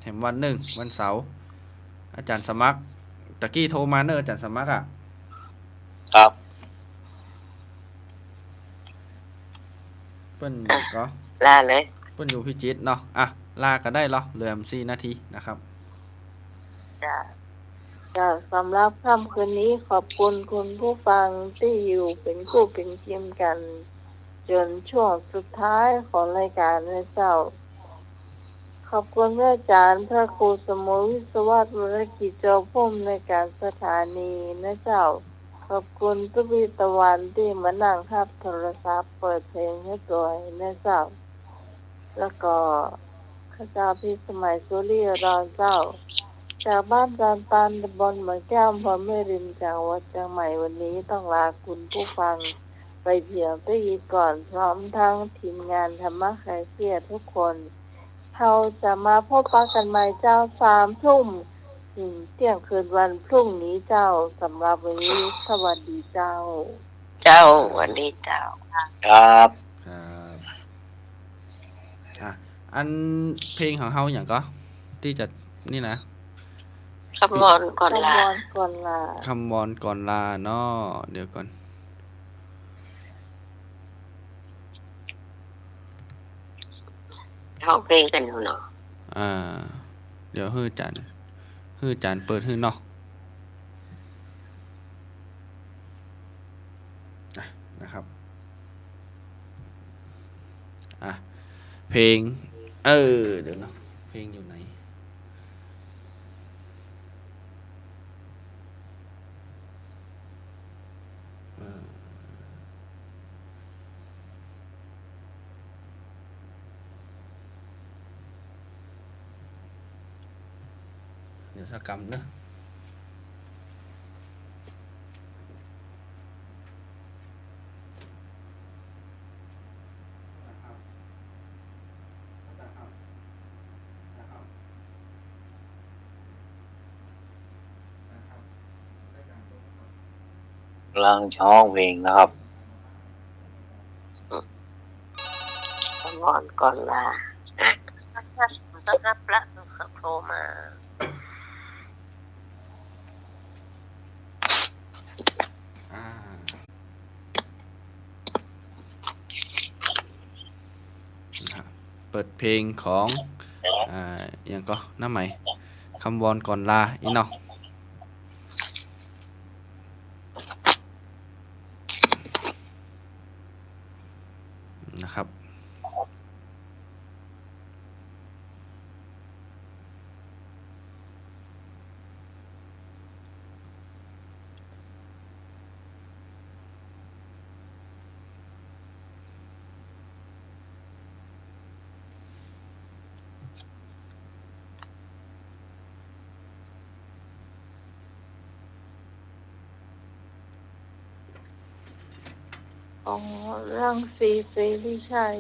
เห็นวัน1วันเสาร์อาจารย์สมัครตะกี้โทรมาเนอะอาจารย์สมัครครับเปิ้นก็ลาเลยเปิ้นอยู่พิจิตรเนาะลาก็ได้เหรอเหลือ4 นาทีนะครับจ้าสำหรับค่ำคืนนี้ขอบคุณคุณผู้ฟังที่อยู่เป็นคู่เป็นทีมกันจนช่วงสุดท้ายของรายการนะเจ้าขอบคุณอาจารย์พระครูสมุวิศวรวรกิจเจ้าพุ่มในการสถานีนะเจ้าขอบคุณทุกวิตะวันที่มานั่งทับโทรศัพท์เปิดเพลงให้ตัวนะเจ้าแล้วก็ข้าเจ้าพี่สมัยสุริยรอนเจ้าจากบ้านจานตันตำบลเหมืองแก้วอำเภอแม่ริมจังหวัดเชียงใหม่วันนี้ต้องลาคุณผู้ฟังไปเพียงตัวอีกก่อนพร้อมทั้งทีมงานธรรมะคลายเครียดทุกคนเราจะมาพบปะกันใหม่เจ้า3 ทุ่มถึงเที่ยงคืนวันพรุ่งนี้เจ้าสำหรับวันนี้สวัสดีเจ้าวันนี้เจ้าครับอันเพลงของเฮาอย่างก็ที่จะนี่นะคำวอนก่อนลาคำวอนก่อนลาเนาะเดี๋ยวก่อนร้องเพลงกันเนาะ อ่าเดี๋ยวฮื้อจันเปิดฮื้อเนาะนะครับเพลงเดี๋ยวเนาะเพลงอยู่ไหนเดี๋ยวสักกรรมเนอะกำลังช่องเพลงนะครับ ก่อนก่อนลาต้องรับละโทรมาเปิดเพลงของอย่างก็น้าใหม่คำวอนก่อนลาอีเนาะนะครับอ๋อเรื่องซีรีชัย